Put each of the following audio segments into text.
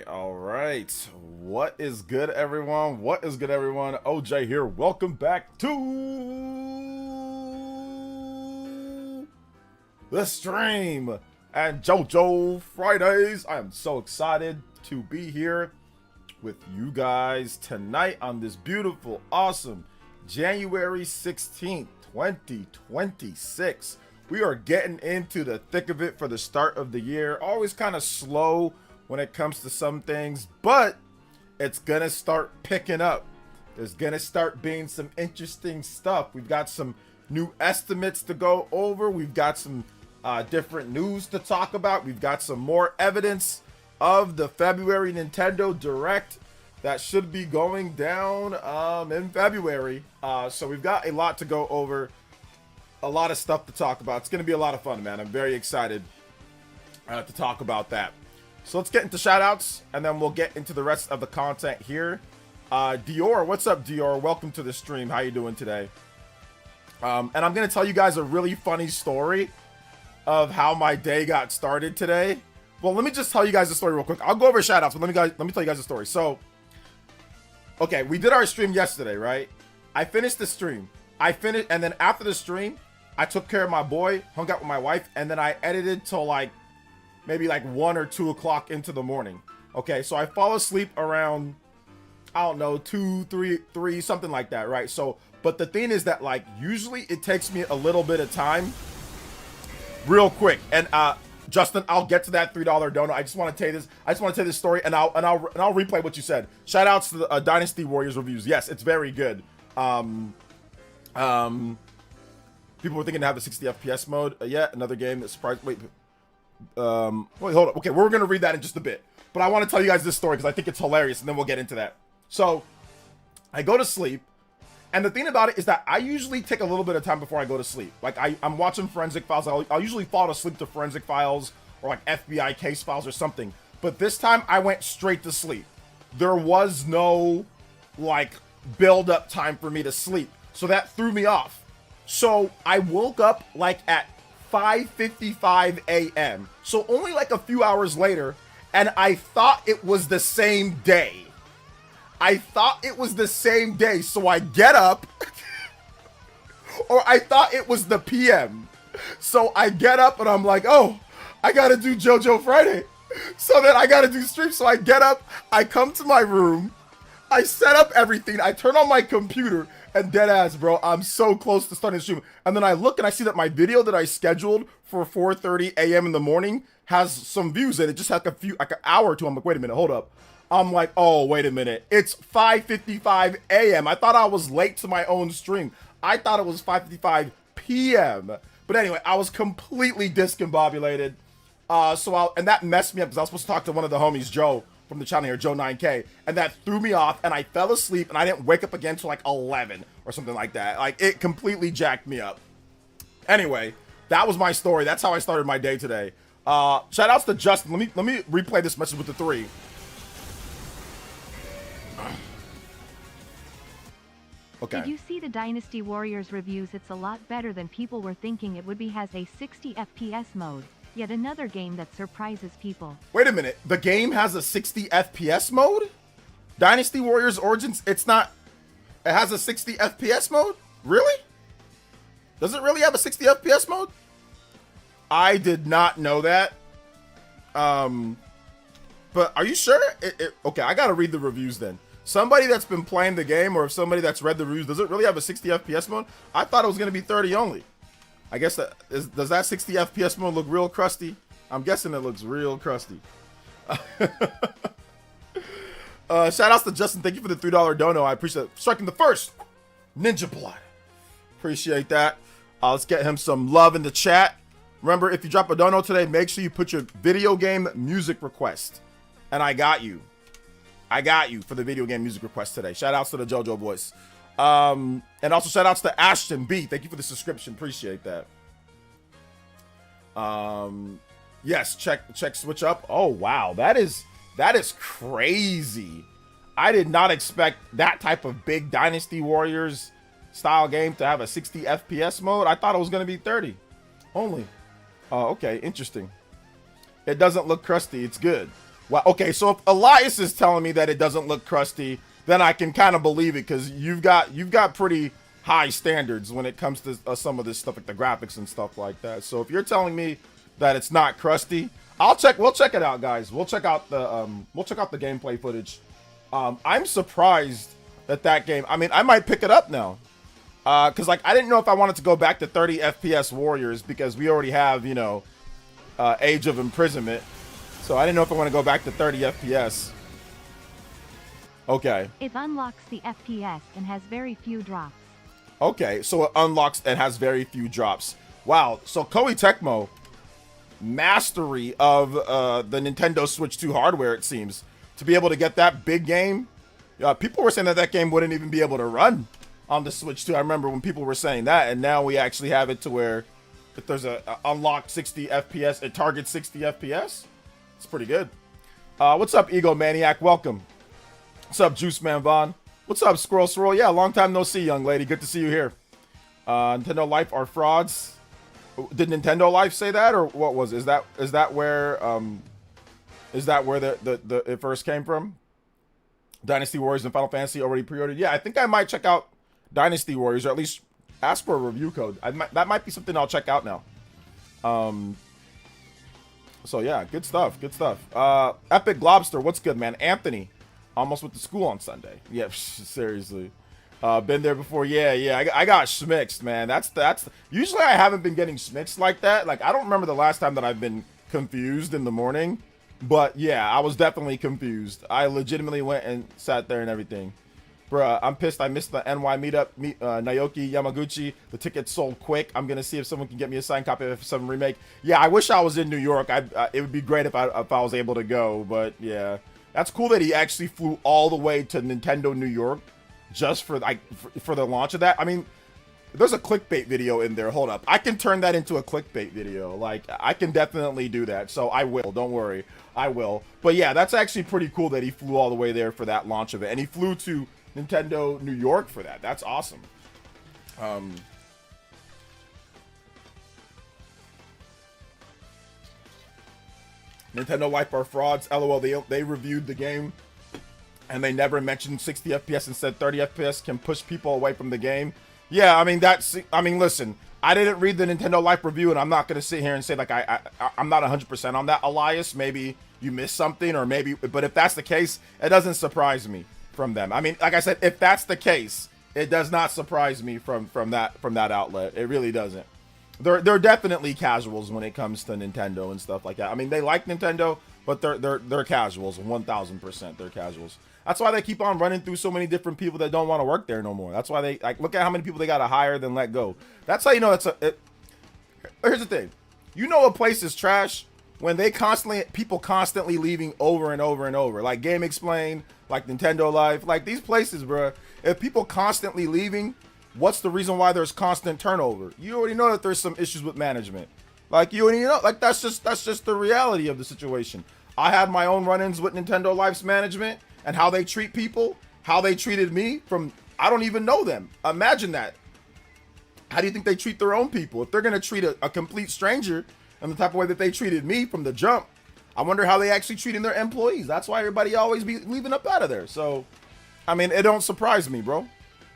All right. What is good, everyone? What is good, everyone? OJ here. Welcome back to the stream and JoJo Fridays. I am so excited to be here with you guys tonight on this beautiful, awesome January 16th, 2026. We are getting into the thick of it for the start of the year. Always kind of slow when it comes to some things, but it's gonna start picking up. There's gonna start being some interesting stuff. We've got some new estimates to go over. We've got some different news to talk about. We've got some more evidence of the February Nintendo Direct that should be going down in February. So we've got a lot to go over. A lot of stuff to talk about. It's going to be a lot of fun, man. I'm very excited to talk about that. So let's get into shout outs and then we'll get into the rest of the content here. Dior, what's up, Dior? Welcome to the stream. How you doing today? And I'm going to tell you guys a really funny story of how my day got started today. Well, let me just tell you guys the story real quick. I'll go over shout outs, but let me tell you guys the story. So, okay, we did our stream yesterday, right? I finished the stream. And then after the stream, I took care of my boy, hung out with my wife, and then I edited till maybe 1 or 2 o'clock into the morning. Okay, so I fall asleep around, I don't know, 2, 3, something like that, right? So, but the thing is that usually it takes me a little bit of time, real quick. And Justin, I'll get to that $3 donut. I just want to tell you this. I just want to tell this story, and I'll replay what you said. Shout outs to the Dynasty Warriors reviews. Yes, it's very good. People were thinking to have the 60 FPS mode. Yeah, another game that surprised. Wait, hold up. Okay, we're gonna read that in just a bit, but I want to tell you guys this story because I think it's hilarious, and then we'll get into that. So, I go to sleep, and the thing about it is that I usually take a little bit of time before I go to sleep. I'm watching Forensic Files. I'll usually fall asleep to Forensic Files or FBI case files or something. But this time I went straight to sleep. There was no build up time for me to sleep, so that threw me off. So I woke up at 5:55 a.m. So only a few hours later, and I thought it was the same day. So I get up, or I thought it was the PM. So I get up and I'm like, oh, I gotta do JoJo Friday. So then I gotta do stream. So I get up, I come to my room, I set up everything, I turn on my computer, and dead ass, bro, I'm so close to starting the stream. And then I look and I see that my video that I scheduled for 4:30 a.m. in the morning has some views in it. Just an hour or two. I'm like, wait a minute, hold up. I'm like, oh, wait a minute. It's 5:55 a.m. I thought I was late to my own stream. I thought it was 5:55 p.m. But anyway, I was completely discombobulated. And that messed me up because I was supposed to talk to one of the homies, Joe, from the channel here, Joe 9K, and that threw me off, and I fell asleep, and I didn't wake up again until 11 or something like that. It completely jacked me up. Anyway, that was my story. That's how I started my day today. Shout outs to Justin. Let me replay this message with the 3. Okay. Did you see the Dynasty Warriors reviews? It's a lot better than people were thinking it would be. Has a 60 FPS mode. Yet another game that surprises people. Wait a minute. The game has a 60 FPS mode? Dynasty Warriors Origins, it has a 60 FPS mode? Really? Does it really have a 60 FPS mode? I did not know that. But are you sure? Okay, I gotta read the reviews then. Somebody that's been playing the game, or somebody that's read the reviews, does it really have a 60 FPS mode? I thought it was gonna be 30 only. I guess does that 60 FPS mode look real crusty? I'm guessing it looks real crusty. Shout outs to Justin. Thank you for the $3 dono. I appreciate it. Striking the first Ninja Blood. Appreciate that. Let's get him some love in the chat. Remember, if you drop a dono today, make sure you put your video game music request. And I got you. I got you for the video game music request today. Shout outs to the JoJo boys. And also shout outs to Ashton B. Thank you for the subscription. Appreciate that. Yes, check switch up. Oh wow, that is crazy. I did not expect that type of big Dynasty Warriors style game to have a 60 FPS mode. I thought it was going to be 30 only. Okay, interesting. It doesn't look crusty. It's good. Well, okay, so if Elias is telling me that it doesn't look crusty, then I can kind of believe it, because you've got pretty high standards when it comes to some of this stuff, like the graphics and stuff like that. So if you're telling me that it's not crusty, we'll check it out, guys. We'll check out the gameplay footage. I'm surprised that game, I mean, I might pick it up now. Cause like, I didn't know if I wanted to go back to 30 FPS Warriors, because we already have, you know, Age of Imprisonment. So I didn't know if I want to go back to 30 FPS. Okay. It unlocks the FPS and has very few drops. Okay, so it unlocks and has very few drops. Wow, so Koei Tecmo, mastery of the Nintendo Switch 2 hardware, it seems. To be able to get that big game. People were saying that game wouldn't even be able to run on the Switch 2. I remember when people were saying that, and now we actually have it to where if there's a unlocked 60 FPS, it targets 60 FPS. It's pretty good. What's up, Ego Maniac? Welcome. What's up, Juice Man Vaughn? What's up, Squirrel Swirl? Yeah, long time no see, young lady. Good to see you here. Nintendo Life are frauds. Did Nintendo Life say that, or what was it? Is that where it first came from? Dynasty Warriors and Final Fantasy already pre-ordered. Yeah, I think I might check out Dynasty Warriors, or at least ask for a review code. That might be something I'll check out now. So yeah, good stuff. Good stuff. Epic Globster, what's good, man? Anthony, almost went to school on Sunday. Yeah, seriously. Been there before. Yeah. I got schmixed, man. That's usually I haven't been getting schmixed like that. Like, I don't remember the last time that I've been confused in the morning. But yeah, I was definitely confused. I legitimately went and sat there and everything. Bruh, I'm pissed I missed the NY meetup. Naoki Yamaguchi. The tickets sold quick. I'm going to see if someone can get me a signed copy of F7 Remake. Yeah, I wish I was in New York. It would be great if I was able to go. But yeah, that's cool that he actually flew all the way to Nintendo New York just for the launch of that. I mean, there's a clickbait video in there. Hold up. I can turn that into a clickbait video. Like, I can definitely do that. So I will. Don't worry. I will. But yeah, that's actually pretty cool that he flew all the way there for that launch of it. And he flew to Nintendo New York for that. That's awesome. Nintendo Life are frauds. LOL. They reviewed the game and they never mentioned 60 FPS and said 30 FPS can push people away from the game. Yeah, I mean, listen, I didn't read the Nintendo Life review, and I'm not going to sit here and say, like, I'm not 100% on that, Elias. Maybe you missed something, or maybe, but if that's the case, it doesn't surprise me from them. I mean, like I said, if that's the case, it does not surprise me from that outlet. It really doesn't. They're definitely casuals when it comes to Nintendo and stuff like that. I mean, they like Nintendo, but they're casuals, 1000%. They're casuals. That's why they keep on running through so many different people that don't want to work there no more. That's why they, like, look at how many people they got to hire then let go. That's how you know here's the thing. You know a place is trash when people constantly leaving over and over and over. Like Game Explain, like Nintendo Life, like these places, bro. If people constantly leaving, what's the reason why there's constant turnover? You already know that there's some issues with management. Like, you already know, like, that's just the reality of the situation. I had my own run-ins with Nintendo Life's management and how they treat people, how they treated me from, I don't even know them. Imagine that. How do you think they treat their own people? If they're going to treat a complete stranger in the type of way that they treated me from the jump, I wonder how they actually treating their employees. That's why everybody always be leaving up out of there. So, I mean, it don't surprise me, bro.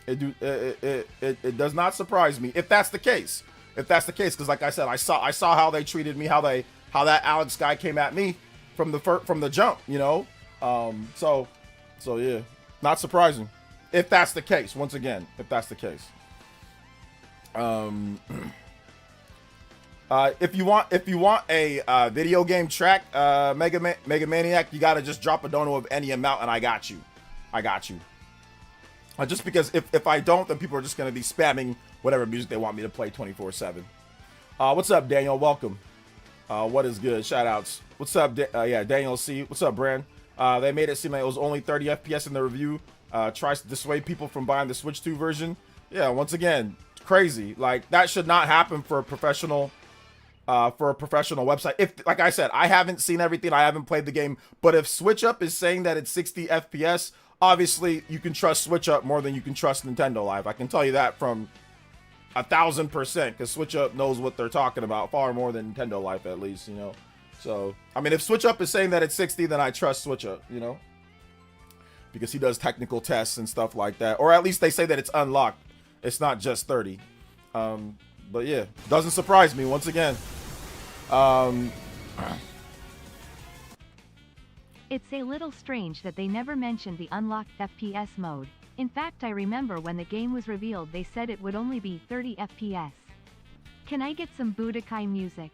It does not surprise me if that's the case. If that's the case, because like I said, I saw how they treated me, how that Alex guy came at me from the jump, you know. So yeah, not surprising. If that's the case, once again, if that's the case. If you want a video game track, Mega Maniac, you gotta just drop a dono of any amount, and I got you. Just because if I don't, then people are just gonna be spamming whatever music they want me to play 24/7. What's up, Daniel? Welcome. What is good? Shout outs. What's up? Daniel C. What's up, Brand? They made it seem like it was only 30 FPS in the review. Tries to dissuade people from buying the Switch 2 version. Yeah, once again, crazy. Like, that should not happen for a professional website. If, like I said, I haven't seen everything, I haven't played the game, but if Switch Up is saying that it's 60 FPS, obviously you can trust Switch Up more than you can trust Nintendo Live. I can tell you that from 1000%, because Switch Up knows what they're talking about far more than Nintendo Life, at least, you know. So, I mean, if Switch Up is saying that it's 60, then I trust Switch Up, you know? Because he does technical tests and stuff like that. Or at least they say that it's unlocked. It's not just 30. But yeah, doesn't surprise me once again. It's a little strange that they never mentioned the unlocked FPS mode. In fact, I remember when the game was revealed they said it would only be 30 FPS. Can I get some Budokai music?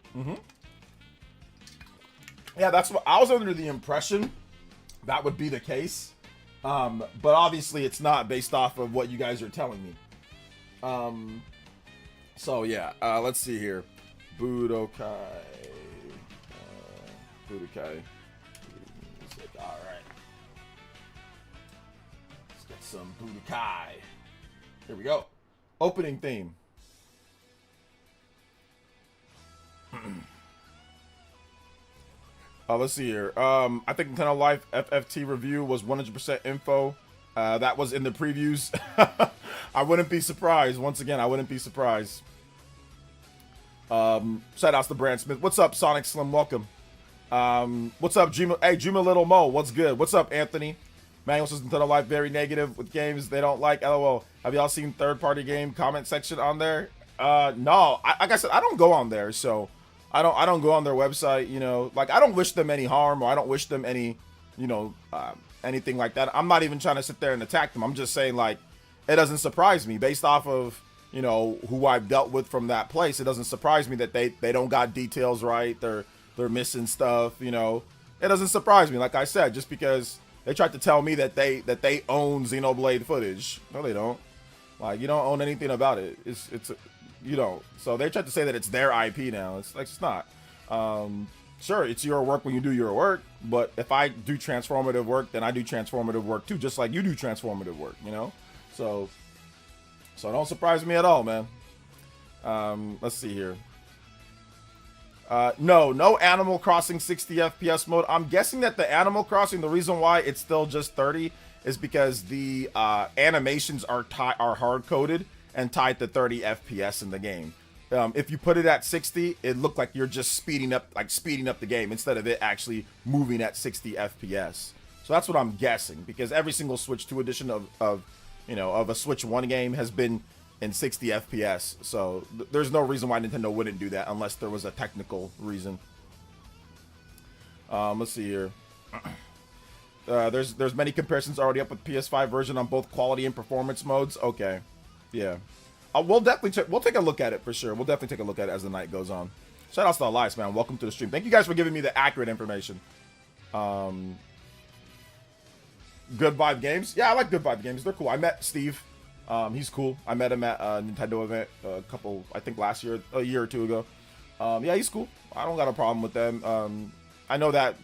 Yeah, that's what I was under the impression that would be the case. But obviously it's not based off of what you guys are telling me. So yeah, let's see here. Budokai. Budokai. All right. Let's get some Budokai. Here we go. Opening theme. Let's see here. I think Nintendo Life FFT review was 100% info. That was in the previews. I wouldn't be surprised. Once again, I wouldn't be surprised. Shout outs to Brand Smith. What's up, Sonic Slim? Welcome. What's up, Juma? Hey, Juma Little Mo. What's good? What's up, Anthony? Manuel says Nintendo Life very negative with games they don't like. LOL. Have y'all seen third-party game comment section on there? No. Like I said, I don't go on there, so I don't go on their website. You know, like I don't wish them any harm, or I don't wish them any, you know, anything like that. I'm not even trying to sit there and attack them. I'm just saying, like, it doesn't surprise me based off of, you know, who I've dealt with from that place. It doesn't surprise me that they don't got details right. They're missing stuff, you know. It doesn't surprise me, like I said, just because they tried to tell me that they own Xenoblade footage. No, they don't. Like, you don't own anything about it. It's you know. So they tried to say that it's their IP now. It's like, it's not. Sure, it's your work when you do your work, but if I do transformative work, then I do transformative work too, just like you do transformative work, you know. So don't surprise me at all, man. Let's see here. No Animal Crossing 60 FPS mode. I'm guessing that the Animal Crossing, the reason why it's still just 30 is because the animations are hard coded and tied to 30 FPS in the game. If you put it at 60, it looked like you're just speeding up the game instead of it actually moving at 60 FPS. So that's what I'm guessing, because every single Switch 2 edition of a Switch 1 game has been in 60 FPS. So there's no reason why Nintendo wouldn't do that unless there was a technical reason. Let's see here. There's many comparisons already up with PS5 version on both quality and performance modes. Okay, yeah. We'll take a look at it for sure. We'll definitely take a look at it as the night goes on. Shout outs to Elias, man. Welcome to the stream. Thank you guys for giving me the accurate information. Good Vibe Games. Yeah, I like Good Vibe Games. They're cool. I met Steve. He's cool. I met him at a Nintendo event I think last year, a year or two ago. Yeah, he's cool. I don't got a problem with them. I know that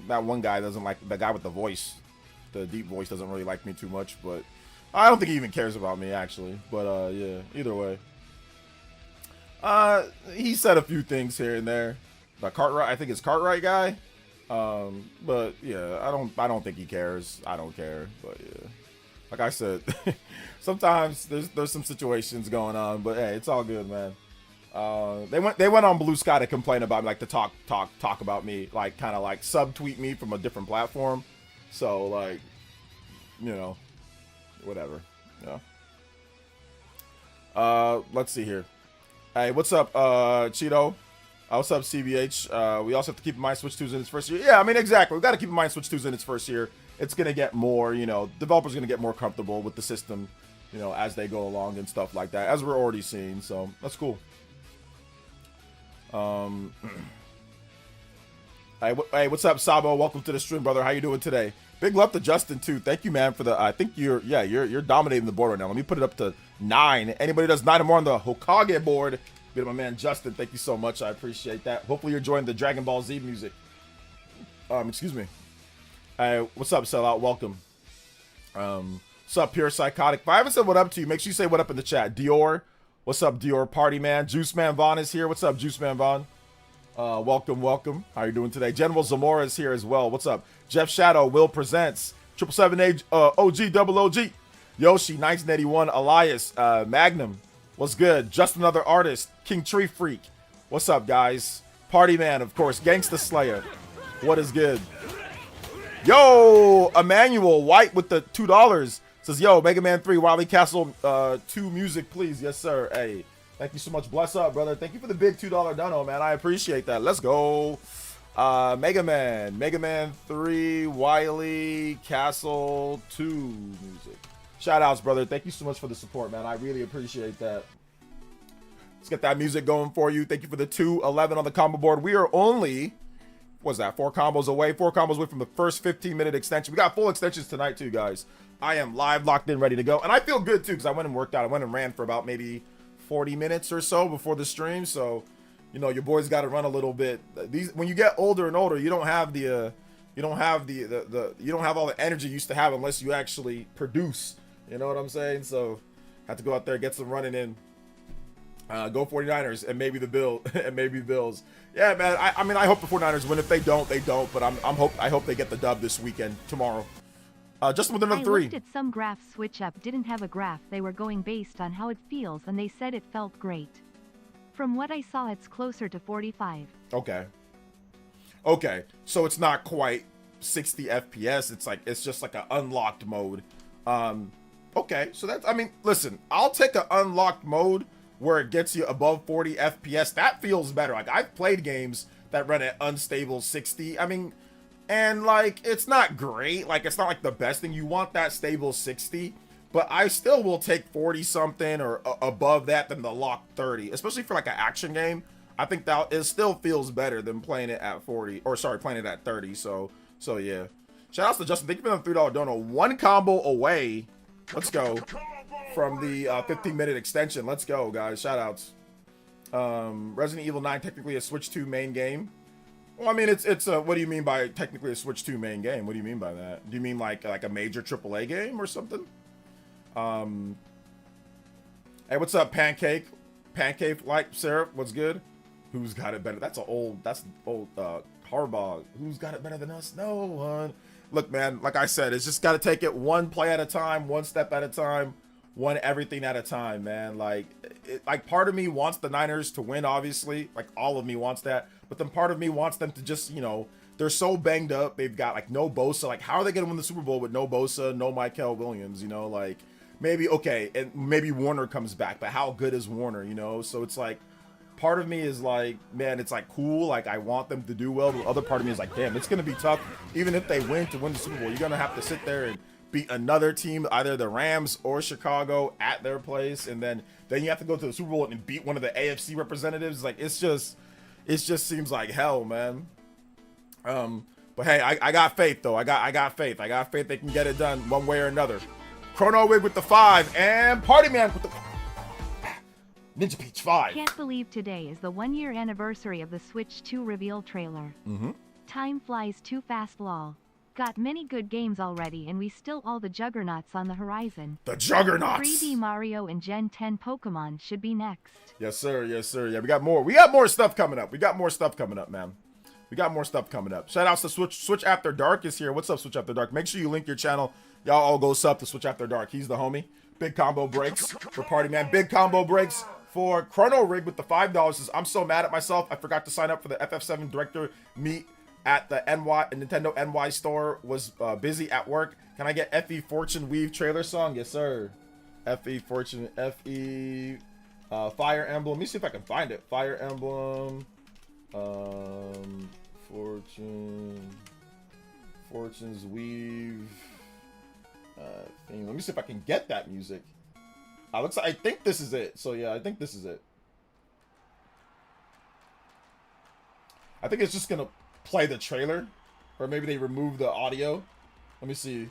one guy doesn't like, the guy with the voice, the deep voice doesn't really like me too much, but I don't think he even cares about me, actually. But yeah, either way. He said a few things here and there. The Cartwright, I think it's Cartwright guy. But yeah, I don't think he cares. I don't care. But yeah, like I said, sometimes there's some situations going on, but hey, it's all good, man. They went on Blue Sky to complain about me, like to talk about me, like kind of like subtweet me from a different platform. So like, you know, whatever. Yeah. Let's see here. Hey, what's up, Cheeto? What's up, CBH? We also have to keep in mind Switch 2's in its first year. Yeah, I mean, exactly. We've got to keep in mind Switch 2's in its first year. It's going to get more, you know, developers going to get more comfortable with the system, you know, as they go along and stuff like that, as we're already seeing. So that's cool. Hey, what's up, Sabo? Welcome to the stream, brother. How you doing today? Big love to Justin too. Thank you, man, for the. I think you're dominating the board right now. Let me put it up to 9. Anybody does 9 or more on the Hokage board. Bit of my man Justin. Thank you so much. I appreciate that. Hopefully you're enjoying the Dragon Ball Z music. Excuse me. Hey, what's up, Sellout? Welcome. What's up, Pure Psychotic? If I haven't said what up to you, make sure you say what up in the chat. Dior, what's up, Dior? Party man. Juice Man Vaughn is here. What's up, Juice Man Vaughn? Welcome. How you doing today? General Zamora is here as well. What's up? Jeff Shadow, Will Presents, 777 OG Double OG, Yoshi, 1981, Elias, Magnum, what's good? Just Another Artist, King Tree Freak, what's up, guys? Party Man, of course. Gangsta Slayer. What is good? Yo, Emmanuel White with the $2 says, yo, Mega Man 3, Wily Castle 2 music, please. Yes, sir. Hey, thank you so much. Bless up, brother. Thank you for the big $2 dono, man. I appreciate that. Let's go. Mega Man 3, Wily Castle 2 music. Shout outs, brother. Thank you so much for the support, man. I really appreciate that. Let's get that music going for you. Thank you for the 211 on the combo board. We are only, what's that, 4 combos away from the first 15-minute extension. We got full extensions tonight too, guys. I am live, locked in, ready to go. And I feel good too, because I went and worked out. I went and ran for about maybe 40 minutes or so before the stream. So, you know, your boys got to run a little bit. When you get older and older, you don't have the you don't have all the energy you used to have unless you actually produce. You know what I'm saying? So, have to go out there, get some running in. Go 49ers and maybe the Bills. Yeah, man. I mean, I hope the 49ers win. If they don't, they don't. But I hope they get the dub this weekend, tomorrow. Justin with another 3. I looked at some graph switch up didn't have a graph. They were going based on how it feels, and they said it felt great. From what I saw, it's closer to 45. Okay. So it's not quite 60 FPS. It's just like an unlocked mode. Okay. So that's, I mean, listen, I'll take an unlocked mode where it gets you above 40 FPS. That feels better. Like, I've played games that run at unstable 60. I mean, and like, it's not great. Like, it's not like the best thing. You want that stable 60, but I still will take 40 something or above that than the locked 30, especially for like an action game. I think that it still feels better than playing it at 40, or sorry, playing it at 30. So yeah. Shout outs to Justin. Thank you for the $3 dono. 1 combo away. Let's go. From the 15-minute extension. Let's go, guys. Shout outs. Resident Evil 9 technically a Switch 2 main game. Well, I mean, it's what do you mean by technically a Switch 2 main game? What do you mean by that? Do you mean like a major AAA game or something? Hey, what's up, Pancake like syrup? What's good? Who's got it better? That's old Harbaugh. Who's got it better than us? No one. Look, man, like I said, it's just got to take it one play at a time, one step at a time, one everything at a time, man. Like part of me wants the Niners to win, obviously. Like, all of me wants that. But then part of me wants them to just, you know, they're so banged up. They've got, like, no Bosa. Like, how are they going to win the Super Bowl with no Bosa, no Michael Williams, you know? Like, maybe, okay, and maybe Warner comes back, but how good is Warner, you know? So it's like, part of me is like, man, it's like cool. Like, I want them to do well. But the other part of me is like, damn, it's going to be tough. Even if they win to win the Super Bowl, you're going to have to sit there and beat another team, either the Rams or Chicago, at their place. And then you have to go to the Super Bowl and beat one of the AFC representatives. Like, it just seems like hell, man. But hey, I got faith, though. I got faith. I got faith they can get it done one way or another. Chrono Wig with the 5 and Party Man with the Ninja Peach 5. Can't believe today is the 1-year anniversary of the Switch 2 reveal trailer. Time flies too fast, lol. Got many good games already, and we still all the juggernauts on the horizon. The juggernauts! 3D Mario and Gen 10 Pokemon should be next. Yes, sir. Yes, sir. Yeah, we got more stuff coming up. We got more stuff coming up, man. We got more stuff coming up. Shout outs to Switch After Dark is here. What's up, Switch After Dark? Make sure you link your channel. Y'all all go sub to Switch After Dark. He's the homie. Big combo breaks for Party Man. Big combo breaks for Chrono Rig with the $5. Says, I'm so mad at myself. I forgot to sign up for the FF7 director meet at the Nintendo NY store. Was busy at work. Can I get FE Fortune Weave trailer song? Yes, sir. FE Fortune, Fire Emblem. Let me see if I can find it. Fire Emblem, Fortune's Weave thing. Let me see if I can get that music. Looks like, I think this is it. So yeah, I think this is it. I think it's just gonna play the trailer, or maybe they remove the audio. Let me see.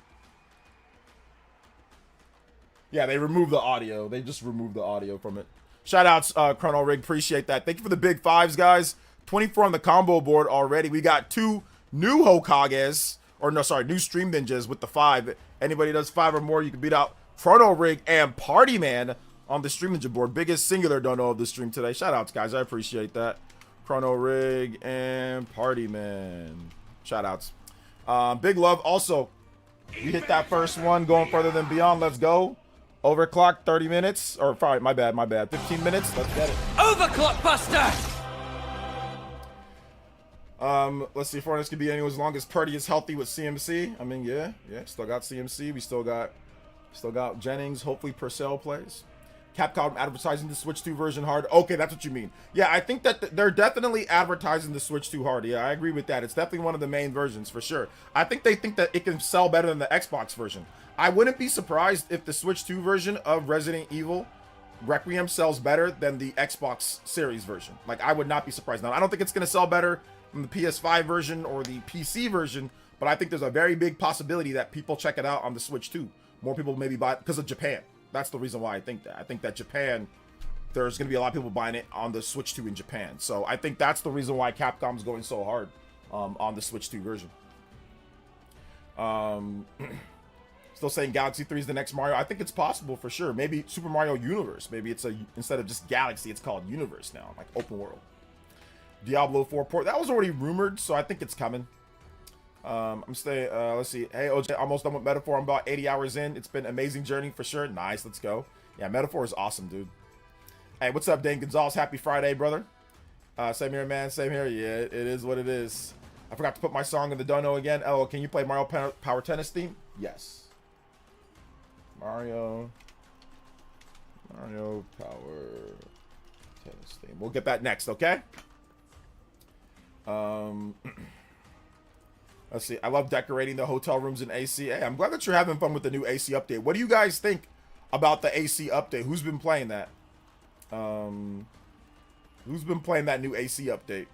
Yeah, they removed the audio. They just removed the audio from it. Shout outs, Chrono Rig. Appreciate that. Thank you for the big 5s, guys. 24 on the combo board already. We got 2 new Hokages, or no, sorry, new Stream Ninjas with the 5. Anybody does 5 or more, you can beat out Chrono Rig and Party Man on the Stream Ninja board. Biggest singular dono of the stream today. Shout outs, guys. I appreciate that. Chrono Rig and Party Man. Shout outs. Big love. Also, you hit that first one, going further than beyond. Let's go. Overclock 30 minutes. Or, sorry, my bad. 15 minutes. Let's get it. Overclock Buster! Let's see if Fournette can be anyone as long as Purdy is healthy with CMC. I mean, yeah, still got CMC. We still got Jennings. Hopefully Purcell plays. Capcom advertising the Switch 2 version hard. Okay, that's what you mean. Yeah, I think that they're definitely advertising the Switch 2 hard. Yeah, I agree with that. It's definitely one of the main versions for sure. I think they think that it can sell better than the Xbox version. I wouldn't be surprised if the Switch 2 version of Resident Evil Requiem sells better than the Xbox Series version. Like, I would not be surprised. Now, I don't think it's going to sell better than the PS5 version or the PC version, but I think there's a very big possibility that people check it out on the Switch 2. More people maybe buy it because of Japan. That's the reason why I think that. I think that Japan, there's going to be a lot of people buying it on the Switch 2 in Japan. So I think that's the reason why Capcom's going so hard on the Switch 2 version. Still saying Galaxy 3 is the next Mario. I think it's possible for sure. Maybe Super Mario Universe. Maybe it's instead of just Galaxy, it's called Universe now, like open world. Diablo 4 port. That was already rumored, so I think it's coming. I'm staying, let's see. Hey, OJ, almost done with Metaphor. I'm about 80 hours in. It's been an amazing journey for sure. Nice, let's go. Yeah, Metaphor is awesome, dude. Hey, what's up, Dane Gonzalez? Happy Friday, brother. Same here, man. Same here. Yeah, it is what it is. I forgot to put my song in the dono again. Oh, can you play Mario Power Tennis theme? Yes. Mario Power Tennis theme. We'll get that next, okay? Let's see. I love decorating the hotel rooms in AC. Hey, I'm glad that you're having fun with the new AC update. What do you guys think about the AC update? Who's been playing that? Who's been playing that new AC update?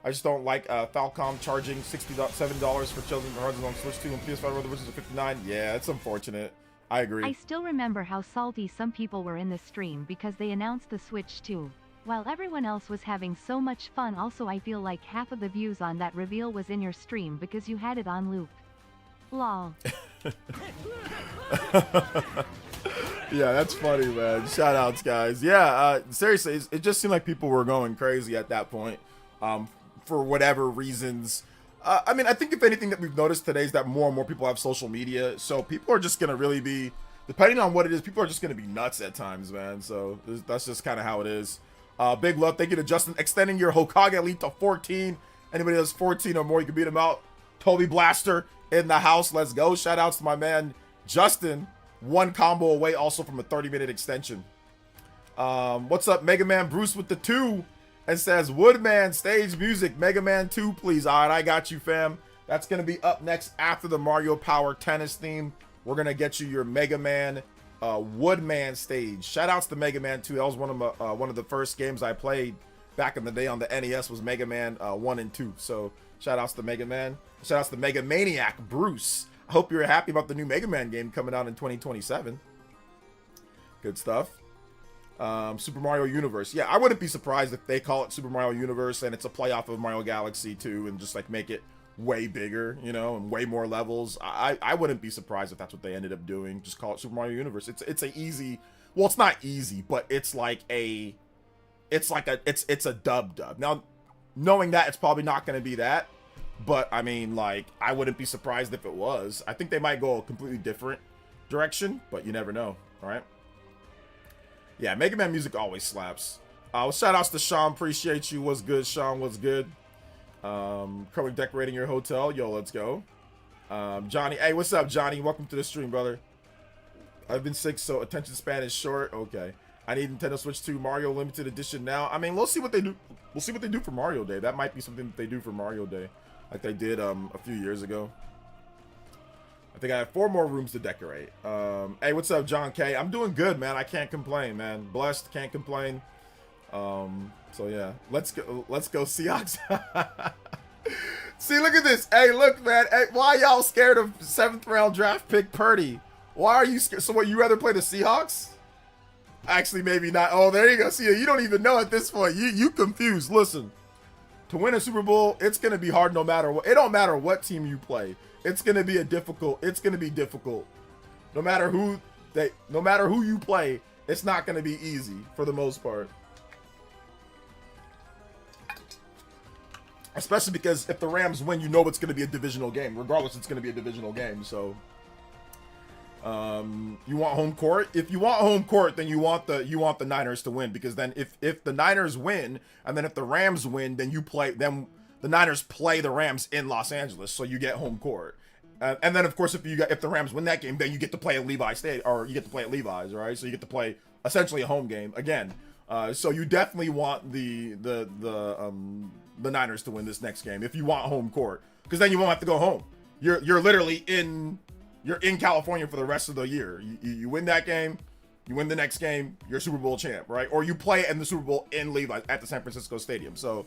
I just don't like Falcom charging $67 for Children's Hearts on Switch 2 and PS5 versions of $59. Yeah, it's unfortunate. I agree. I still remember how salty some people were in the stream because they announced the Switch 2. While everyone else was having so much fun, also I feel like half of the views on that reveal was in your stream because you had it on loop. Lol. Yeah, that's funny, man. Shout outs, guys. Yeah, seriously, it just seemed like people were going crazy at that point. For whatever reasons. I mean, I think if anything that we've noticed today is that more and more people have social media. So people are just going to really be, depending on what it is, people are just going to be nuts at times, man. So that's just kind of how it is. Big love. Thank you to Justin. Extending your Hokage Elite to 14. Anybody that's 14 or more, you can beat him out. Toby Blaster in the house. Let's go. Shout outs to my man, Justin. One combo away also from a 30-minute extension. What's up, Mega Man Bruce with the 2? And says, Woodman, stage music, Mega Man 2, please. All right, I got you, fam. That's going to be up next after the Mario Power Tennis theme. We're going to get you your Mega Man Woodman stage. Shout outs to Mega Man 2. That was one of the first games I played back in the day on the NES was Mega Man 1 and 2. So shout outs to Mega Man. Shout outs to Mega Maniac Bruce. I hope you're happy about the new Mega Man game coming out in 2027. Good stuff. Super Mario Universe. Yeah, I wouldn't be surprised if they call it Super Mario Universe and it's a playoff of Mario Galaxy 2 and just like make it way bigger, you know, and way more levels. I wouldn't be surprised if that's what they ended up doing. Just call it Super Mario Universe. It's a easy, well, it's not easy, but it's a dub. Now, knowing that, it's probably not going to be that, but I mean, like, I wouldn't be surprised if it was. I think they might go a completely different direction, but you never know, all right? Yeah, Mega Man music always slaps. Shout outs to Sean. Appreciate you. What's good, Sean? What's good? Currently decorating your hotel. Yo, let's go. Johnny. Hey, what's up, Johnny? Welcome to the stream, brother. I've been sick, so attention span is short. Okay. I need Nintendo Switch 2 Mario Limited Edition now. I mean, we'll see what they do. We'll see what they do for Mario Day. That might be something that they do for Mario Day, like they did a few years ago. I think I have 4 more rooms to decorate. Hey, what's up, John K? I'm doing good, man. I can't complain, man. Blessed, can't complain. So yeah, let's go Seahawks. See, look at this. Hey, look, man. Hey, why y'all scared of 7th round draft pick Purdy? Why are you scared? So what, you rather play the Seahawks? Actually, maybe not. Oh, there you go. See, you don't even know at this point. You confused. Listen, to win a Super Bowl, it's gonna be hard no matter what. It don't matter what team you play. It's gonna be difficult. No matter who you play, it's not gonna be easy for the most part. Especially because if the Rams win, you know it's gonna be a divisional game. Regardless, it's gonna be a divisional game. So, you want home court? If you want home court, then you want the Niners to win, because then if the Niners win and then if the Rams win, then the Niners play the Rams in Los Angeles, so you get home court. And then, of course, if the Rams win that game, then you get to play at Levi State, or you get to play at Levi's, right? So you get to play essentially a home game again. So you definitely want the Niners to win this next game if you want home court, because then you won't have to go home. You're literally in California for the rest of the year. You win that game, you win the next game, you're Super Bowl champ, right? Or you play in the Super Bowl in Levi at the San Francisco Stadium. So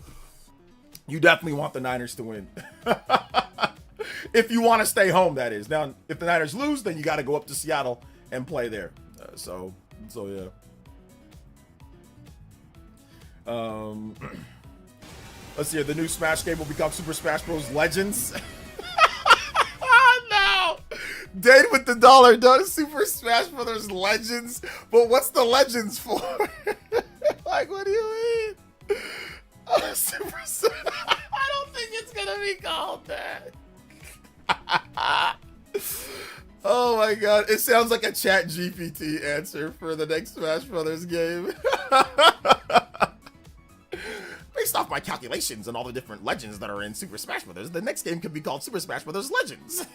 you definitely want the Niners to win. If you want to stay home, that is. Now, if the Niners lose, then you got to go up to Seattle and play there. So yeah. Let's see here. The new Smash game will become Super Smash Bros. Legends. No! Date with the dollar done Super Smash Bros. Legends. But what's the Legends for? Like, what do you mean? Super I don't think it's going to be called that. Oh my god, it sounds like a Chat GPT answer for the next Smash Brothers game. Based off my calculations and all the different legends that are in Super Smash Brothers, the next game could be called Super Smash Brothers Legends.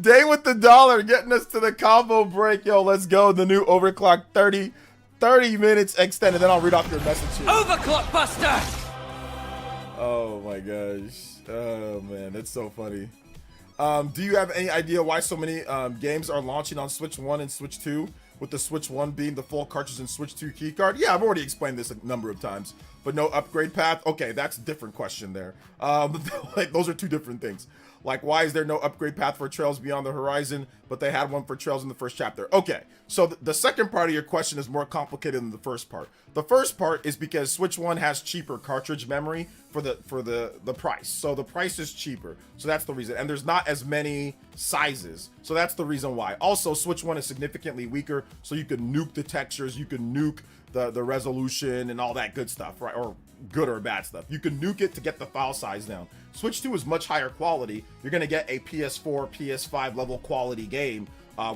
Day with the dollar getting us to the combo break. Yo, let's go. The new overclock 30 minutes extended. Then I'll read off your message here. Overclock Buster! Oh my gosh. Oh man, that's so funny. Do you have any idea why so many games are launching on Switch 1 and Switch 2, with the Switch 1 being the full cartridge and Switch 2 keycard? Yeah, I've already explained this a number of times, but no upgrade path? Okay, that's a different question there. Like, those are two different things. Like, why is there no upgrade path for Trails Beyond the Horizon, but they had one for Trails in the first chapter? Okay, so the second part of your question is more complicated than the first part. The first part is because Switch 1 has cheaper cartridge memory for the price. So the price is cheaper. So that's the reason. And there's not as many sizes. So that's the reason why. Also, Switch 1 is significantly weaker, so you can nuke the textures, you can nuke the resolution and all that good stuff, right? Or good or bad stuff. You can nuke it to get the file size down. Switch 2 is much higher quality. You're going to get a PS4, PS5 level quality game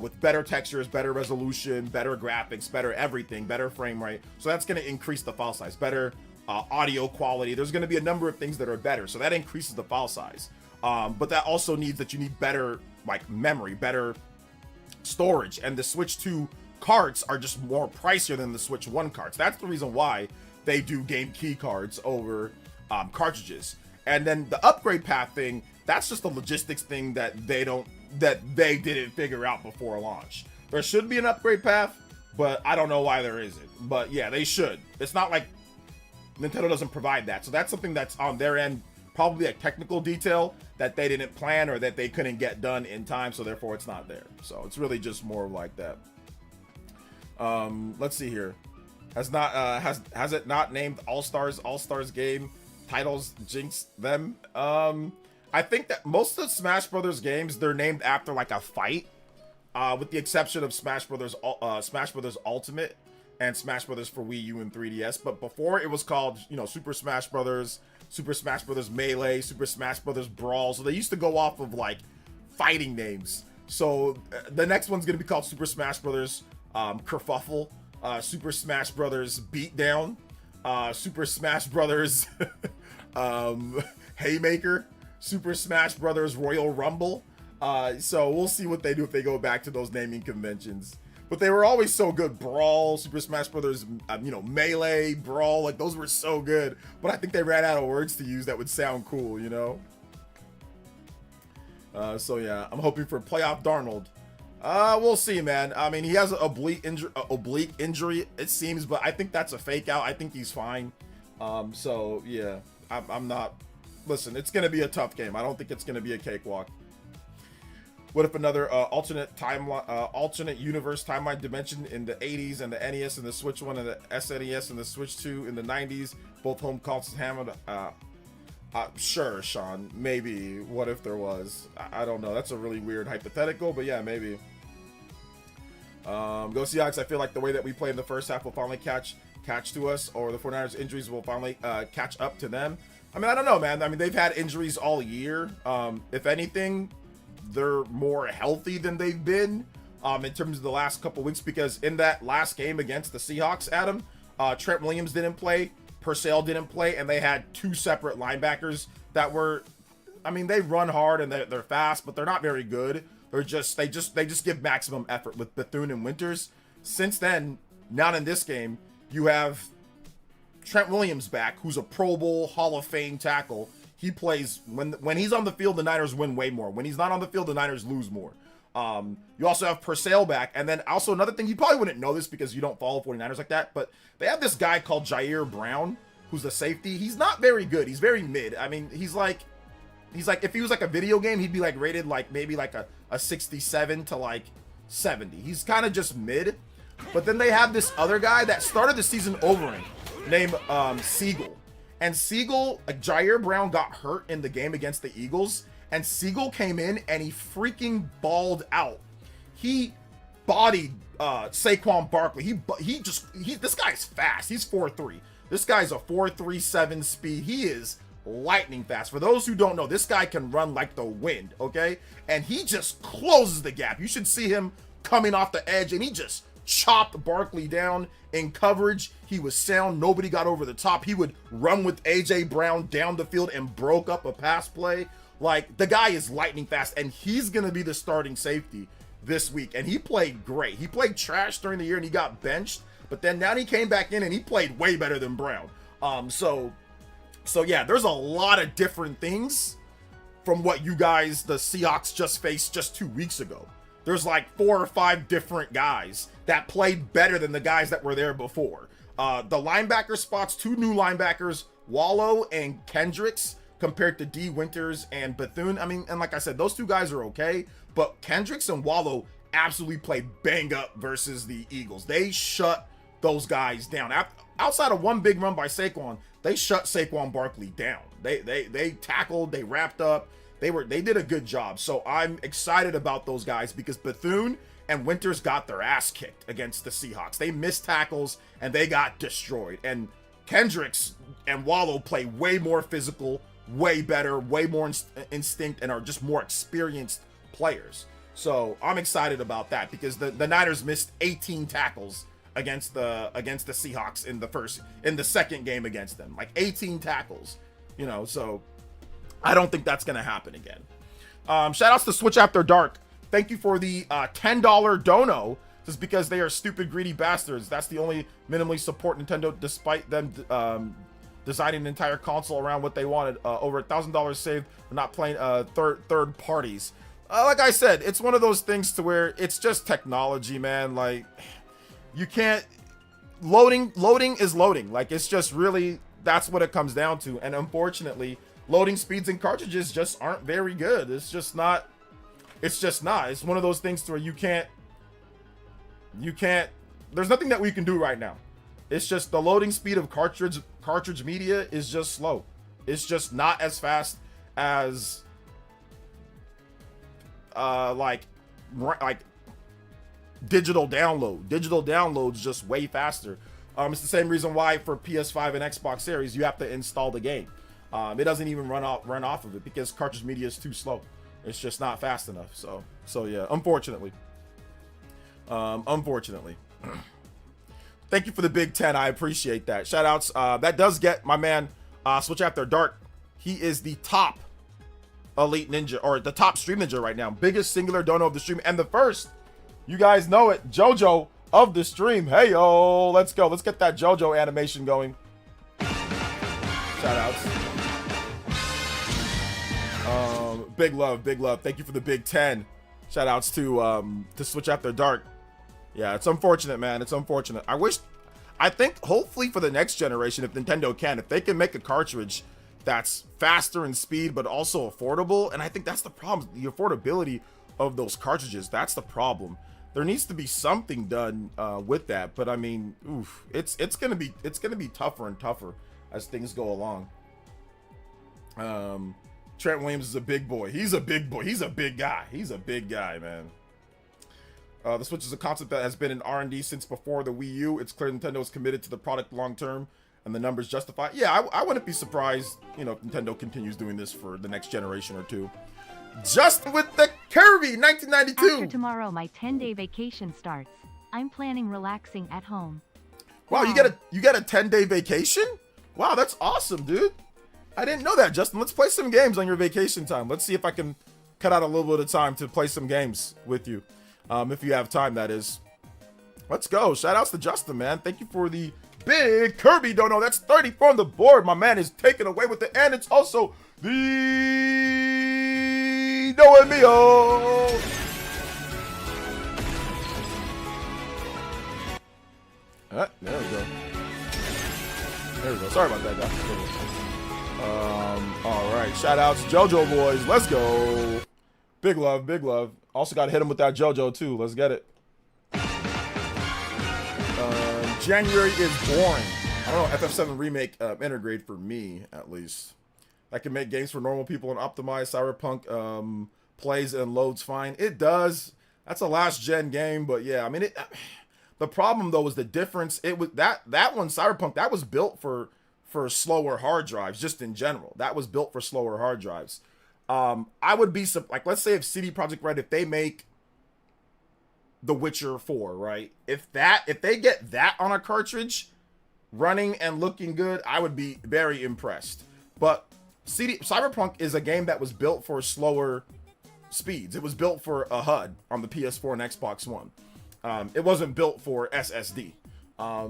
with better textures, better resolution, better graphics, better everything, better frame rate. So that's going to increase the file size, better audio quality. There's going to be a number of things that are better. So that increases the file size. But that also needs that you need better like memory, better storage. And the Switch 2 carts are just more pricier than the Switch 1 carts. That's the reason why they do game key cards over cartridges. And then the upgrade path thing, that's just a logistics thing that they didn't figure out before launch. There should be an upgrade path, but I don't know why there isn't. But yeah, they should. It's not like Nintendo doesn't provide that. So that's something that's on their end, probably a technical detail that they didn't plan or that they couldn't get done in time, so therefore it's not there. So it's really just more like that. Let's see here. Has it not named All-Stars game titles jinx them? I think that most of Smash Brothers games, they're named after like a fight, with the exception of Smash Brothers Ultimate and Smash Brothers for Wii U and 3DS. But before, it was called, you know, Super Smash Brothers Melee, Super Smash Brothers Brawl. So they used to go off of like fighting names. So the next one's gonna be called Super Smash Brothers Kerfuffle, Super Smash Brothers Beatdown, Super Smash Brothers Haymaker, Super Smash Brothers Royal Rumble. So we'll see what they do if they go back to those naming conventions. But they were always so good. Brawl, Super Smash Brothers, Melee, Brawl, like those were so good. But I think they ran out of words to use that would sound cool, you know? So yeah, I'm hoping for playoff Darnold. We'll see, man. I mean, he has an oblique injury, it seems, but I think that's a fake out. I think he's fine. So yeah, I'm not. Listen, it's gonna be a tough game. I don't think it's gonna be a cakewalk. What if another alternate universe timeline dimension in the 80s and the NES and the Switch 1 and the SNES and the Switch 2 in the 90s, both home consoles hammered? Sure, Sean, maybe. What if there was? I don't know. That's a really weird hypothetical, but yeah, maybe. Go Seahawks. I feel like the way that we played in the first half will finally catch to us, or the 49ers injuries will finally catch up to them. I mean, I don't know, man. I mean, they've had injuries all year. If anything, they're more healthy than they've been in terms of the last couple weeks, because in that last game against the Seahawks, Adam, Trent Williams didn't play. Purcell didn't play, and they had 2 separate linebackers that were, I mean, they run hard and they're fast, but they're not very good. They just give maximum effort with Bethune and Winters. Since then, now in this game, you have Trent Williams back, who's a Pro Bowl Hall of Fame tackle. He plays when he's on the field, the Niners win way more. When he's not on the field, the Niners lose more. You also have Purcell back, and then also another thing, you probably wouldn't know this because you don't follow 49ers like that, but they have this guy called Jair Brown, who's a safety. He's not very good. He's very mid. I mean, he's like if he was like a video game, he'd be like rated like maybe like a 67 to like 70. He's kind of just mid. But then they have this other guy that started the season over him, named Siegel. And Siegel, Jair Brown got hurt in the game against the Eagles, and Siegel came in and he freaking balled out. He bodied Saquon Barkley. This guy's fast. He's 4'3". This guy's a 4.37 speed. He is lightning fast. For those who don't know, this guy can run like the wind, okay? And he just closes the gap. You should see him coming off the edge, and he just chopped Barkley down in coverage. He was sound. Nobody got over the top. He would run with AJ Brown down the field and broke up a pass play. Like, the guy is lightning fast, and he's going to be the starting safety this week. And he played great. He played trash during the year, and he got benched. But then now he came back in, and he played way better than Brown. So yeah, there's a lot of different things from what you guys, the Seahawks, just faced just 2 weeks ago. There's like 4 or 5 different guys that played better than the guys that were there before. The linebacker spots, 2 new linebackers, Wallow and Kendricks, compared to D. Winters and Bethune. I mean, and like I said, those 2 guys are okay, but Kendricks and Wallow absolutely played bang up versus the Eagles. They shut those guys down. Outside of one big run by Saquon, they shut Saquon Barkley down. They tackled, they wrapped up. They did a good job. So I'm excited about those guys because Bethune and Winters got their ass kicked against the Seahawks. They missed tackles and they got destroyed. And Kendricks and Wallow play way more physical, way better, way more instinct, and are just more experienced players. So I'm excited about that because the Niners missed 18 tackles against the Seahawks in the second game against them. Like 18 tackles, you know, so I don't think that's going to happen again. Shout outs to Switch After Dark. Thank you for the $10 dono. Just because they are stupid, greedy bastards. That's the only minimally support Nintendo, despite them designing an entire console around what they wanted. Over $1,000 saved for not playing third parties. Like I said, it's one of those things to where it's just technology, man. Like, you can't... Loading is loading. Like, it's just really... That's what it comes down to. And unfortunately... loading speeds and cartridges just aren't very good. It's just not. It's one of those things where you can't. There's nothing that we can do right now. It's just the loading speed of cartridge media is just slow. It's just not as fast as like digital download. Digital download's just way faster. It's the same reason why for PS5 and Xbox Series you have to install the game. It doesn't even run off of it because cartridge media is too slow. It's just not fast enough. So yeah, unfortunately. Thank you for the big 10. I appreciate that. Shout outs. That does get my man Switch After Dark. He is the top elite ninja, or the top stream ninja right now. Biggest singular dono of the stream, and the first, you guys know it, JOJO of the stream. Hey yo, let's go. Let's get that JOJO animation going. Shout outs. Big love. Thank you for the big 10. Shout outs to Switch After Dark. Yeah, it's unfortunate, man. It's unfortunate. I think hopefully for the next generation, if Nintendo can, if they can make a cartridge that's faster in speed but also affordable, and I think that's the problem, the affordability of those cartridges. That's the problem. There needs to be something done with that. But I mean, oof, it's gonna be tougher and tougher as things go along. Trent Williams is a big boy. He's a big boy. He's a big guy. He's a big guy, man. The Switch is a concept that has been in R&D since before the Wii U. It's clear Nintendo is committed to the product long term, and the numbers justify. Yeah, I wouldn't be surprised, you know, if Nintendo continues doing this for the next generation or two. Just with the Kirby 1992. After tomorrow, my 10-day vacation starts. I'm planning relaxing at home. Wow, you get a 10-day vacation? Wow, that's awesome, dude. I didn't know that, Justin. Let's play some games on your vacation time. Let's see if I can cut out a little bit of time to play some games with you. If you have time, that is. Let's go. Shout outs to Justin, man. Thank you for the big Kirby dono. That's 34 on the board. My man is taken away with it. And it's also the Noe Mio. There we go. There we go. Sorry about that, guys. All right. Shout outs, JoJo boys. Let's go. Big love, big love. Also got to hit him with that JoJo too. Let's get it. January is boring. I don't know. FF7 Remake integrate for me at least. I can make games for normal people and optimize. Cyberpunk plays and loads fine. It does. That's a last gen game, but yeah, I mean, the problem though is the difference. It was that one Cyberpunk that was built for slower hard drives, just in general. That was built for slower hard drives. I would be like, let's say if CD Projekt Red, if they make The Witcher 4, right? If they get that on a cartridge running and looking good, I would be very impressed. But Cyberpunk is a game that was built for slower speeds. It was built for a HUD on the PS4 and Xbox One. It wasn't built for SSD.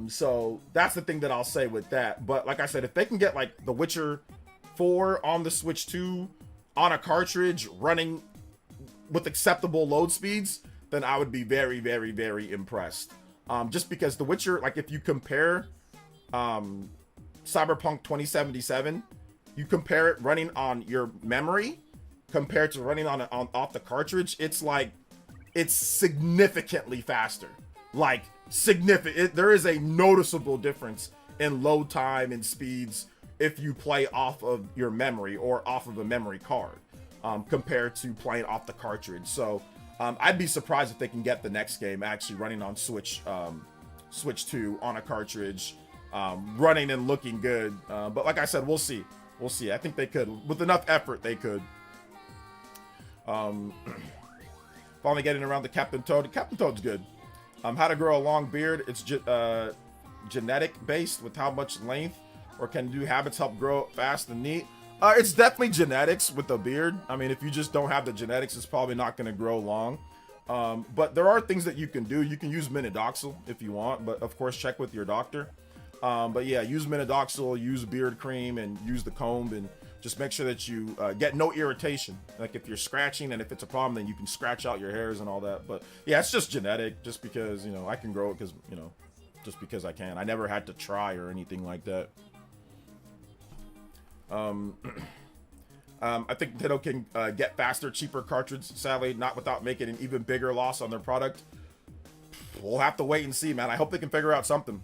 So that's the thing that I'll say with that. But like I said, if they can get like The Witcher 4 on the Switch 2 on a cartridge running with acceptable load speeds, then I would be very, very, very impressed. Just because The Witcher, like if you compare Cyberpunk 2077, you compare it running on your memory compared to running on off the cartridge, it's like, it's significantly faster. Like, significant. There is a noticeable difference in load time and speeds if you play off of your memory or off of a memory card compared to playing off the cartridge. So I'd be surprised if they can get the next game actually running on Switch 2 on a cartridge, running and looking good. But like I said, we'll see. We'll see. I think they could. With enough effort, they could. Finally getting around to Captain Toad. Captain Toad's good. How to grow a long beard. It's genetic based with how much length, or can do habits help grow fast and neat? It's definitely genetics with a beard. I mean, if you just don't have the genetics, it's probably not going to grow long. But there are things that you can do. You can use minoxidil if you want, but of course check with your doctor. But yeah, use minoxidil, use beard cream, and use the comb, and just make sure that you get no irritation. Like if you're scratching, and if it's a problem, then you can scratch out your hairs and all that. But yeah, it's just genetic, just because, you know, I can grow it because, you know, just because I can. I never had to try or anything like that. I think Nintendo can get faster, cheaper cartridges, sadly, not without making an even bigger loss on their product. We'll have to wait and see, man. I hope they can figure out something.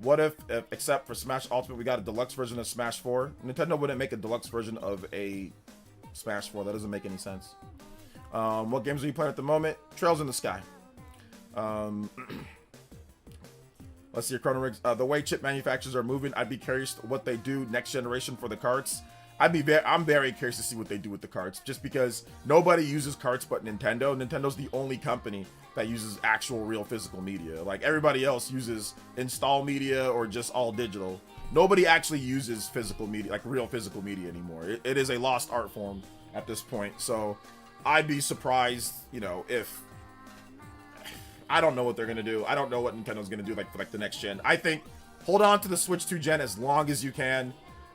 What if except for Smash Ultimate, we got a deluxe version of Smash 4? Nintendo wouldn't make a deluxe version of a Smash 4. That doesn't make any sense. What games are you playing at the moment? Trails in the Sky. Let's see your Chrono Rigs. The way chip manufacturers are moving, I'd be curious what they do next generation for the carts. I'm very curious to see what they do with the carts, just because nobody uses carts but Nintendo. Nintendo's the only company that uses actual real physical media. Like everybody else uses install media or just all digital. Nobody actually uses physical media, like real physical media anymore. It is a lost art form at this point. So I'd be surprised, you know, if I don't know what they're gonna do. I don't know what Nintendo's gonna do for the next gen. I think hold on to the Switch 2 gen as long as you can.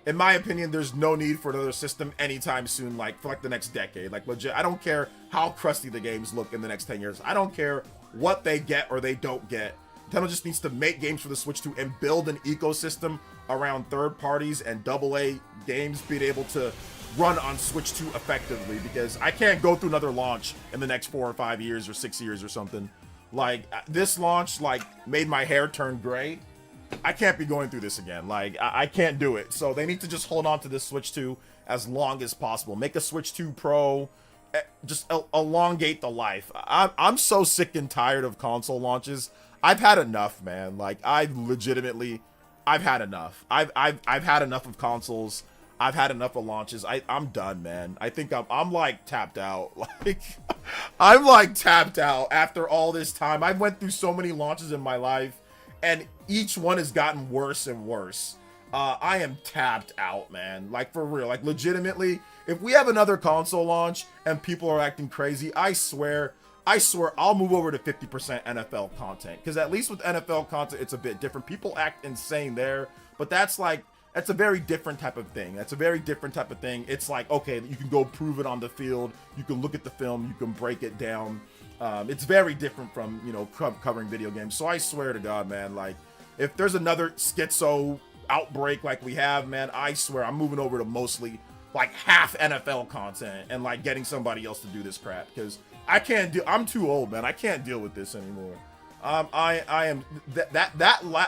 In my opinion, there's no need for another system anytime soon, for the next decade. Like legit, I don't care how crusty the games look in the next 10 years. I don't care what they get or they don't get. Nintendo just needs to make games for the Switch 2 and build an ecosystem around third parties and AA games being able to run on Switch 2 effectively, because I can't go through another launch in the next 4 or 5 years or 6 years or something. Like this launch made my hair turn gray. I can't be going through this again. I can't do it. So they need to just hold on to this Switch 2 as long as possible. Make a Switch 2 Pro. Just elongate the life. I'm so sick and tired of console launches. I've had enough, man. I've had enough. I've had enough of consoles. I've had enough of launches. I'm done, man. I think I'm tapped out. I'm tapped out after all this time. I've went through so many launches in my life, and each one has gotten worse and worse. I am tapped out, man. Like, for real. Like, legitimately, if we have another console launch and people are acting crazy, I swear I'll move over to 50% NFL content. Because at least with NFL content, it's a bit different. People act insane there, but that's a very different type of thing. That's a very different type of thing. It's like, okay, you can go prove it on the field. You can look at the film. You can break it down. It's very different from, you know, covering video games. So I swear to God, man, like, if there's another schizo outbreak like we have, man, I swear I'm moving over to mostly like half NFL content and like getting somebody else to do this crap, because I can't deal. I'm too old, man. I can't deal with this anymore. I am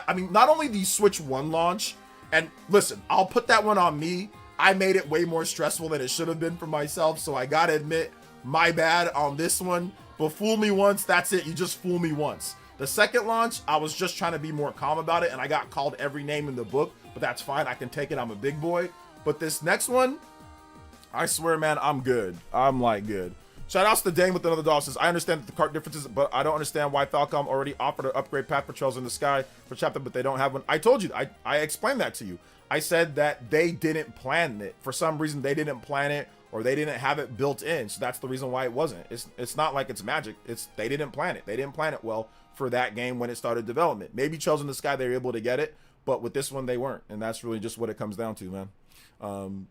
I mean, not only the Switch 1 launch, and listen, I'll put that one on me. I made it way more stressful than it should have been for myself, so I gotta admit, my bad on this one. But fool me once, that's it. You just fool me once. The second launch, I was just trying to be more calm about it, and I got called every name in the book, but that's fine. I can take it. I'm a big boy. But this next one, I swear, man, I'm good. I'm like good. Shout outs to Dane with another dollar. Says, I understand the cart differences, but I don't understand why Falcom already offered an upgrade path for Trails in the Sky for chapter, but they don't have one. I told you, I explained that to you. I said that they didn't plan it. For some reason, they didn't plan it, or they didn't have it built in. So that's the reason why it wasn't. It's not like it's magic. They didn't plan it. They didn't plan it well for that game when it started development. Maybe Trails in the Sky, they were able to get it, but with this one, they weren't. And that's really just what it comes down to, man.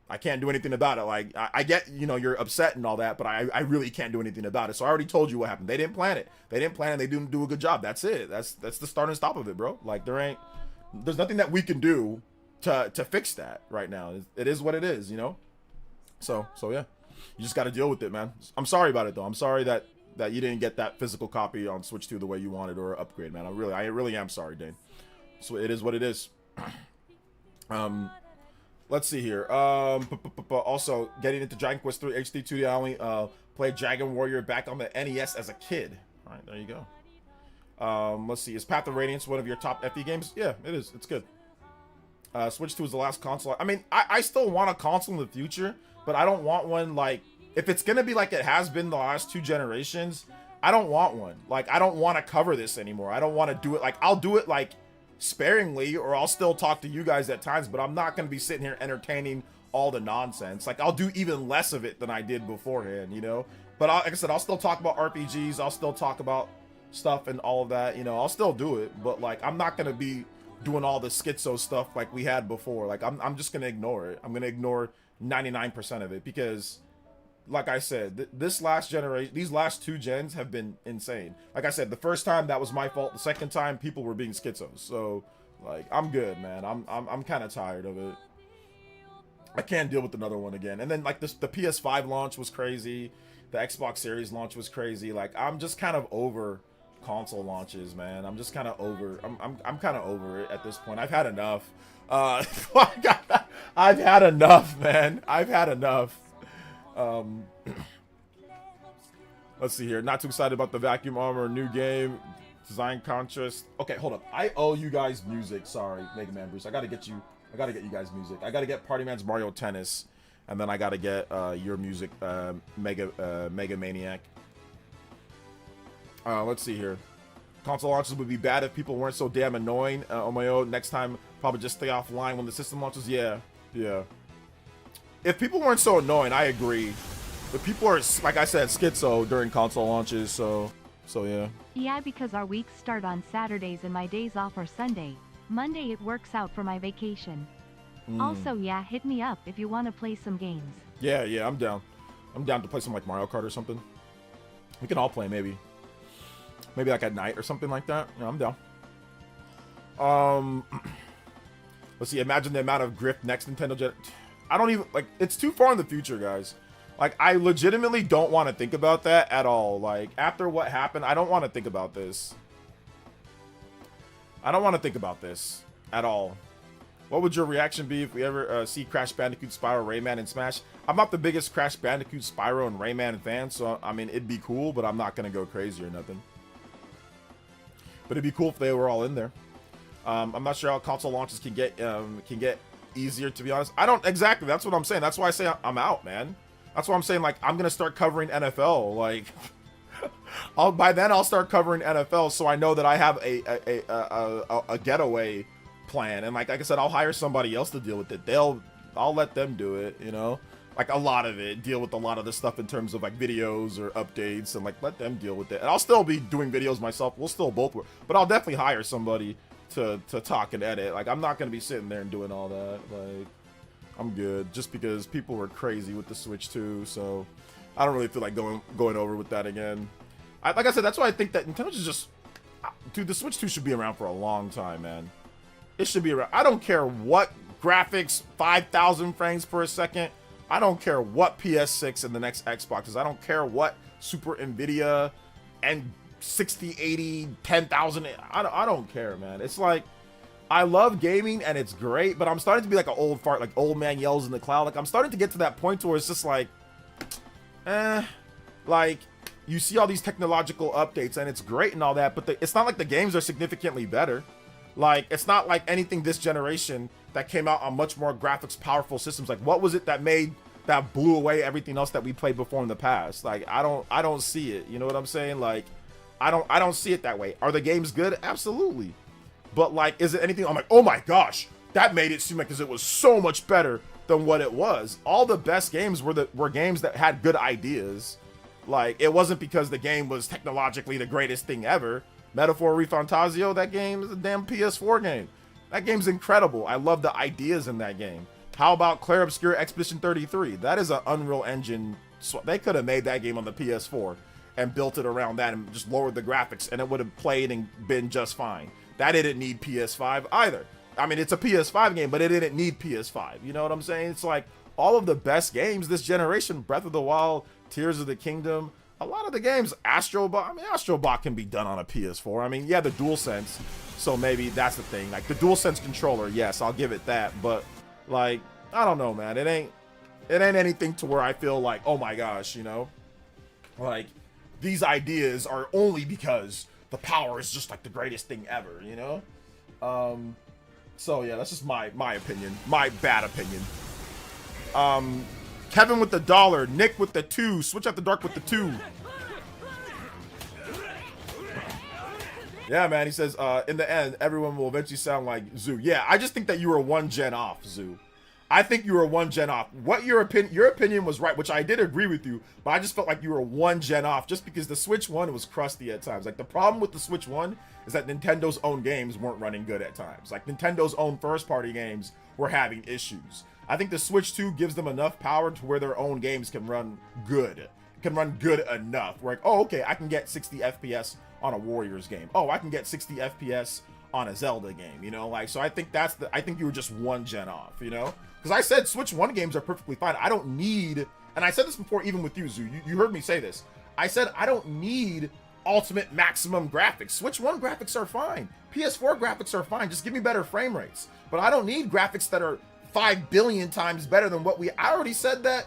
I can't do anything about it. Like, I get, you know, you're upset and all that, but I really can't do anything about it. So I already told you what happened. They didn't plan it. They didn't plan it. They didn't do a good job. That's it. That's the start and stop of it, bro. Like, there's nothing that we can do to fix that right now. It is what it is, you know? So yeah, you just got to deal with it, man. I'm sorry about it though. I'm sorry that you didn't get that physical copy on Switch 2 the way you wanted, or upgrade, man. I really am sorry, Dane. So it is what it is. Let's see here. Also, getting into Dragon Quest 3 HD 2D, I only played Dragon Warrior back on the NES as a kid. All right, there you go. Let's see. Is Path of Radiance one of your top FE games? Yeah, it is. It's good. Switch 2 is the last console. I mean, I still want a console in the future, but I don't want one like, if it's going to be like it has been the last 2 generations, I don't want one. Like, I don't want to cover this anymore. I don't want to do it. Like, I'll do it like sparingly, or I'll still talk to you guys at times, but I'm not going to be sitting here entertaining all the nonsense. Like, I'll do even less of it than I did beforehand, you know? But like I said, I'll still talk about RPGs. I'll still talk about stuff and all of that, you know? I'll still do it, but like, I'm not going to be doing all the schizo stuff like we had before. Like, I'm just going to ignore it. I'm going to ignore 99% of it, because like I said, this last generation, these last 2 gens have been insane. Like I said, the first time, that was my fault. The second time, people were being schizos. So, like, I'm good, man. I'm kind of tired of it. I can't deal with another one again. And then, like, the PS5 launch was crazy. The Xbox Series launch was crazy. Like, I'm just kind of over console launches, man. I'm just kind of over. I'm kind of over it at this point. I've had enough. I've had enough, man. I've had enough. Let's see here. Not too excited about the vacuum armor, new game, design contrast. Okay, hold up. I owe you guys music. Sorry, Mega Man Bruce. I gotta get you guys music. I gotta get Party Man's Mario Tennis, and then I gotta get your music, Mega Maniac. Let's see here. Console launches would be bad if people weren't so damn annoying. On my own, next time probably just stay offline when the system launches. Yeah. If people weren't so annoying, I agree. But people are, like I said, schizo during console launches, so yeah. Yeah, because our weeks start on Saturdays and my days off are Sunday. Monday it works out for my vacation. Also, yeah, hit me up if you want to play some games. Yeah, I'm down. I'm down to play some like Mario Kart or something. We can all play maybe. Maybe like at night or something like that. Yeah, I'm down. Let's see, imagine the amount of grift next Nintendo Gen. I don't even, like, it's too far in the future, guys. Like, I legitimately don't want to think about that at all. Like, after what happened, I don't want to think about this. I don't want to think about this at all. What would your reaction be if we ever see Crash Bandicoot, Spyro, Rayman, and Smash? I'm not the biggest Crash Bandicoot, Spyro, and Rayman fan, so, I mean, it'd be cool, but I'm not going to go crazy or nothing. But it'd be cool if they were all in there. I'm not sure how console launches can get easier, to be honest. I don't exactly. That's what I'm saying. That's why I say I'm out, man. That's why I'm saying, like, I'm gonna start covering NFL. Like, by then I'll start covering NFL, so I know that I have a getaway plan. And like I said, I'll hire somebody else to deal with it. I'll let them do it, you know? Like a lot of it, deal with a lot of the stuff in terms of like videos or updates, and like let them deal with it. And I'll still be doing videos myself. We'll still both work, but I'll definitely hire somebody to talk and edit. Like I'm not gonna be sitting there and doing all that. Like I'm good, just because people were crazy with the Switch 2, so I don't really feel like going over with that again. Like I said, that's why I think that Nintendo should just, dude, the Switch 2 should be around for a long time, man. It should be around. I don't care what graphics, 5,000 frames per second. I don't care what PS6 and the next Xbox is. I don't care what Super Nvidia and 60, 80, 10,000. I don't care, man. It's like, I love gaming and it's great, but I'm starting to be like an old fart, like old man yells in the cloud. Like I'm starting to get to that point where it's just like, like you see all these technological updates and it's great and all that, but it's not like the games are significantly better. Like it's not like anything this generation that came out on much more graphics powerful systems. Like what was it that blew away everything else that we played before in the past? Like I don't see it. You know what I'm saying? Like I don't see it that way. Are the games good? Absolutely. But like, is it anything I'm like, oh my gosh, that made it seem like it was so much better than what it was? All the best games were games that had good ideas. Like it wasn't because the game was technologically the greatest thing ever. Metaphor Refantasio, that game is a damn PS4 game. That game's incredible. I love the ideas in that game. How about Clair Obscur Expedition 33? That is an Unreal Engine. They could have made that game on the PS4 and built it around that and just lowered the graphics and it would have played and been just fine. That didn't need PS5 either. I mean, it's a PS5 game, but it didn't need PS5. You know what I'm saying? It's like all of the best games this generation, Breath of the Wild, Tears of the Kingdom, a lot of the games, Astrobot, I mean, Astrobot can be done on a PS4. I mean, yeah, the DualSense, so maybe that's the thing. Like the DualSense controller, yes, I'll give it that, but like, I don't know, man. It ain't anything to where I feel like, oh my gosh, you know? Like, these ideas are only because the power is just like the greatest thing ever, you know? So yeah, that's just my opinion, my bad opinion. Kevin with the $1, Nick with the 2, Switch After Dark with the 2. Yeah, man, he says, in the end, everyone will eventually sound like Zoo. Yeah, I just think that you were one gen off, Zoo. I think you were one gen off. What your opinion was right, which I did agree with you, but I just felt like you were one gen off just because the Switch 1 was crusty at times. Like the problem with the Switch 1 is that Nintendo's own games weren't running good at times. Like Nintendo's own first-party games were having issues. I think the Switch 2 gives them enough power to where their own games can run good. Can run good enough. We're like, oh, okay, I can get 60 FPS on a Warriors game. Oh, I can get 60 FPS on a Zelda game, you know? Like, so I think I think you were just one gen off, you know? Because I said Switch 1 games are perfectly fine. I don't need, and I said this before even with you, Zoo, you heard me say this. I said I don't need ultimate maximum graphics. Switch 1 graphics are fine. PS4 graphics are fine. Just give me better frame rates. But I don't need graphics that are 5 billion times better than what I already said that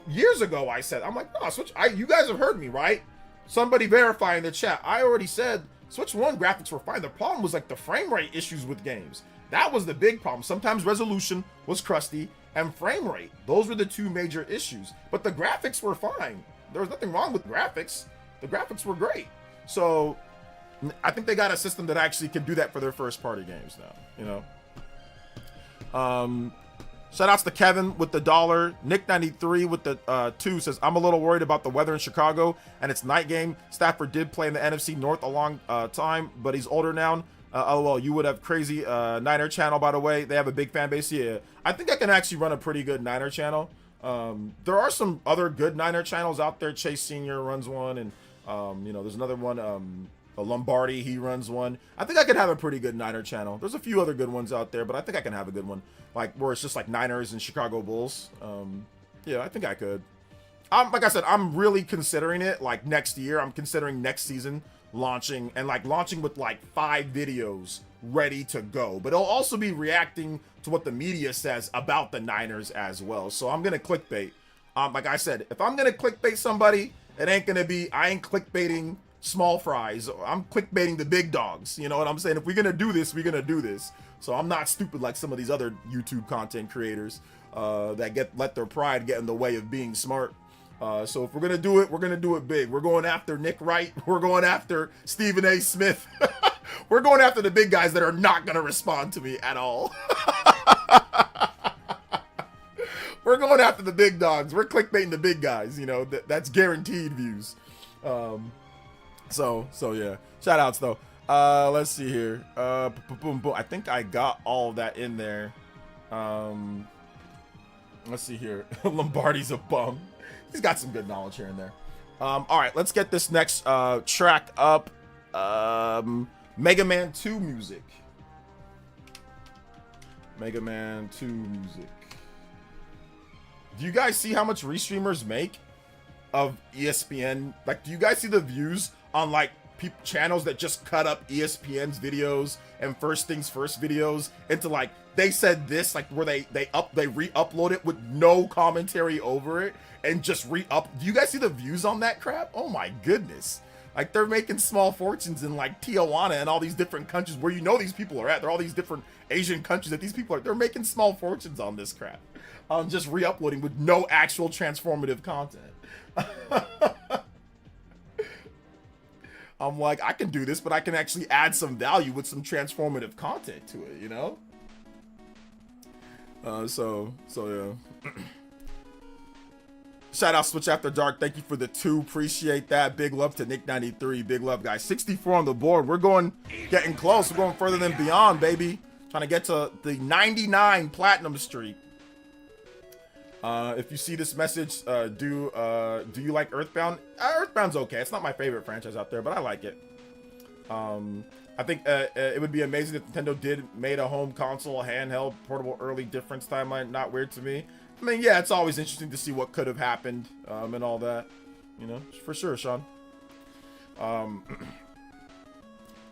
years ago. I said, I'm like, no, Switch, you guys have heard me, right? Somebody verify in the chat. I already said Switch 1 graphics were fine. The problem was like the frame rate issues with games. That was the big problem. Sometimes resolution was crusty and frame rate. Those were the two major issues. But the graphics were fine. There was nothing wrong with graphics. The graphics were great. So I think they got a system that actually can do that for their first party games now, you know? Shout outs to Kevin with the $1. Nick93 with the 2 says, I'm a little worried about the weather in Chicago and its night game. Stafford did play in the NFC North a long time, but he's older now. LOL, you would have crazy Niner channel, by the way. They have a big fan base. Yeah, I think I can actually run a pretty good Niner channel. There are some other good Niner channels out there. Chase Senior runs one, and you know, there's another one, Lombardi, he runs one. I think I could have a pretty good Niner channel. There's a few other good ones out there, but I think I can have a good one, like where it's just like Niners and Chicago Bulls. Yeah, I think I could. Like I said, I'm really considering it. Like next year, I'm considering next season launching with like 5 videos ready to go, but it'll also be reacting to what the media says about the Niners as well. So I'm gonna clickbait. Like I said, if I'm gonna clickbait somebody, it ain't gonna be, I ain't clickbaiting small fries. I'm clickbaiting the big dogs. You know what I'm saying? If we're gonna do this, we're gonna do this. So I'm not stupid like some of these other YouTube content creators that let their pride get in the way of being smart. So if we're gonna do it, we're gonna do it big. We're going after Nick Wright. We're going after Stephen A. Smith. We're going after the big guys that are not going to respond to me at all. We're going after the big dogs. We're clickbaiting the big guys. You know, that's guaranteed views. So yeah. Shout outs though. Let's see here. Boom, boom. I think I got all of that in there. Let's see here. Lombardi's a bum. He's got some good knowledge here and there. All right, let's get this next track up. Mega Man 2 music. Mega Man 2 music. Do you guys see how much restreamers make of ESPN? Like, do you guys see the views on like channels that just cut up ESPN's videos and First Things First videos into like, they said this, like where they re-upload it with no commentary over it and just do you guys see the views on that crap? Oh my goodness. Like, they're making small fortunes in like Tijuana and all these different countries where you know these people are at. They're all these different Asian countries that these people are. They're making small fortunes on this crap. Just re-uploading with no actual transformative content. I'm like, I can do this, but I can actually add some value with some transformative content to it, you know? So yeah. Shout out Switch After Dark. Thank you for the 2. Appreciate that. Big love to Nick93. Big love, guys. 64 on the board. We're getting close. We're going further than beyond, baby. Trying to get to the 99 platinum streak. If you see this message, do you like Earthbound? Earthbound's okay. It's not my favorite franchise out there, but I like it. I think it would be amazing if Nintendo made a home console, a handheld, portable, early difference timeline. Not weird to me. I mean, yeah, it's always interesting to see what could have happened, and all that. You know, for sure, Sean.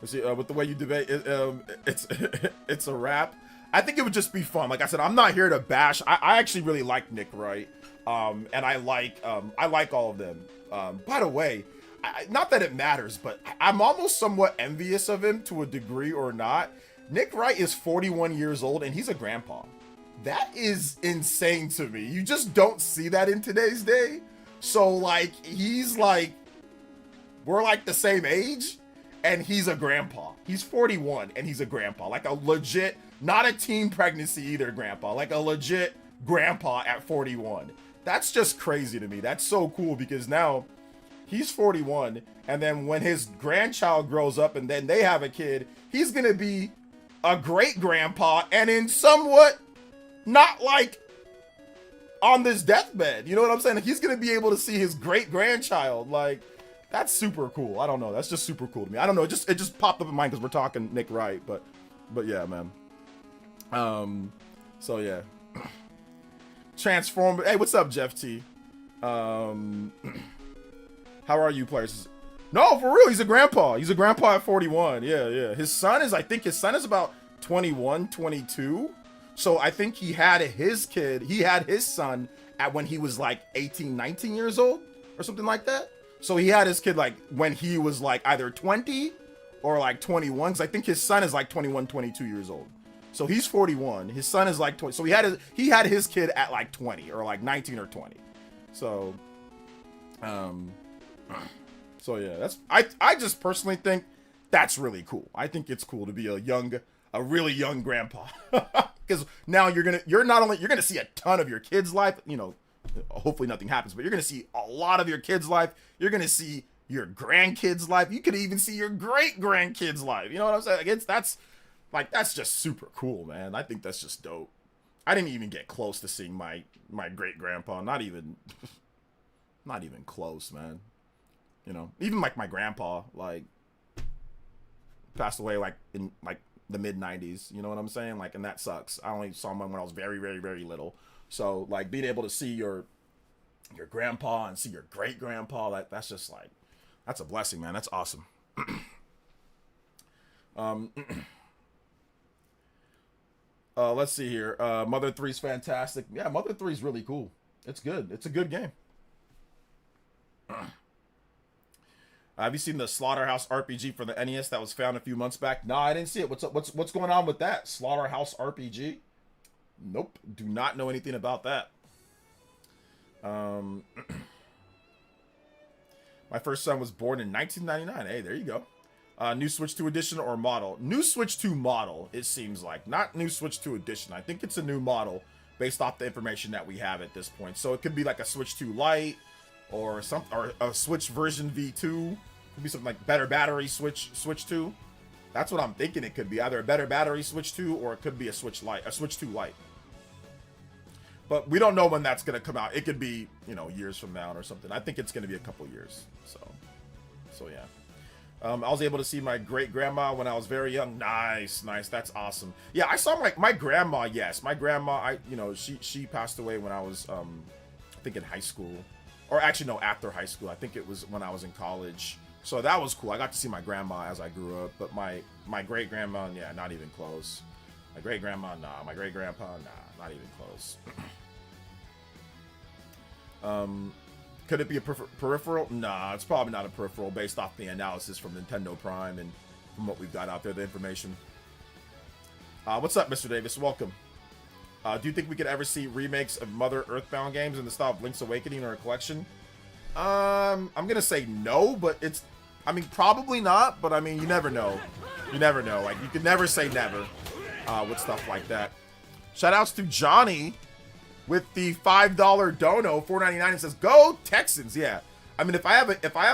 Let's see, with the way you debate, it's a wrap. I think it would just be fun. Like I said, I'm not here to bash. I actually really like Nick Wright, and I like all of them. By the way, not that it matters, but I'm almost somewhat envious of him to a degree or not. Nick Wright is 41 years old and he's a grandpa. That is insane to me. You just don't see that in today's day. So like, he's like, we're like the same age, and he's a grandpa. He's 41 and he's a grandpa, like a legit. Not a teen pregnancy either, grandpa. Like a legit grandpa at 41. That's just crazy to me. That's so cool because now he's 41. And then when his grandchild grows up and then they have a kid, he's going to be a great grandpa and in somewhat not like on this deathbed. You know what I'm saying? Like, he's going to be able to see his great grandchild. Like, that's super cool. I don't know. That's just super cool to me. I don't know. It just popped up in mind because we're talking Nick Wright. But yeah, man. So yeah. Transform. Hey, what's up, Jeff T? How are you, players? No, for real, he's a grandpa. He's a grandpa at 41. Yeah. His son is, I think his son is about 21, 22. So I think he had his son at when he was like 18, 19 years old or something like that. So he had his kid like when he was like either 20 or like 21. Cause I think his son is like 21, 22 years old. So he's 41. His son is like 20. So he had his kid at like 20 or like 19 or 20. So, so yeah, I just personally think that's really cool. I think it's cool to be a really young grandpa, because now you're gonna see a ton of your kid's life. You know, hopefully nothing happens, but you're gonna see a lot of your kid's life. You're gonna see your grandkids' life. You could even see your great grandkids' life. You know what I'm saying? That's just super cool, man. I think that's just dope. I didn't even get close to seeing my great grandpa. Not even close, man. You know, even like my grandpa, like, passed away like in like the mid 90s. You know what I'm saying? Like, and that sucks. I only saw him when I was very, very, very little. So like, being able to see your grandpa and see your great grandpa, that's just like, that's a blessing, man. That's awesome. Let's see here. Mother 3's fantastic. Yeah, Mother 3's really cool. It's good. It's a good game. Have you seen the Slaughterhouse RPG for the NES that was found a few months back? No, I didn't see it. What's up? What's going on with that? Slaughterhouse RPG? Nope. Do not know anything about that. My first son was born in 1999. Hey, there you go. New Switch 2 edition or model? New Switch 2 model, it seems like. Not New Switch 2 edition. I think it's a new model based off the information that we have at this point. So it could be like a Switch 2 Lite or a Switch version V2. Could be something like better battery Switch 2. That's what I'm thinking it could be. Either a better battery Switch 2 or it could be a Switch 2 Lite. But we don't know when that's going to come out. It could be, you know, years from now or something. I think it's going to be a couple years. So yeah. I was able to see my great-grandma when I was very young. Nice. That's awesome. Yeah, I saw my grandma, yes. My grandma, she passed away when I was, I think in high school. Or actually, no, after high school. I think it was when I was in college. So that was cool. I got to see my grandma as I grew up. But my great-grandma, yeah, not even close. My great-grandma, nah. My great-grandpa, nah, not even close. Could it be a peripheral? Nah, it's probably not a peripheral based off the analysis from Nintendo Prime and from what we've got out there, the information. What's up, Mr. Davis? Welcome. Do you think we could ever see remakes of Mother Earthbound games in the style of Link's Awakening or a collection? I'm gonna say no, but probably not, but you never know. You never know. Like, you can never say never with stuff like that. Shoutouts to Johnny with the $5 dono, $4.99, and says, "Go Texans!" Yeah, if I have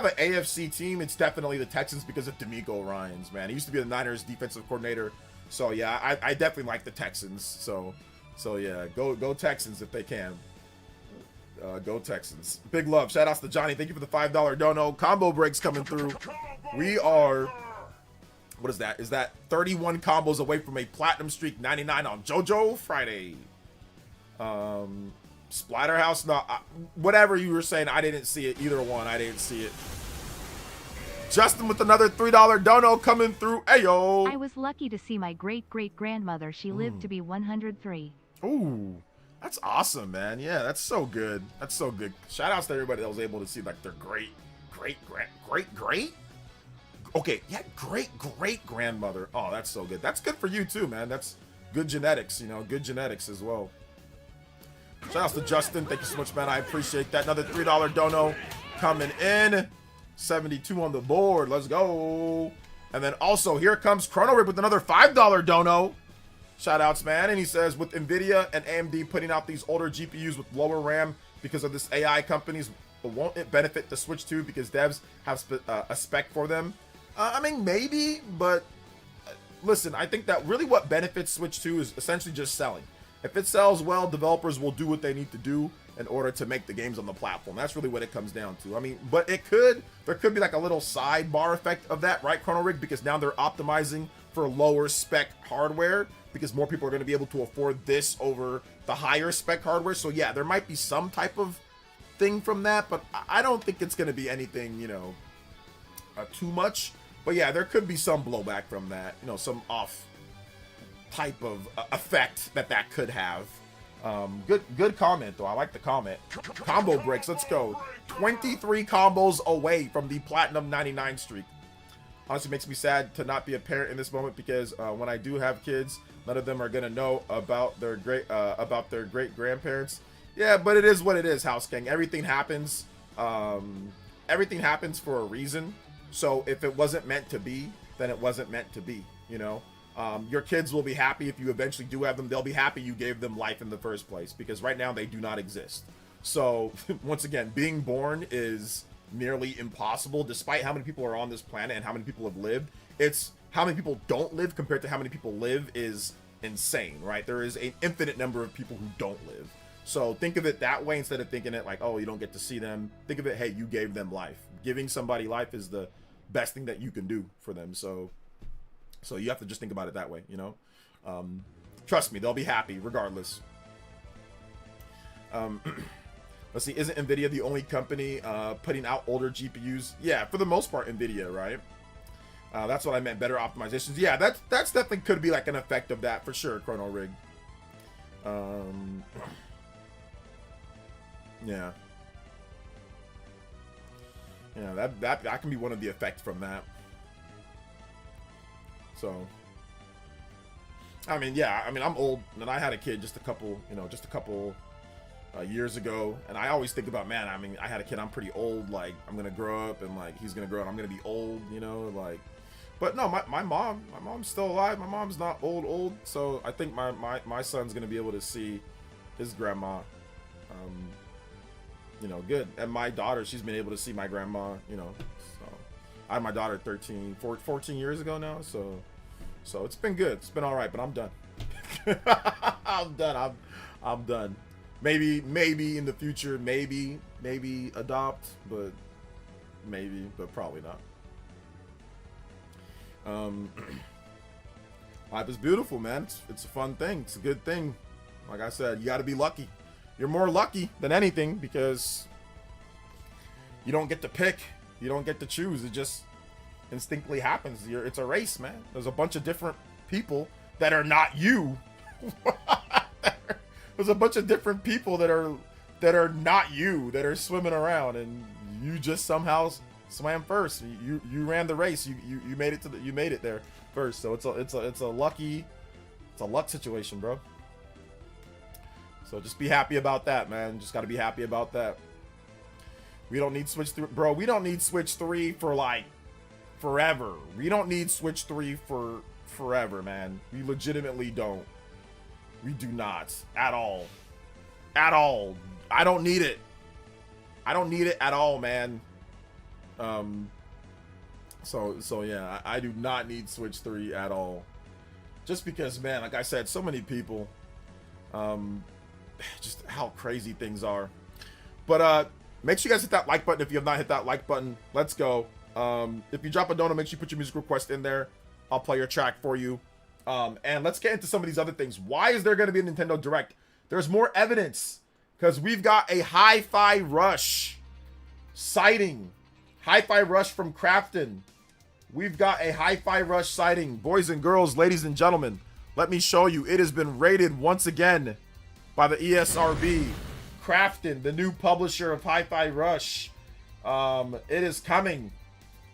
an AFC team, it's definitely the Texans because of D'Amico Ryans. Man, he used to be the Niners defensive coordinator, so yeah, I definitely like the Texans. So yeah, go Texans if they can. Go Texans. Big love. Shoutouts to Johnny. Thank you for the $5 dono. Combo breaks coming through. We are. What is that? Is that 31 combos away from a platinum streak? 99 on JoJo Friday. Splatterhouse, no, whatever you were saying, I didn't see it. Either one, I didn't see it. Justin with another $3 dono coming through. Ayo. I was lucky to see my great-great-grandmother. She lived to be 103. Ooh, that's awesome, man. Yeah, that's so good. That's so good. Shout outs to everybody that was able to see like their great. Okay, yeah, great grandmother. Oh, that's so good. That's good for you too, man. That's good genetics, good genetics as well. Shout outs to Justin. Thank you so much, man. I appreciate that. Another $3 dono coming in. 72 on the board. Let's go. And then also, here comes Chrono Rip with another $5 dono. Shout outs, man. And he says, with NVIDIA and AMD putting out these older GPUs with lower RAM because of this AI companies, won't it benefit the Switch 2 because devs have a spec for them? Maybe, but listen, I think that really what benefits Switch 2 is essentially just selling. If it sells well, developers will do what they need to do in order to make the games on the platform. That's really what it comes down to. But there could be like a little sidebar effect of that, right, Chrono Rig? Because now they're optimizing for lower spec hardware because more people are going to be able to afford this over the higher spec hardware. So yeah, there might be some type of thing from that, but I don't think it's going to be anything, too much. But yeah, there could be some blowback from that, some off type of effect that could have. Good comment though. I like the comment. Combo breaks. Let's go. 23 combos away from the platinum 99 streak. Honestly, makes me sad to not be a parent in this moment because when I do have kids, none of them are gonna know about their great grandparents. Yeah, but it is what it is, House King. Everything happens. Everything happens for a reason. So if it wasn't meant to be, then it wasn't meant to be. Your kids will be happy if you eventually do have them. They'll be happy you gave them life in the first place because right now they do not exist. So once again, being born is nearly impossible despite how many people are on this planet and how many people have lived. It's how many people don't live compared to how many people live is insane, right? There is an infinite number of people who don't live. So think of it that way instead of thinking it like, oh, you don't get to see them. Think of it, hey, you gave them life. Giving somebody life is the best thing that you can do for them. So you have to just think about it that way, Trust me, they'll be happy regardless. Let's see, isn't NVIDIA the only company putting out older GPUs? Yeah, for the most part, NVIDIA, right? That's what I meant, better optimizations. Yeah, that's definitely could be like an effect of that for sure, Chrono Rig. Yeah. Yeah, that can be one of the effects from that. So, yeah, I'm old, and I had a kid just a couple years ago, and I always think about, man, I had a kid, I'm pretty old, like, I'm gonna grow up, and like, he's gonna grow up, I'm gonna be old, like, But no, my mom's still alive. My mom's not old, so I think my son's gonna be able to see his grandma, you know, good. And my daughter, she's been able to see my grandma, you know. So I had my daughter 14 years ago now, so it's been good. It's been all right, but I'm done. I'm done. I'm done. Maybe in the future, maybe adopt, but probably not. Life is beautiful, man. It's a fun thing. It's a good thing. Like I said, you got to be lucky. You're more lucky than anything because you don't get to pick. You don't get to choose. It just instinctively happens. It's a race, man. There's a bunch of different people that are not you. There's a bunch of different people that are not you that are swimming around, and you just somehow swam first. You ran the race. You made it you made it there first. So it's a luck situation, bro. So just be happy about that, man. Just got to be happy about that. We don't need Switch 3, bro. We don't need Switch 3 for like forever. We don't need Switch 3 for forever, man. We legitimately don't. We do not at all. At all. I don't need it. I don't need it at all, man. So yeah, I do not need Switch 3 at all. Just because, man, like I said, so many people, just how crazy things are. But make sure you guys hit that like button if you have not hit that like button. Let's go. If you drop a donut, make sure you put your music request in there. I'll play your track for you. And let's get into some of these other things. Why is there going to be a Nintendo Direct? There's more evidence because we've got a Hi-Fi Rush sighting. Hi-Fi Rush from Crafton. We've got a Hi-Fi Rush sighting. Boys and girls, ladies and gentlemen, let me show you. It has been rated once again by the ESRB. Crafton, the new publisher of Hi-Fi Rush. It is coming.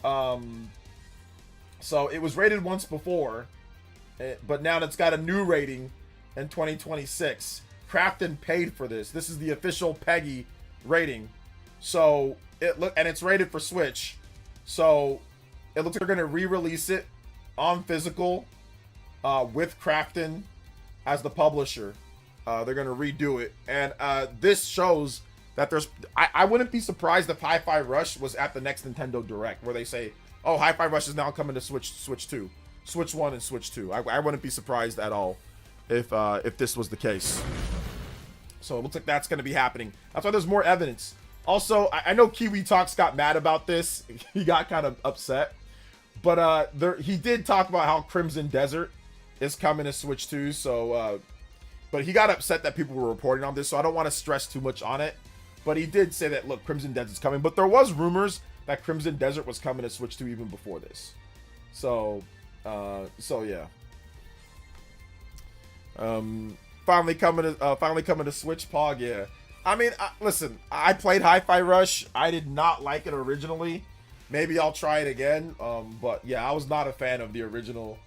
So it was rated once before, but now it's got a new rating in 2026. Crafton paid for this. This is the official PEGI rating. So and it's rated for Switch. So it looks like they're gonna re-release it on physical with Crafton as the publisher. They're gonna redo it, and this shows that there's. I wouldn't be surprised if Hi-Fi Rush was at the next Nintendo Direct, where they say, "Oh, Hi-Fi Rush is now coming to Switch 2, Switch 1, and Switch 2." I wouldn't be surprised at all if this was the case. So it looks like that's gonna be happening. That's why there's more evidence. Also, I know Kiwi Talks got mad about this. He got kind of upset, but he did talk about how Crimson Desert is coming to Switch 2. So, but he got upset that people were reporting on this. So I don't want to stress too much on it. But he did say that, look, Crimson Desert's coming. But there was rumors that Crimson Desert was coming to Switch 2 even before this. So yeah. Finally coming to Switch Pog, yeah. I mean, listen, I played Hi-Fi Rush. I did not like it originally. Maybe I'll try it again. But yeah, I was not a fan of the original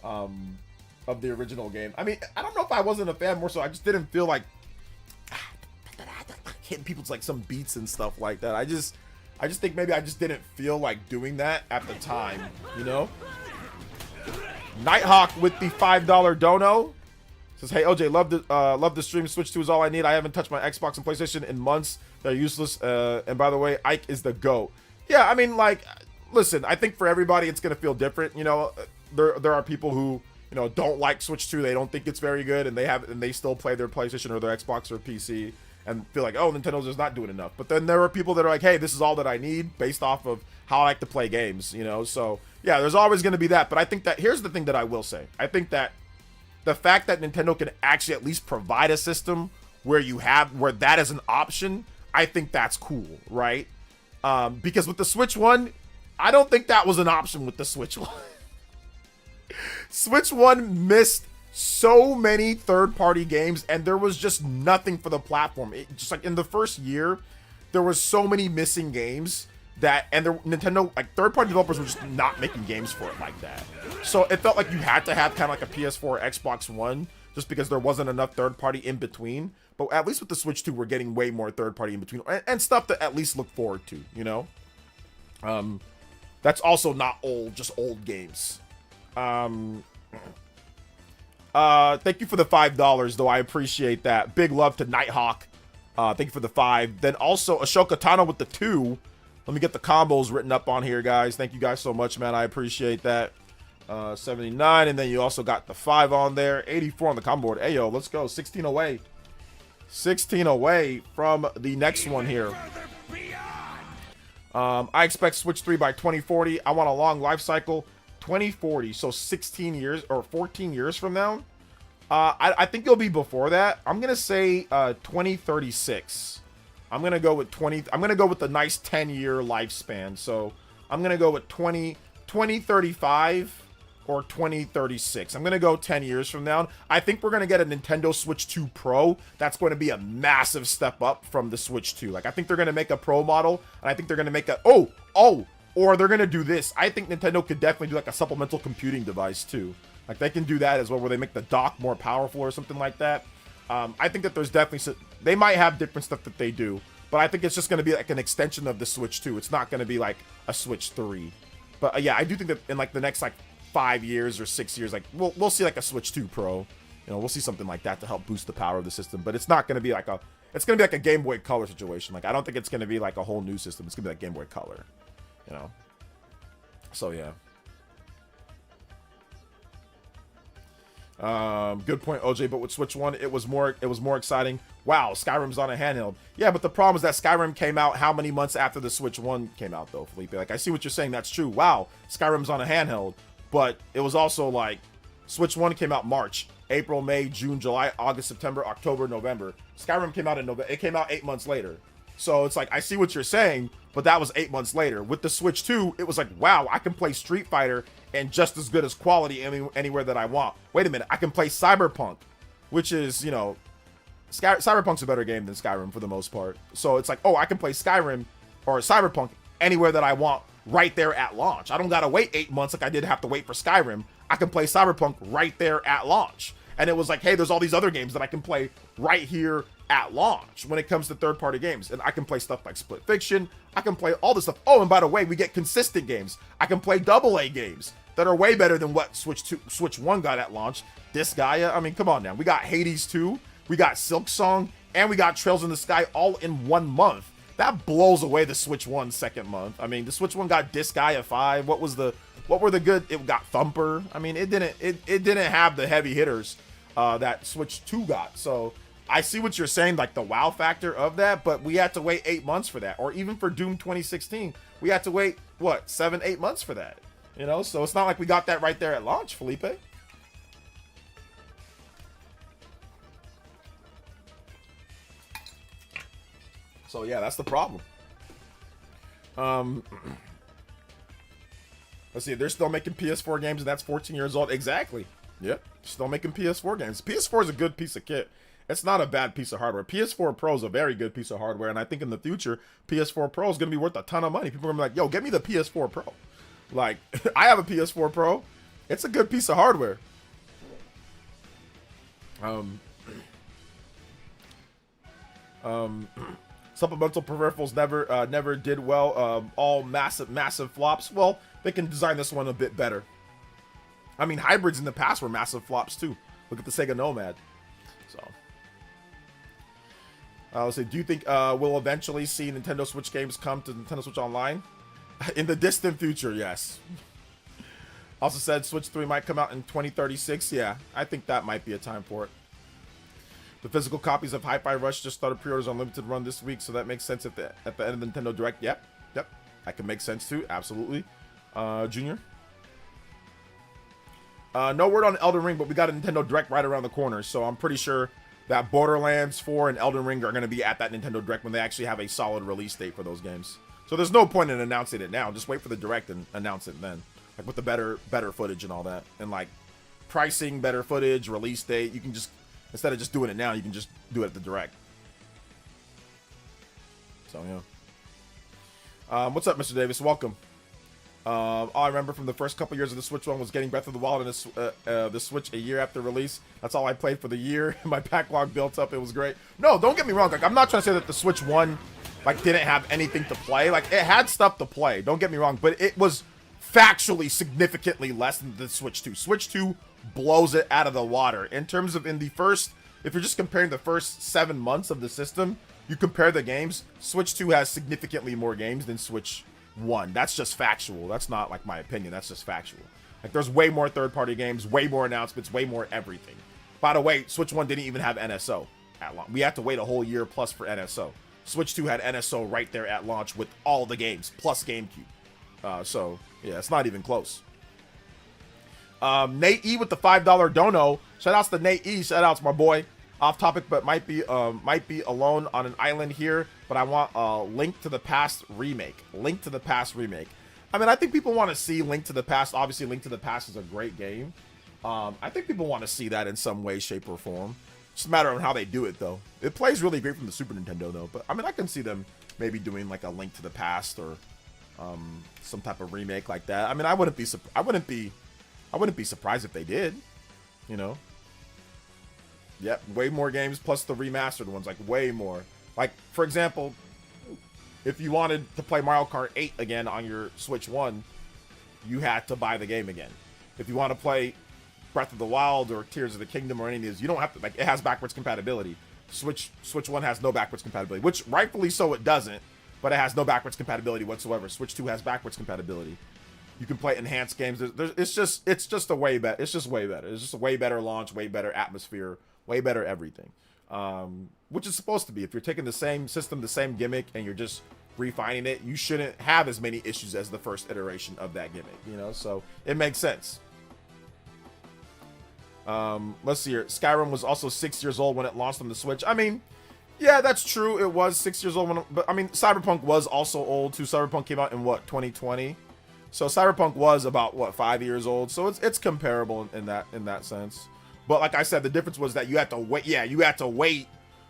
game. I mean, I don't know if I wasn't a fan, more so I just didn't feel like hitting people's like some beats and stuff like that. I just think maybe I just didn't feel like doing that at the time, you know? Nighthawk with the $5 dono. Says, hey OJ, love the stream. Switch 2 is all I need. I haven't touched my Xbox and PlayStation in months. They're useless. And by the way, Ike is the GOAT. Yeah, I mean, like, listen, I think for everybody it's gonna feel different. You know, there are people who, you know, don't like Switch 2. They don't think it's very good, and they still play their PlayStation or their Xbox or PC and feel like, oh, Nintendo's just not doing enough. But then there are people that are like, hey, this is all that I need based off of how I like to play games. You know, so yeah, there's always gonna be that. But I think that here's the thing that I will say. I think that the fact that Nintendo can actually at least provide a system where that is an option, I think that's cool, right? Because with the Switch 1, I don't think that was an option with the Switch 1. Switch 1 missed so many third-party games, and there was just nothing for the platform. Just like in the first year, there was so many missing games Nintendo, like, third-party developers were just not making games for it like that. So it felt like you had to have kind of like a PS4 or Xbox One just because there wasn't enough third-party in between. But at least with the Switch 2, we're getting way more third-party in between and stuff to at least look forward to, you know? That's also not old, just old games. Thank you for the $5, though. I appreciate that. Big love to Nighthawk. Thank you for the 5. Then also Ashoka Tano with the 2. Let me get the combos written up on here, guys. Thank you guys so much, man. I appreciate that. 79, and then you also got the 5 on there. 84 on the combo board. Hey, yo, let's go. 16 away. 16 away from the next one here. I expect Switch 3 by 2040. I want a long life cycle. 2040, so 16 years or 14 years from now. I think it'll be before that. I'm gonna say 2036. I'm gonna go with 20. I'm gonna go with the nice 10-year lifespan. So I'm gonna go with 2035 or 2036. I'm gonna go 10 years from now. I think we're gonna get a Nintendo Switch 2 Pro. That's going to be a massive step up from the Switch 2. Like, I think they're gonna make a Pro model, and I think they're gonna make a or they're gonna do this. I think Nintendo could definitely do like a supplemental computing device too. Like, they can do that as well, where they make the dock more powerful or something like that. I think that there's definitely they might have different stuff that they do, but I think it's just gonna be like an extension of the Switch 2. It's not gonna be like a Switch 3. But yeah, I do think that in like the next like 5 years or 6 years, like we'll see like a Switch 2 Pro. You know, we'll see something like that to help boost the power of the system. But it's not gonna be like it's gonna be like a Game Boy Color situation. Like, I don't think it's gonna be like a whole new system. It's gonna be like Game Boy Color. You know. So yeah. Good point, OJ. But with Switch 1, it was more exciting. Wow, Skyrim's on a handheld. Yeah, but the problem is that Skyrim came out how many months after the Switch 1 came out, though, Felipe? Like, I see what you're saying. That's true. Wow, Skyrim's on a handheld. But it was also like Switch 1 came out March, April, May, June, July, August, September, October, November. Skyrim came out in November. It came out 8 months later. So it's like, I see what you're saying, but that was 8 months later. With the Switch 2, it was like, wow, I can play Street Fighter and just as good as quality anywhere that I want. Wait a minute, I can play Cyberpunk, which is, you know, Cyberpunk's a better game than Skyrim for the most part. So it's like, oh, I can play Skyrim or Cyberpunk anywhere that I want right there at launch. I don't gotta wait 8 months like I did have to wait for Skyrim. I can play Cyberpunk right there at launch. And it was like, hey, there's all these other games that I can play right here at launch when it comes to third-party games. And I can play stuff like Split Fiction. I can play all this stuff. Oh, and by the way, we get consistent games. I can play AA games that are way better than what Switch 1 got at launch. Disgaea, I mean, come on now. We got Hades 2, we got Silksong, and we got Trails in the Sky all in 1 month. That blows away the Switch 1 second month. I mean, the Switch 1 got Disgaea 5. What were the good? It got Thumper. I mean, it didn't have the heavy hitters that Switch 2 got. So I see what you're saying, like the wow factor of that, but we had to wait 8 months for that. Or even for Doom 2016, we had to wait, what, 7-8 months for that? You know, so it's not like we got that right there at launch, Felipe. So yeah, that's the problem. Let's see, they're still making PS4 games, and that's 14 years old. Exactly. Yep, still making PS4 games. PS4 is a good piece of kit. It's not a bad piece of hardware. PS4 Pro is a very good piece of hardware, and I think in the future, PS4 Pro is going to be worth a ton of money. People are going to be like, yo, get me the PS4 Pro. Like, I have a PS4 Pro. It's a good piece of hardware. Supplemental peripherals never did well. All massive flops. Well, they can design this one a bit better. I mean, hybrids in the past were massive flops too. Look at the Sega Nomad. So, let's see. Do you think we'll eventually see Nintendo Switch games come to Nintendo Switch Online? In the distant future, yes. Also said Switch 3 might come out in 2036. Yeah, I think that might be a time for it. The physical copies of Hi-Fi Rush just started pre-orders on limited run this week, so that makes sense at the end of the Nintendo Direct. Yep, that can make sense too. Absolutely. Junior. No word on Elden Ring, but we got a Nintendo Direct right around the corner, so I'm pretty sure that Borderlands 4 and Elden Ring are going to be at that Nintendo Direct when they actually have a solid release date for those games. So there's no point in announcing it now. Just wait for the Direct and announce it then. Like with the better footage and all that. And like pricing, better footage, release date. You can just, instead of just doing it now, you can just do it at the Direct. So yeah. What's up, Mr. Davis? Welcome. All I remember from the first couple years of the Switch 1 was getting Breath of the Wild and the Switch a year after release. That's all I played for the year. My backlog built up. It was great. No, don't get me wrong. Like, I'm not trying to say that the Switch 1 like didn't have anything to play. Like it had stuff to play, don't get me wrong, but it was factually significantly less than the Switch 2. Switch 2 blows it out of the water in terms of in the first, if you're just comparing the first 7 months of the system, you compare the games, Switch 2 has significantly more games than Switch 1. That's just factual. That's not like my opinion. That's just factual. Like there's way more third-party games, way more announcements, way more everything. By the way, Switch 1 didn't even have NSO at launch. We had to wait a whole year plus for NSO. Switch 2 had NSO right there at launch with all the games, plus GameCube. So, yeah, it's not even close. Nate E with the $5 dono. Shoutouts to Nate E. Shoutouts, my boy. Off topic, but might be alone on an island here. But I want Link to the Past remake. Link to the Past remake. I mean, I think people want to see Link to the Past. Obviously, Link to the Past is a great game. I think people want to see that in some way, shape, or form. It's a matter of how they do it, though. It plays really great from the Super Nintendo, though. But I mean, I can see them maybe doing like a Link to the Past or some type of remake like that. I mean, I wouldn't be surprised if they did. You know. Yep, way more games plus the remastered ones, like way more. Like, for example, if you wanted to play Mario Kart 8 again on your Switch 1, you had to buy the game again. If you want to play Breath of the Wild or Tears of the Kingdom or any of these, you don't have to, like, it has backwards compatibility. Switch 1 has no backwards compatibility, which rightfully so it doesn't, but it has no backwards compatibility whatsoever. Switch 2 has backwards compatibility. You can play enhanced games. It's just a way better. It's just way better. It's just a way better launch, way better atmosphere, way better everything. Which is supposed to be. If you're taking the same system, the same gimmick, and you're just refining it, you shouldn't have as many issues as the first iteration of that gimmick, you know? So it makes sense. Let's see here. Skyrim was also 6 years old when it launched on the Switch. I mean, yeah, that's true. It was 6 years old but I mean, Cyberpunk was also old too. Cyberpunk came out in what, 2020? So Cyberpunk was about what, 5 years old. So it's comparable in that sense. But like I said, the difference was that you had to wait. Yeah, you had to wait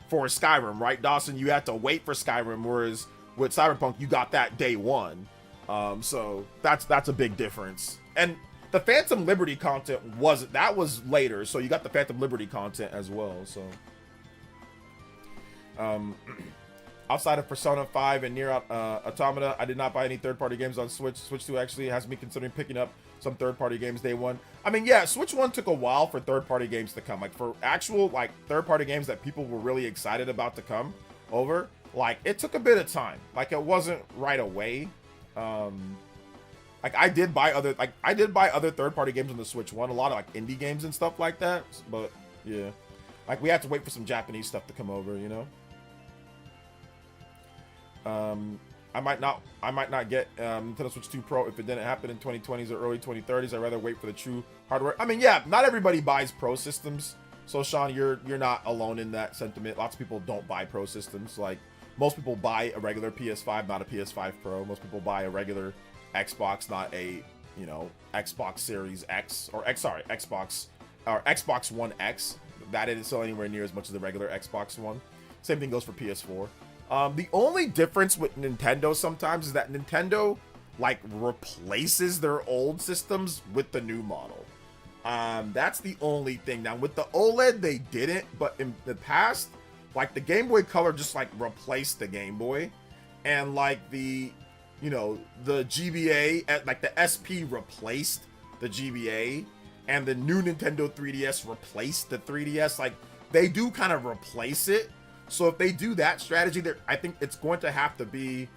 for Skyrim, right, Dawson? You had to wait for Skyrim, whereas with Cyberpunk, you got that day one. So that's a big difference. And the Phantom Liberty content was later, so you got the Phantom Liberty content as well. So, outside of Persona 5 and Nier Automata, I did not buy any third-party games on Switch. Switch 2 actually has me considering picking up some third-party games day one. I mean, yeah, Switch 1 took a while for third-party games to come. Like, for actual, like, third-party games that people were really excited about to come over, like, it took a bit of time. Like, it wasn't right away. Like, I did buy other third-party games on the Switch 1, a lot of, like, indie games and stuff like that, but, yeah. Like, we had to wait for some Japanese stuff to come over, you know? I might not get Nintendo Switch 2 Pro if it didn't happen in 2020s or early 2030s. I'd rather wait for the true hardware. I mean, yeah, not everybody buys Pro systems. So, Sean, you're not alone in that sentiment. Lots of people don't buy Pro systems. Like, most people buy a regular PS5, not a PS5 Pro. Most people buy a regular Xbox, not a, you know, Xbox Series X or Xbox One X. That didn't sell anywhere near as much as the regular Xbox One. Same thing goes for PS4. The only difference with Nintendo sometimes is that Nintendo, like, replaces their old systems with the new model. That's the only thing. Now, with the OLED, they didn't, but in the past, like, the Game Boy Color just, like, replaced the Game Boy. And, like, the, you know, the GBA, like, the SP replaced the GBA. And the new Nintendo 3DS replaced the 3DS. Like, they do kind of replace it. So if they do that strategy, I think it's going to have to be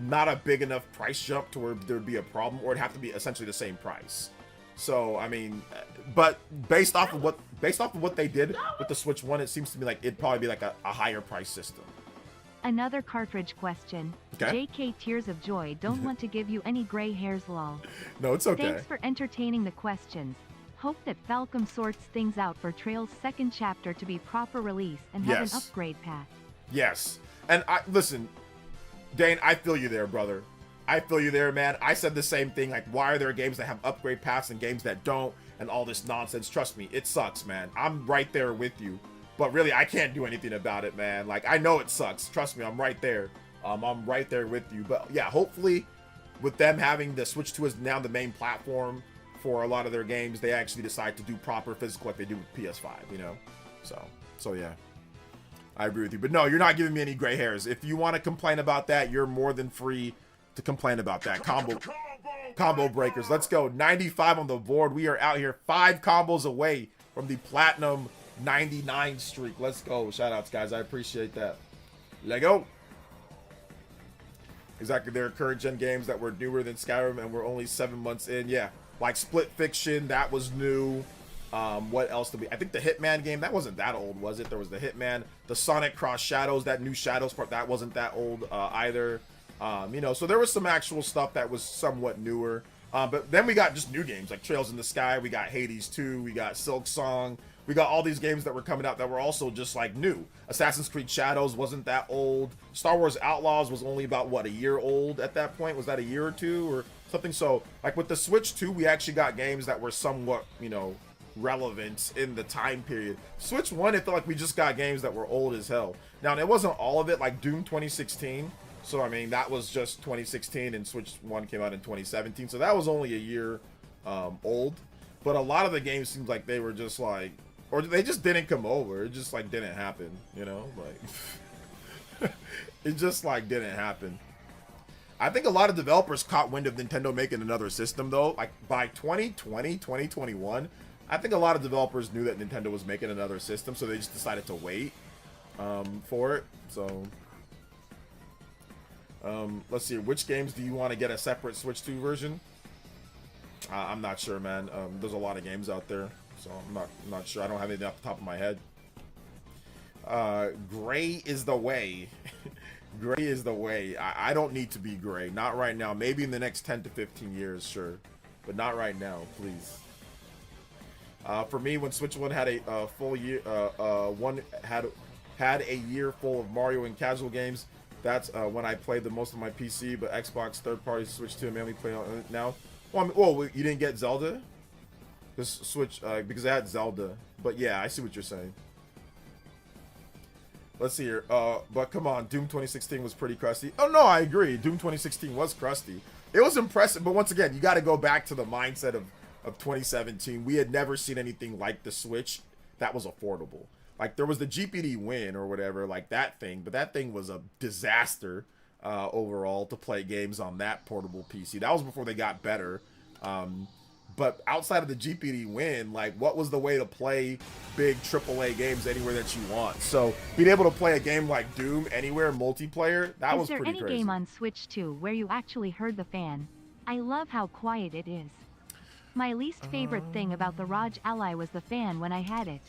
not a big enough price jump to where there'd be a problem, or it'd have to be essentially the same price. So I mean, but based off of what they did with the Switch 1, it seems to me like it'd probably be like a higher price system. Another cartridge question. Okay. JK Tears of Joy, don't want to give you any gray hairs, lol. No, it's okay. Thanks for entertaining the questions. Hope that Falcom sorts things out for Trail's second chapter to be proper release and have an upgrade path. Yes. And listen, Dane, I feel you there, brother. I feel you there, man. I said the same thing. Like, why are there games that have upgrade paths and games that don't, and all this nonsense? Trust me, it sucks, man. I'm right there with you. But really, I can't do anything about it, man. Like, I know it sucks. Trust me, I'm right there. I'm right there with you. But yeah, hopefully, with them having the Switch 2 as now the main platform for a lot of their games, they actually decide to do proper physical like they do with PS5, you know? So yeah. I agree with you. But no, you're not giving me any gray hairs. If you want to complain about that, you're more than free to complain about that. Combo breakers. Let's go. 95 on the board. We are out here 5 combos away from the platinum 99 streak. Let's go. Shout outs, guys. I appreciate that. Let go. Exactly. There are current gen games that were newer than Skyrim and we're only 7 months in. Yeah. Like Split Fiction. That was new. What else did we... I think the Hitman game, that wasn't that old, was it? There was the Hitman. The Sonic Cross Shadows, that new Shadows part, that wasn't that old either. You know, so there was some actual stuff that was somewhat newer. But then we got just new games like Trails in the Sky. We got Hades 2. We got Silk Song. We got all these games that were coming out that were also just like new. Assassin's Creed Shadows wasn't that old. Star Wars Outlaws was only about, what, a year old at that point? Was that a year or two or something? So, like with the Switch 2, we actually got games that were somewhat, you know, relevant in the time period. Switch 1, it felt like we just got games that were old as hell. Now, it wasn't all of it, like Doom 2016. So, I mean, that was just 2016, and Switch 1 came out in 2017. So that was only a year old. But a lot of the games seems like they were just like, or they just didn't come over. It just, like, didn't happen, you know? Like, it just, like, didn't happen. I think a lot of developers caught wind of Nintendo making another system, though. Like, by 2020, 2021, I think a lot of developers knew that Nintendo was making another system, so they just decided to wait for it. So, let's see. Which games do you want to get a separate Switch 2 version? I'm not sure, man. There's a lot of games out there, so I'm not sure. I don't have anything off the top of my head. Gray is the way. Gray is the way. I don't need to be gray. Not right now. Maybe in the next 10 to 15 years, sure. But not right now, please. For me, when Switch 1 had a full year, had a year full of Mario and casual games, that's when I played the most of my PC. But Xbox third-party Switch 2 mainly play on it now. Well, I mean, whoa, you didn't get Zelda? This Switch because I had Zelda. But yeah, I see what you're saying. Let's see here. But come on, Doom 2016 was pretty crusty. Oh no, I agree. Doom 2016 was crusty. It was impressive, but once again, you got to go back to the mindset of 2017. We had never seen anything like the Switch that was affordable. Like there was the GPD Win or whatever, like that thing, but that thing was a disaster overall to play games on that portable PC. That was before they got better. But outside of the GPD Win, like what was the way to play big AAA games anywhere that you want? So being able to play a game like Doom anywhere multiplayer, that was pretty crazy. Is there any game on Switch 2 where you actually heard the fan? I love how quiet it is. My least favorite thing about the ROG Ally was the fan when I had it.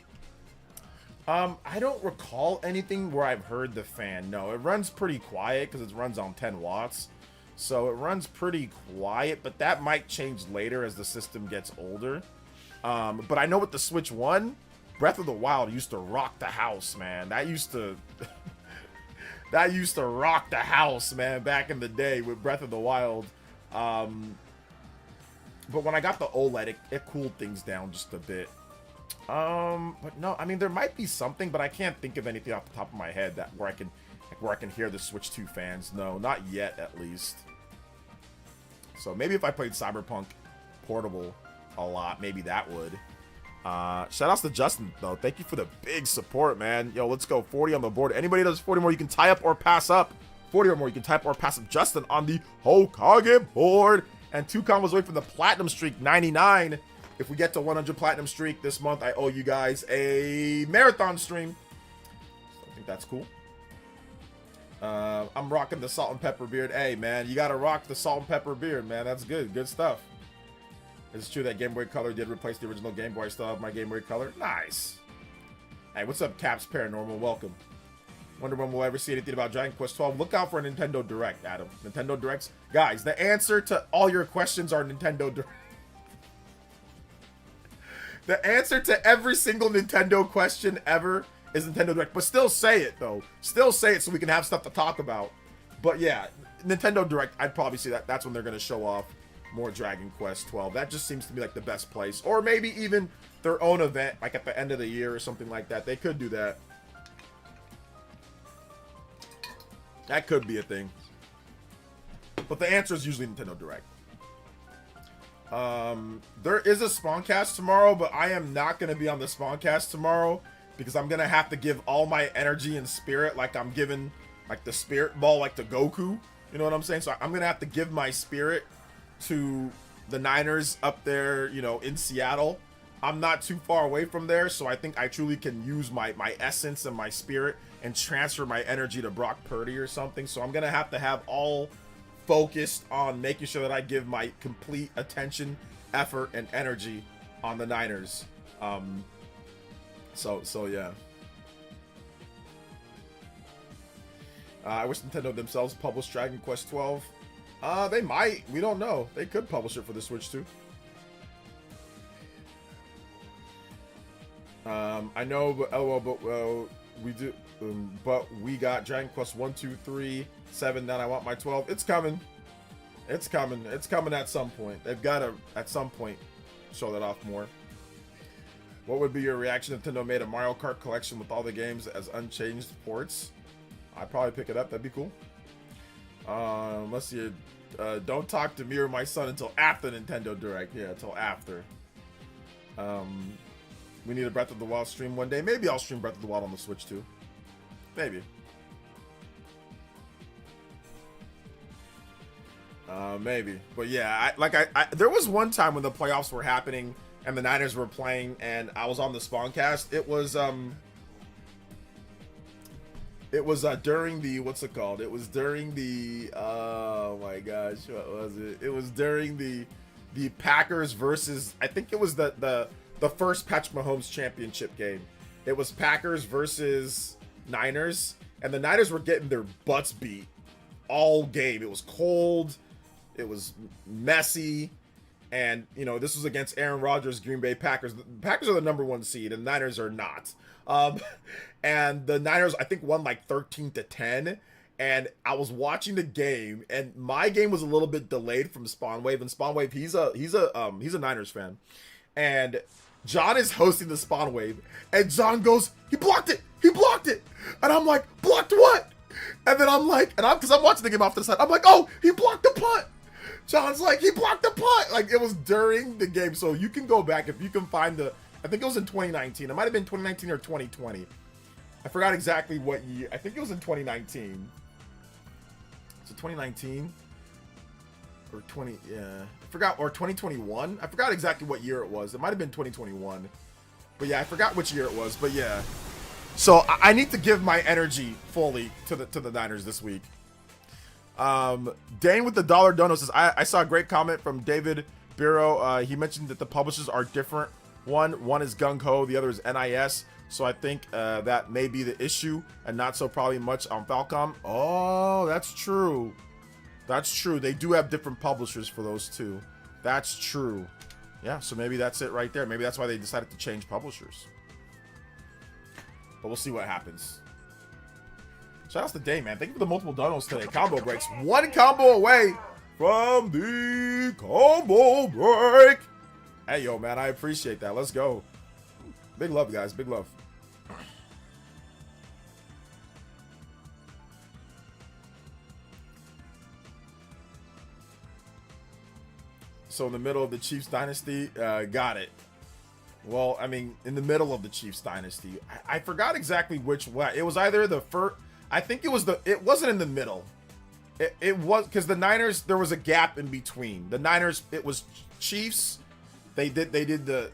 I don't recall anything where I've heard the fan. No, it runs pretty quiet because it runs on 10 watts. So it runs pretty quiet, but that might change later as the system gets older. But I know with the Switch 1, Breath of the Wild used to rock the house, man. That used to... that used to rock the house, man, back in the day with Breath of the Wild. But when I got the OLED, it cooled things down just a bit. But no, I mean, there might be something, but I can't think of anything off the top of my head that where I can hear the Switch 2 fans. No, not yet, at least. So maybe if I played Cyberpunk Portable a lot, maybe that would. Shout outs to Justin, though. Thank you for the big support, man. Yo, let's go. 40 on the board. Anybody that does 40 more, you can tie up or pass up. 40 or more, you can type or pass up. Justin on the Hokage board. And 2 combos away from the Platinum Streak, 99. If we get to 100 Platinum Streak this month, I owe you guys a marathon stream. So I think that's cool. I'm rocking the salt and pepper beard. Hey, man, you gotta rock the salt and pepper beard, man. That's good. Good stuff. It's true that Game Boy Color did replace the original Game Boy. I still have my Game Boy Color. Nice. Hey, what's up, Caps Paranormal? Welcome. Wonder when we'll ever see anything about Dragon Quest 12. Look out for a Nintendo Direct, Adam. Nintendo Directs. Guys, the answer to all your questions are Nintendo Direct. The answer to every single Nintendo question ever is Nintendo Direct. But still say it, though. Still say it so we can have stuff to talk about. But yeah, Nintendo Direct, I'd probably see that. That's when they're going to show off more Dragon Quest 12. That just seems to be like the best place. Or maybe even their own event, like at the end of the year or something like that. They could do that. That could be a thing. But the answer is usually Nintendo Direct. There is a Spawncast tomorrow, but I am not going to be on the Spawncast tomorrow because I'm gonna have to give all my energy and spirit, like I'm giving like the spirit ball, like to Goku. You know what I'm saying? So I'm gonna have to give my spirit to the Niners up there, you know, in Seattle. I'm not too far away from there, so I think I truly can use my essence and my spirit and transfer my energy to Brock Purdy or something. So I'm gonna have all focused on making sure that I give my complete attention, effort, and energy on the Niners. So yeah. I wish Nintendo themselves published Dragon Quest 12. They might. We don't know. They could publish it for the Switch too. I know, but we do. But we got Dragon Quest 1, 2, 3, 7. Then I want my 12. It's coming. It's coming. It's coming at some point. They've got to at some point show that off more. What would be your reaction if Nintendo made a Mario Kart collection with all the games as unchanged ports? I'd probably pick it up. That'd be cool. Let's see. Don't talk to me or my son until after Nintendo Direct. Yeah, until after. We need a Breath of the Wild stream one day. Maybe I'll stream Breath of the Wild on the Switch too. Maybe. Maybe. But yeah, there was one time when the playoffs were happening and the Niners were playing and I was on the Spawncast. It was during the, what's it called? It was during the, oh my gosh, what was it? It was during the Packers versus, I think it was the first Patrick Mahomes championship game. It was Packers versus Niners, and the Niners were getting their butts beat all game. It was cold, it was messy, and you know, this was against Aaron Rodgers' Green Bay Packers. The Packers are the #1 seed, and the Niners are not. And the Niners, I think, won like 13-10. And I was watching the game, and my game was a little bit delayed from Spawnwave. And Spawnwave, he's a Niners fan, and John is hosting the Spawnwave, and John goes, "He blocked it! He blocked it!" And I'm like, "Blocked what?" And then I'm like, because I'm watching the game off to the side, I'm like, "Oh, he blocked the punt!" John's like, "He blocked the punt!" Like, it was during the game, so you can go back if you can find I think it was in 2019. It might have been 2019 or 2020. I forgot exactly what year. I think it was in 2019. So 2019 or 20, yeah, I forgot, or 2021. I forgot exactly what year it was. It might have been 2021. But yeah, I forgot which year it was. But yeah, so I need to give my energy fully to the Niners this week. Dane with the $1 dono says, I saw a great comment from David Biro. He mentioned that the publishers are different. One is Gung Ho, the other is NIS. So I think that may be the issue, and not so probably much on Falcom. Oh, that's true. That's true. They do have different publishers for those two. That's true. Yeah, so maybe that's it right there. Maybe that's why they decided to change publishers. But we'll see what happens. Shout outs to Dane, man. Thank you for the multiple donos today. Combo breaks. One combo away from the combo break. Hey, yo, man. I appreciate that. Let's go. Big love, guys. Big love. So in the middle of the Chiefs dynasty, got it. Well, I mean, in the middle of the Chiefs dynasty, I forgot exactly which one. It was either the first. I think it was it wasn't in the middle. It was because the Niners, there was a gap in between. The Niners, it was Chiefs. They did the.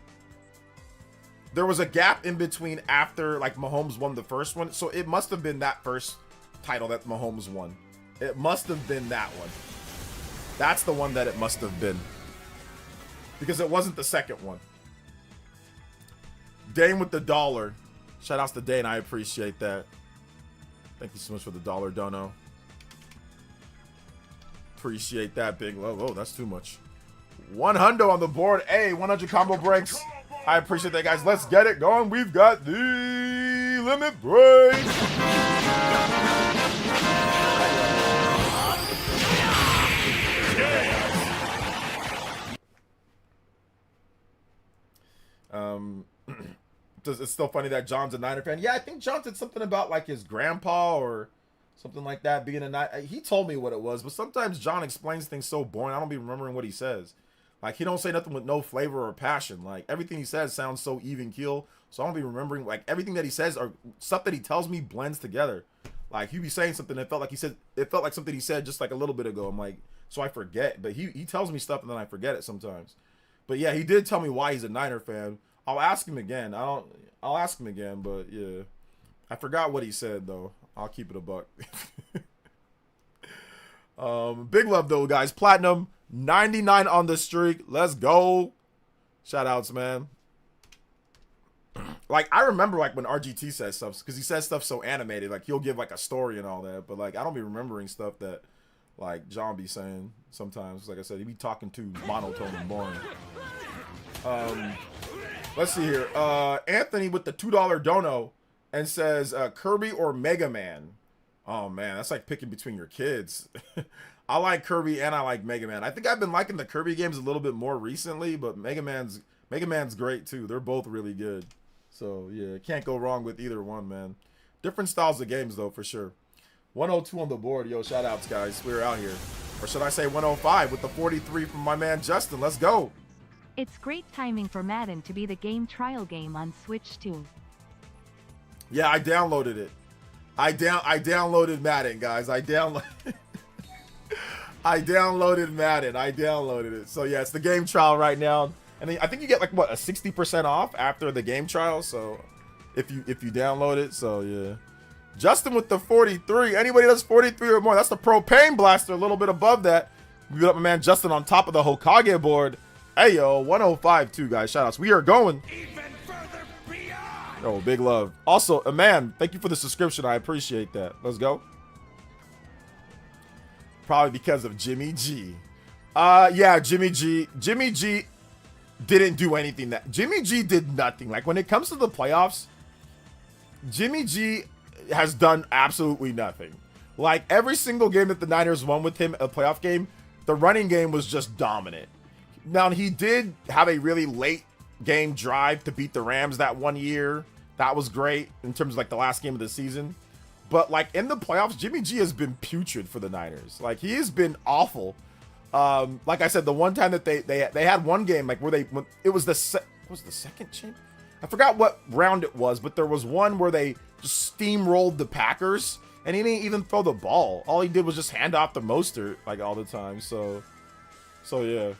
There was a gap in between after like Mahomes won the first one, so it must have been that first title that Mahomes won. It must have been that one. That's the one that it must have been. Because it wasn't the second one. Dane with the $1. Shout outs to Dane. I appreciate that. Thank you so much for the $1 dono. Appreciate that, big love. Oh, that's too much. 100 on the board. Hey, 100 combo breaks. I appreciate that, guys. Let's get it going. We've got the limit break. It's still funny that John's a Niner fan. Yeah, I think John said something about like his grandpa or something like that being a Niner. He told me what it was, but sometimes John explains things so boring I don't be remembering what he says. Like, he don't say nothing with no flavor or passion. Like, everything he says sounds so even keel, So I don't be remembering, like, everything that he says or stuff that he tells me blends together. Like, he be saying something that felt like it felt like something he said just like a little bit ago. I'm like, so I forget. But he tells me stuff and then I forget it sometimes. But yeah, he did tell me why he's a Niner fan. I'll ask him again. I'll ask him again, but yeah. I forgot what he said though. I'll keep it a buck. Big love though, guys. Platinum 99 on the streak. Let's go. Shout outs, man. Like, I remember like when RGT says stuff, because he says stuff so animated. Like, he'll give like a story and all that, but like I don't be remembering stuff that like John be saying sometimes. Like I said, he be talking too monotone and boring. Let's see here. Anthony with the $2 dono and says Kirby or Mega Man. Oh man, that's like picking between your kids. I like Kirby and I like Mega Man. I think I've been liking the Kirby games a little bit more recently, but Mega Man's great too. They're both really good. So yeah, can't go wrong with either one, man. Different styles of games though, for sure. 102 on the board. Yo, shout outs, guys. We're out here. Or should I say 105 with the 43 from my man Justin. Let's go. It's great timing for Madden to be the game trial game on Switch too. Yeah, I downloaded it. I downloaded Madden, guys. I downloaded Madden. I downloaded it. So yeah, it's the game trial right now. And I think you get like what, a 60% off after the game trial. So if you download it, so yeah. Justin with the 43. Anybody that's 43 or more, that's the propane blaster. A little bit above that. We got my man Justin on top of the Hokage board. Hey yo, 105 too, guys. Shout outs. We are going. Even further beyond. Oh, big love. Also, man, thank you for the subscription. I appreciate that. Let's go. Probably because of Jimmy G. Yeah, Jimmy G. Jimmy G didn't do anything. Jimmy G did nothing. Like, when it comes to the playoffs, Jimmy G has done absolutely nothing. Like, every single game that the Niners won with him, a playoff game, the running game was just dominant. Now, he did have a really late game drive to beat the Rams that one year. That was great in terms of like the last game of the season. But like in the playoffs, Jimmy G has been putrid for the Niners. Like, he has been awful. Like I said, the one time that they had one game like where it was the second champ. I forgot what round it was, but there was one where they just steamrolled the Packers and he didn't even throw the ball. All he did was just hand off the Mostert like all the time. So yeah.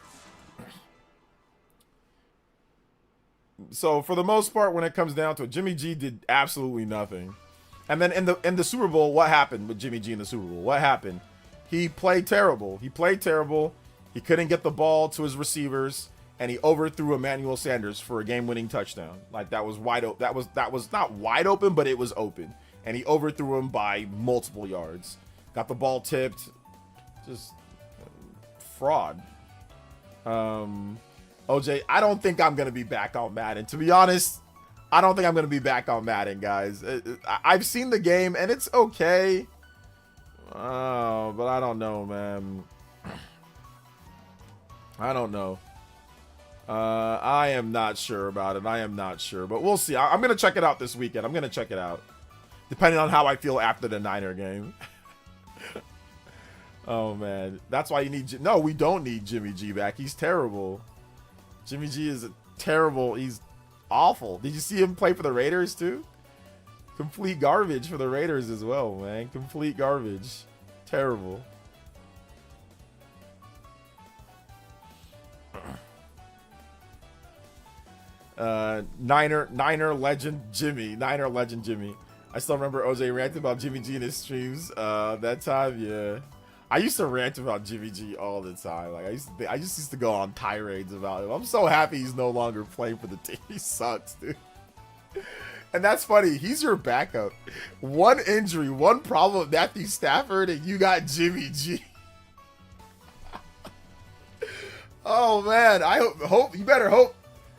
So for the most part, when it comes down to it, Jimmy G did absolutely nothing. And then in the Super Bowl, what happened with Jimmy G in the Super Bowl? What happened? He played terrible. He couldn't get the ball to his receivers, and he overthrew Emmanuel Sanders for a game-winning touchdown. Like, that was wide open. That was not wide open, but it was open, and he overthrew him by multiple yards. Got the ball tipped. Just fraud. OJ, I don't think I'm going to be back on Madden. To be honest, I don't think I'm going to be back on Madden, guys. I've seen the game, and it's okay. Oh, but I don't know, man. I don't know. I am not sure about it. I am not sure, but we'll see. I'm going to check it out this weekend. I'm going to check it out, depending on how I feel after the Niner game. Oh, man. That's why you need... No, we don't need Jimmy G back. He's terrible. Jimmy G is terrible. He's awful. Did you see him play for the Raiders too? Complete garbage for the Raiders as well, man. Complete garbage. Terrible. Niner legend Jimmy. Niner legend Jimmy. I still remember OJ ranting about Jimmy G in his streams. That time, yeah. I used to rant about Jimmy G all the time. Like, I just used to go on tirades about him. I'm so happy he's no longer playing for the team. He sucks, dude. And that's funny. He's your backup. One injury, one problem with Matthew Stafford, and you got Jimmy G. Oh, man. I hope you better hope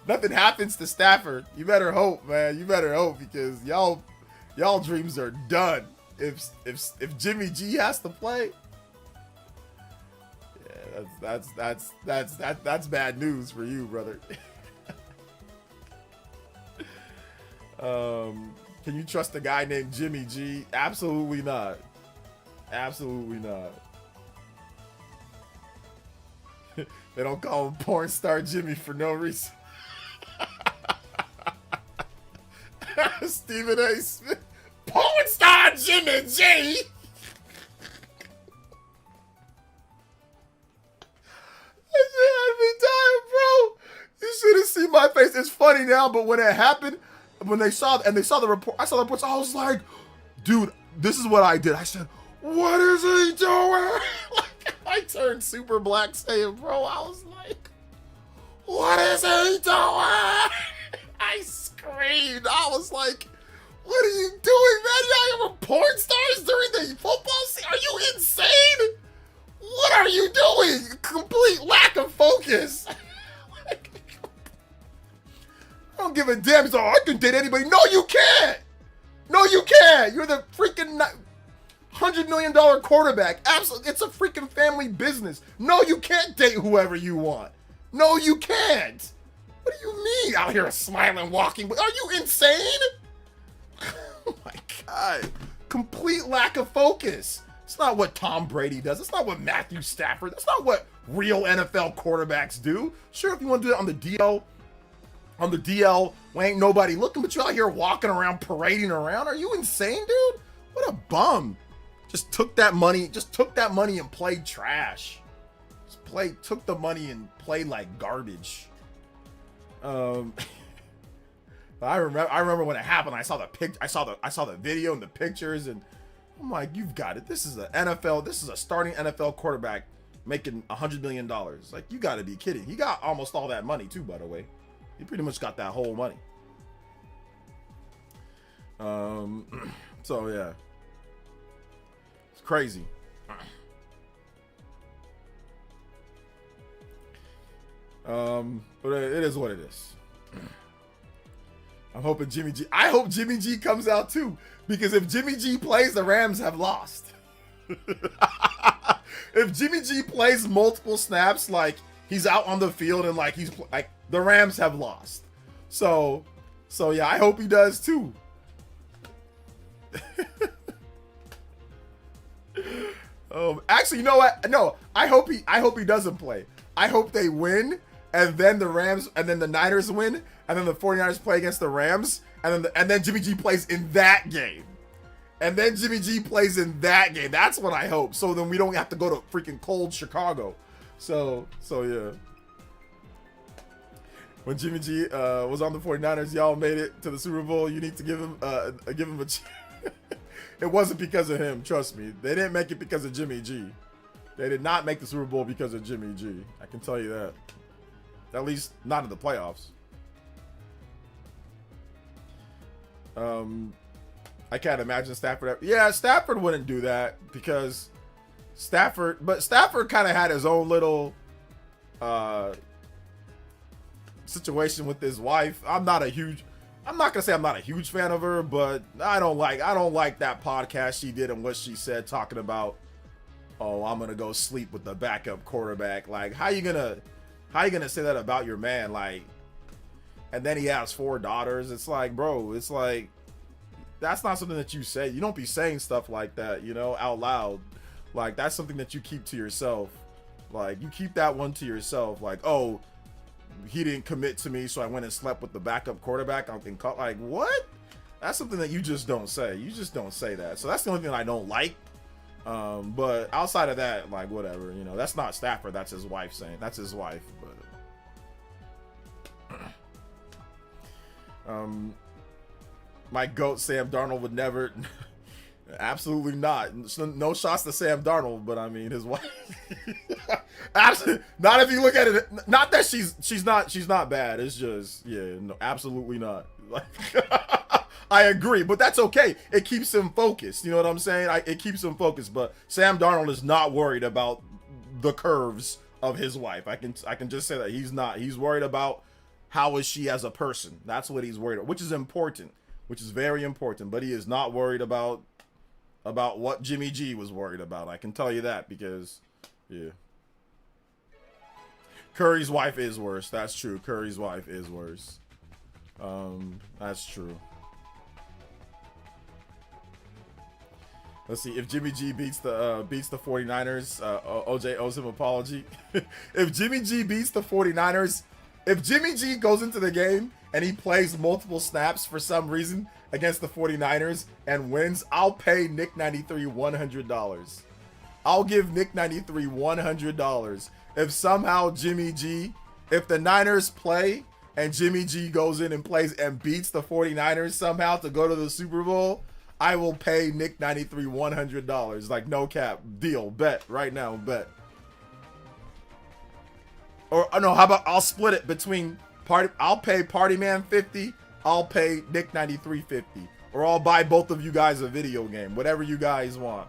nothing happens to Stafford. You better hope, man. You better hope, because y'all dreams are done. If Jimmy G has to play, that's bad news for you, brother. Can you trust a guy named Jimmy G? Absolutely not. Absolutely not. They don't call him porn star Jimmy for no reason. Stephen A. Smith. Porn star Jimmy G. That shit had me dying, bro. You should have seen my face. It's funny now, but when it happened, when they saw the report, I saw the reports. I was like, dude, this is what I did. I said, what is he doing? Like, I turned super black saying, bro, I was like, what is he doing? I screamed. I was like, what are you doing, man? You out here with porn stars during the football season? Are you insane? What are you doing? Complete lack of focus. Like, I don't give a damn. So I can date anybody. No, you can't. No, you can't. You're the freaking $100 million quarterback. Absolutely. It's a freaking family business. No, you can't date whoever you want. No, you can't. What do you mean? Out here smiling, walking. Are you insane? Oh my God. Complete lack of focus. It's not what Tom Brady does. It's not what Matthew Stafford. That's not what real NFL quarterbacks do. Sure, if you want to do it on the DL, when ain't nobody looking, but you're out here walking around, parading around. Are you insane, dude? What a bum. Just took that money and played trash. Took the money and played like garbage. I remember when it happened. I saw the video and the pictures, and I'm like, you've got it. This is a NFL. This is a starting NFL quarterback making $100 million. Like, you got to be kidding. He got almost all that money too, by the way. He pretty much got that whole money. So yeah, it's crazy. But it is what it is. I'm hoping Jimmy G. I hope Jimmy G comes out too, because if Jimmy G plays, the Rams have lost. If Jimmy G plays multiple snaps, like he's out on the field and like the Rams have lost. So yeah, I hope he does too. Actually, you know what? No, I hope he doesn't play. I hope they win, and then the Niners win, and then the 49ers play against the Rams, and then Jimmy G plays in that game. And then Jimmy G plays in that game. That's what I hope. So then we don't have to go to freaking cold Chicago. So yeah. When Jimmy G was on the 49ers, y'all made it to the Super Bowl. You need to give him a chance. It wasn't because of him, trust me. They didn't make it because of Jimmy G. They did not make the Super Bowl because of Jimmy G. I can tell you that. At least not in the playoffs. I can't imagine Stafford. Yeah, Stafford wouldn't do that because Stafford kind of had his own little situation with his wife. I'm not gonna say I'm not a huge fan of her, but I don't like that podcast she did and what she said talking about, oh, I'm gonna go sleep with the backup quarterback. Like, how you gonna say that about your man? Like, and then he has 4 daughters. It's like, bro, it's like, that's not something that you say. You don't be saying stuff like that, out loud. Like, that's something that you keep to yourself. Like, you keep that one to yourself. Like, oh, he didn't commit to me, so I went and slept with the backup quarterback. Like, what? That's something that you just don't say. You just don't say that. So that's the only thing I don't like. But outside of that, like, whatever. That's not Stafford. That's his wife saying. That's his wife. But my GOAT Sam Darnold would never. Absolutely not. No shots to Sam Darnold, but I mean his wife. Absolutely not. If you look at it, not that she's not bad. It's just, yeah, no, absolutely not. Like, I agree, but that's okay. It keeps him focused. You know what I'm saying? It keeps him focused. But Sam Darnold is not worried about the curves of his wife. I can just say that he's not. He's worried about how is she as a person. That's what he's worried about, which is important, which is very important. But he is not worried about what Jimmy G was worried about. I can tell you that because, yeah. Curry's wife is worse. That's true. Curry's wife is worse. That's true. Let's see. If Jimmy G beats the 49ers, OJ owes him an apology. If Jimmy G beats the 49ers, If Jimmy G goes into the game and he plays multiple snaps for some reason against the 49ers and wins, I'll pay Nick 93 $100. I'll give Nick 93 $100. If somehow Jimmy G, if the Niners play and Jimmy G goes in and plays and beats the 49ers somehow to go to the Super Bowl, I will pay Nick 93 $100. Like, no cap. Deal. Bet. Right now. Bet. Or, no, how about I'll split it between I'll pay Party Man 50. I'll pay Nick 93 50. Or I'll buy both of you guys a video game. Whatever you guys want.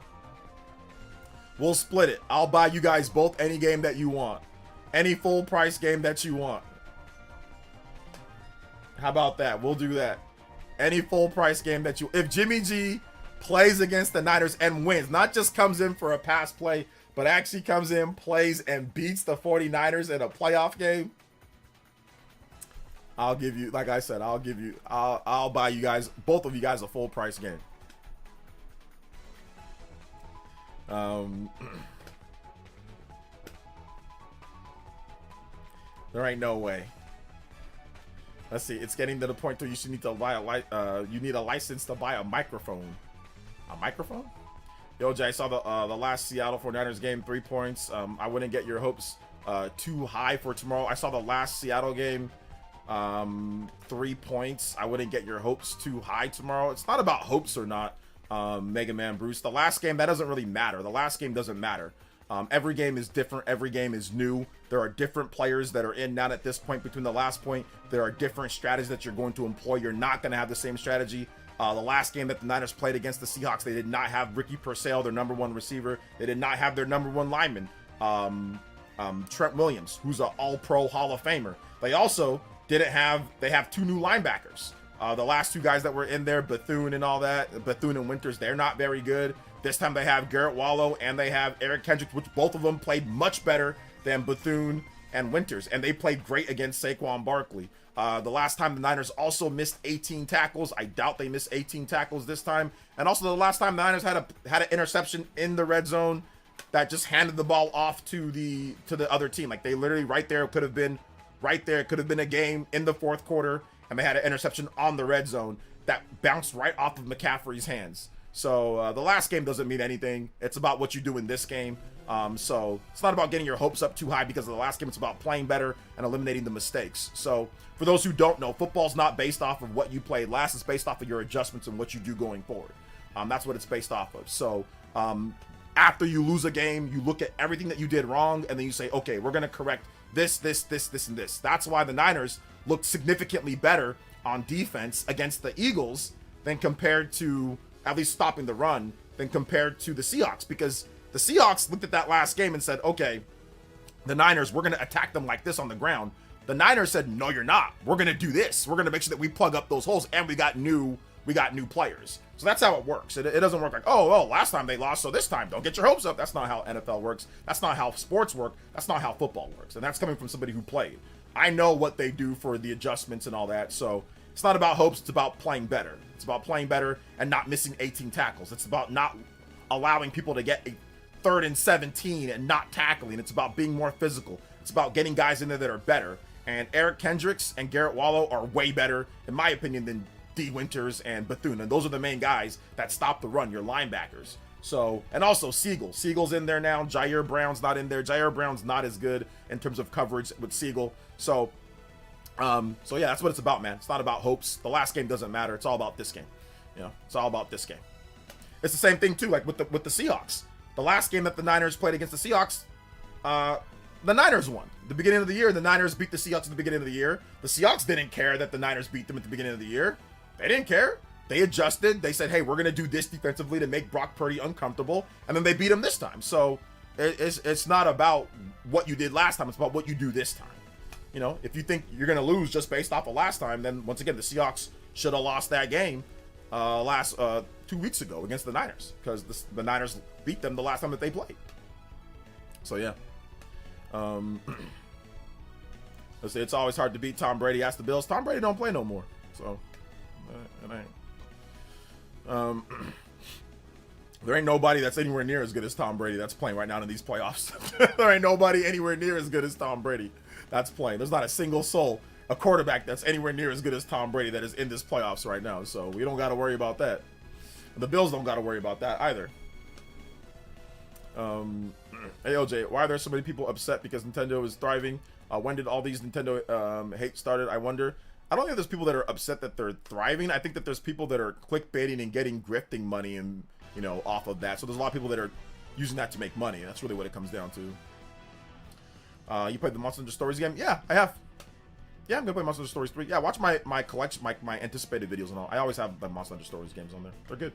We'll split it. I'll buy you guys both any game that you want. Any full price game that you want. How about that? We'll do that. Any full price game that you... If Jimmy G plays against the Niners and wins, not just comes in for a pass play, but actually comes in, plays, and beats the 49ers in a playoff game, I'll give you, like I said, I'll buy you guys, both of you guys, a full price game. There ain't no way. Let's see. It's getting to the point where you should need to buy you need a license to buy a microphone. A microphone? Yo, Jay, I saw the last Seattle 49ers game, 3 points. I wouldn't get your hopes too high for tomorrow. I saw the last Seattle game, 3 points. I wouldn't get your hopes too high tomorrow. It's not about hopes or not, Mega Man Bruce. The last game, that doesn't really matter. The last game doesn't matter. Every game is different. Every game is new. There are different players that are in now at this point between the last point. There are different strategies that you're going to employ. You're not going to have the same strategy. The last game that the Niners played against the Seahawks, they did not have Ricky Purcell, their #1 receiver. They did not have their #1 lineman, Trent Williams, who's an all-pro Hall of Famer. They also didn't have, they have 2 new linebackers. The last 2 guys that were in there, Bethune and all that, Bethune and Winters, they're not very good. This time they have Garrett Wallow and they have Eric Kendricks, which both of them played much better than Bethune and Winters. And they played great against Saquon Barkley. The last time the Niners also missed 18 tackles. I doubt they missed 18 tackles this time. And also the last time the Niners had an interception in the red zone that just handed the ball off to the other team. Like, they literally right there could have been a game in the 4th quarter, and they had an interception on the red zone that bounced right off of McCaffrey's hands. So the last game doesn't mean anything. It's about what you do in this game. So it's not about getting your hopes up too high because of the last game. It's about playing better and eliminating the mistakes. So for those who don't know, football's not based off of what you played last. It's based off of your adjustments and what you do going forward. That's what it's based off of. So after you lose a game, you look at everything that you did wrong, and then you say, okay, we're going to correct this, and this. That's why the Niners looked significantly better on defense against the Eagles than compared to, at least stopping the run, than compared to the Seahawks, because the Seahawks looked at that last game and said, okay, the Niners, we're going to attack them like this on the ground. The Niners said, no, you're not. We're going to do this. We're going to make sure that we plug up those holes, and we got new players. So that's how it works. It doesn't work like, oh, last time they lost, so this time don't get your hopes up. That's not how NFL works. That's not how sports work. That's not how football works. And that's coming from somebody who played. I know what they do for the adjustments and all that. So it's not about hopes. It's about playing better. It's about playing better and not missing 18 tackles. It's about not allowing people to get a 3rd and 17 and not tackling. It's about being more physical. It's about getting guys in there that are better. And Eric Kendricks and Garrett Wallow are way better, in my opinion, than D. Winters and Bethune. And those are the main guys that stop the run, your linebackers. So, and also Siegel. Siegel's in there now. Jair Brown's not in there. Jair Brown's not as good in terms of coverage with Siegel. So yeah, that's what it's about, man. It's not about hopes. The last game doesn't matter. It's all about this game. You know, it's all about this game. It's the same thing too, like with the Seahawks. The last game that the Niners played against the Seahawks, the Niners won. At the beginning of the year, the Niners beat the Seahawks at the beginning of the year. The Seahawks didn't care that the Niners beat them at the beginning of the year. They didn't care. They adjusted. They said, hey, we're going to do this defensively to make Brock Purdy uncomfortable. And then they beat him this time. So it's not about what you did last time. It's about what you do this time. You know, if you think you're going to lose just based off of last time, then once again, the Seahawks should have lost that game 2 weeks ago against the Niners, because the Niners beat them the last time that they played. So yeah. Let's say it's always hard to beat Tom Brady. Ask the Bills. Tom Brady don't play no more. So it ain't. There ain't nobody that's anywhere near as good as Tom Brady that's playing right now in these playoffs. There ain't nobody anywhere near as good as Tom Brady that's playing. There's not a single soul, a quarterback that's anywhere near as good as Tom Brady that is in this playoffs right now. So we don't got to worry about that. The Bills don't got to worry about that either. Hey, OJ, why are there so many people upset because Nintendo is thriving? When did all these Nintendo hate started? I wonder. I don't think there's people that are upset that they're thriving. I think that there's people that are clickbaiting and getting grifting money and, you know, off of that. So there's a lot of people that are using that to make money. That's really what it comes down to. You played the Monster Hunter Stories game? Yeah, I have. Yeah, I'm gonna play Monster Hunter Stories 3. Yeah, watch my collection, my anticipated videos and all. I always have the Monster Hunter Stories games on there. They're good.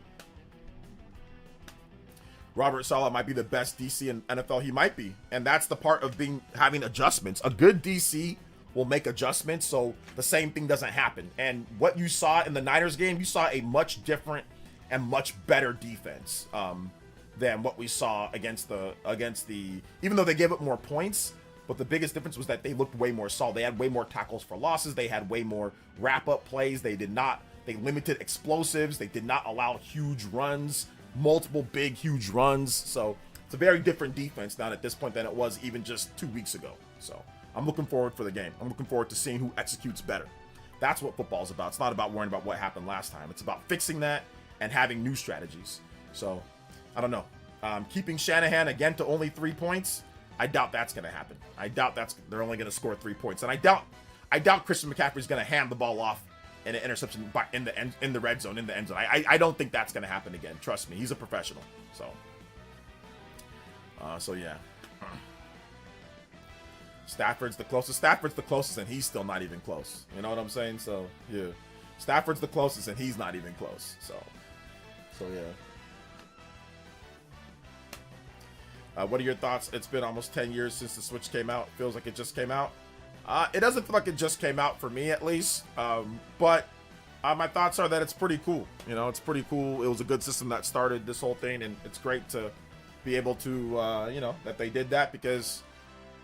Robert Saleh might be the best DC in NFL. He might be, and that's the part of having adjustments. A good DC will make adjustments so the same thing doesn't happen. And what you saw in the Niners game, you saw a much different and much better defense than what we saw against the even though they gave up more points, but the biggest difference was that they looked way more solid. They had way more tackles for losses. They had way more wrap-up plays. They limited explosives. They did not allow huge runs, multiple big, huge runs. So it's a very different defense now at this point than it was even just 2 weeks ago. So I'm looking forward for the game. I'm looking forward to seeing who executes better. That's what football's about. It's not about worrying about what happened last time. It's about fixing that and having new strategies. So I don't know. Keeping Shanahan again to only 3 points, I doubt that's going to happen. I doubt they're only going to score 3 points. And I doubt Christian McCaffrey's going to hand the ball off in an interception in the red zone, in the end zone. I don't think that's going to happen again. Trust me, he's a professional. So yeah. Stafford's the closest, and he's still not even close. You know what I'm saying? So yeah, Stafford's the closest, and he's not even close. So yeah. What are your thoughts? It's been almost 10 years since the Switch came out. Feels like it just came out. It doesn't feel like it just came out for me, at least. But my thoughts are that it's pretty cool. You know, it's pretty cool. It was a good system that started this whole thing, and it's great to be able to, you know, that they did that because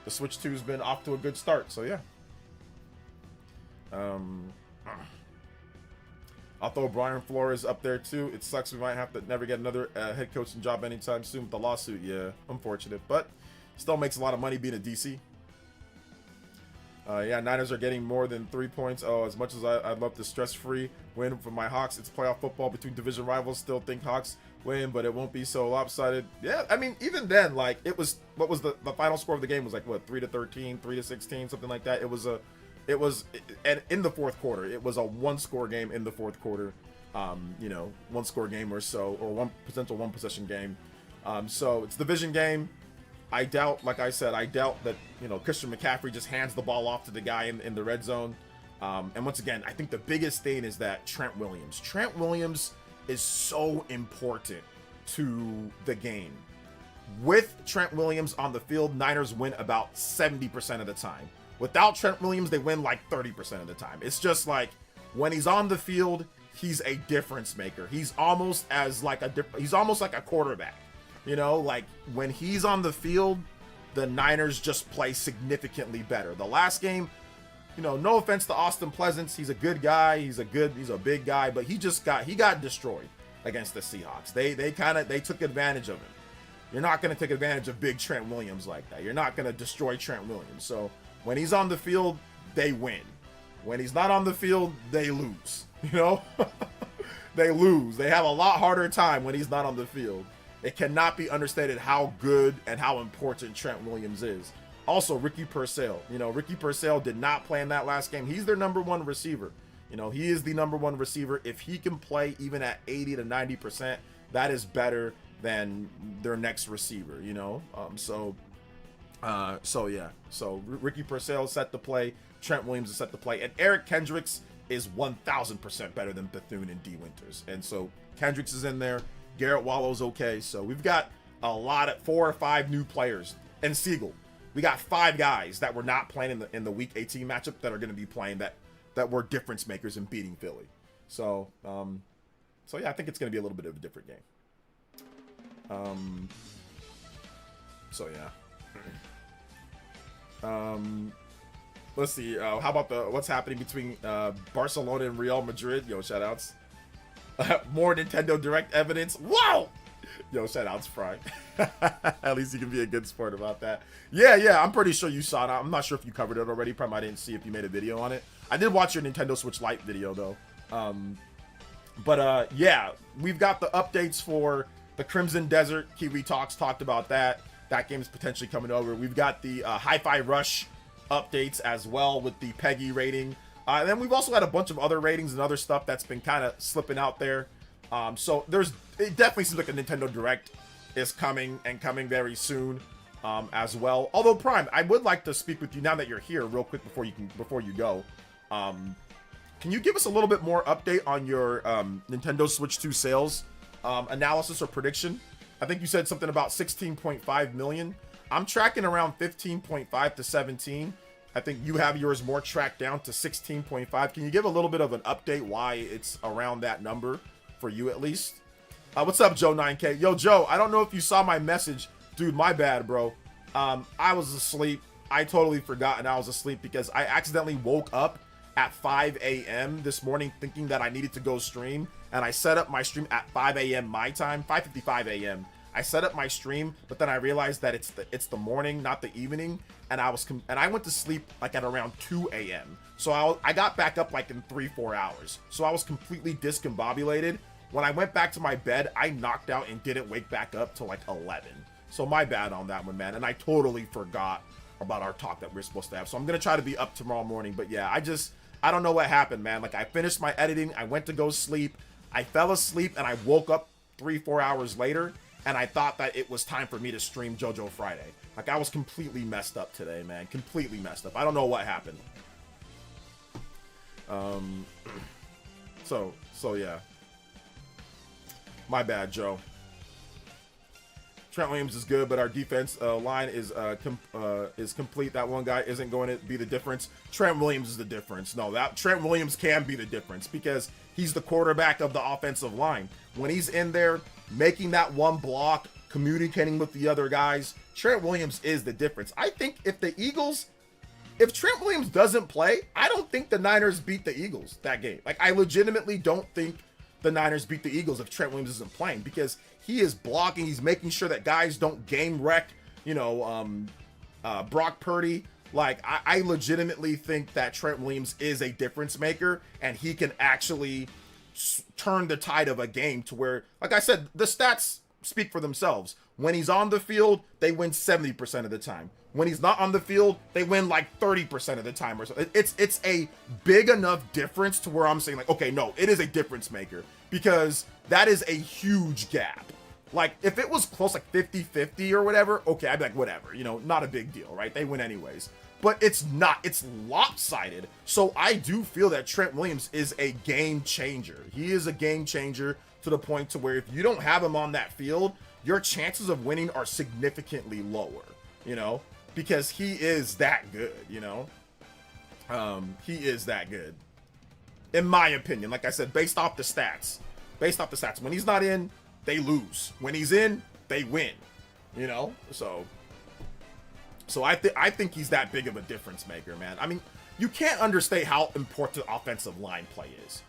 the Switch 2 has been off to a good start. So yeah. I'll throw Brian Flores up there too. It sucks we might have to never get another head coaching job anytime soon with the lawsuit. Yeah, unfortunate, but still makes a lot of money being a DC. Yeah, Niners are getting more than 3 points. Oh, as much as I'd love to stress-free win for my Hawks, it's playoff football between division rivals. Still think Hawks win, but it won't be so lopsided. Yeah, I mean, even then, like, it was, what was the final score of the game was like, what, 3-13, 3-16, something like that. And in the fourth quarter, it was a one-score game in the fourth quarter. You know, one-score game or so, or one possession game. So it's a division game. I doubt, like I said, that, you know, Christian McCaffrey just hands the ball off to the guy in the red zone. And once again, I think the biggest thing is that Trent Williams is so important to the game. With Trent Williams on the field, Niners win about 70% of the time. Without Trent Williams, they win like 30% of the time. It's just like when he's on the field, he's a difference maker. He's almost like a quarterback. You know, like when he's on the field, the Niners just play significantly better. The last game, you know, no offense to Austin Pleasance, he's a good guy, he's a big guy, but he got destroyed against the Seahawks. They took advantage of him. You're not going to take advantage of big Trent Williams like that. You're not going to destroy Trent Williams. So when he's on the field, they win. When he's not on the field, they lose. You know? They lose. They have a lot harder time when he's not on the field. It cannot be understated how good and how important Trent Williams is. Also, Ricky Purcell. You know, Ricky Purcell did not play in that last game. He's their number one receiver. You know, he is the number one receiver. If he can play even at 80 to 90%, that is better than their next receiver, you know? So yeah. So Ricky Purcell is set to play. Trent Williams is set to play. And Eric Kendricks is 1,000% better than Bethune and D. Winters. And so Kendricks is in there. Garrett Wallow's okay. So we've got a lot of 4 or 5 new players. And Siegel. We got 5 guys that were not playing in the Week 18 matchup that are going to be playing that were difference makers in beating Philly. So yeah, I think it's going to be a little bit of a different game. So yeah. Let's see. How about what's happening between Barcelona and Real Madrid? Yo, shout outs. More Nintendo Direct evidence. Whoa! Yo, shout outs, Fry. At least you can be a good sport about that. Yeah, I'm pretty sure you saw it. I'm not sure if you covered it already. Probably I didn't see if you made a video on it. I did watch your Nintendo Switch Lite video, though. Yeah, we've got the updates for the Crimson Desert. Kiwi Talks talked about that. That game is potentially coming over. We've got the Hi-Fi Rush updates as well with the PEGI rating. And then we've also had a bunch of other ratings and other stuff that's been kind of slipping out there. So it definitely seems like a Nintendo Direct is coming and coming very soon as well. Although Prime, I would like to speak with you now that you're here real quick before you go. Can you give us a little bit more update on your Nintendo Switch 2 sales analysis or prediction? I think you said something about 16.5 million. I'm tracking around 15.5 to 17. I think you have yours more tracked down to 16.5. Can you give a little bit of an update why it's around that number for you at least? What's up, Joe 9K? Yo, Joe, I don't know if you saw my message. Dude, my bad, bro. I was asleep. I totally forgot and I was asleep because I accidentally woke up at 5 a.m. this morning thinking that I needed to go stream. And I set up my stream at 5 a.m. my time, 5:55 a.m. I set up my stream, but then I realized that it's the morning, not the evening, and I went to sleep like at around 2 a.m. So I got back up like in 3-4 hours. So I was completely discombobulated. When I went back to my bed, I knocked out and didn't wake back up till like 11. So my bad on that one, man. And I totally forgot about our talk that we're supposed to have. So I'm gonna try to be up tomorrow morning. But yeah, I don't know what happened, man. Like I finished my editing, I went to go sleep, I fell asleep, and I woke up 3-4 hours later. And I thought that it was time for me to stream JoJo Friday. Like, I was completely messed up today, man. Completely messed up. I don't know what happened. So yeah. My bad, Joe. Trent Williams is good, but our defense line is complete. That one guy isn't going to be the difference. Trent Williams is the difference. No, Trent Williams can be the difference because he's the quarterback of the offensive line. When he's in there making that one block, communicating with the other guys, Trent Williams is the difference. I think if Trent Williams doesn't play, I don't think the Niners beat the Eagles that game. Like, I legitimately don't think the Niners beat the Eagles if Trent Williams isn't playing because he is blocking. He's making sure that guys don't game wreck, Brock Purdy. Like, I legitimately think that Trent Williams is a difference maker and he can actually turn the tide of a game to where, like I said, the stats speak for themselves. When he's on the field, they win 70% of the time. When he's not on the field, they win like 30% of the time or so. It's a big enough difference to where I'm saying like, okay, no, it is a difference maker because that is a huge gap. Like if it was close, like 50-50 or whatever, okay, I'd be like, whatever, not a big deal, right? They win anyways. But it's not, it's lopsided. So I do feel that Trent Williams is a game changer. He is a game changer to the point to where if you don't have him on that field, your chances of winning are significantly lower, because he is that good, he is that good. In my opinion, like I said, based off the stats. When he's not in, they lose. When he's in, they win, So I think he's that big of a difference maker, man. I mean, you can't understate how important offensive line play is.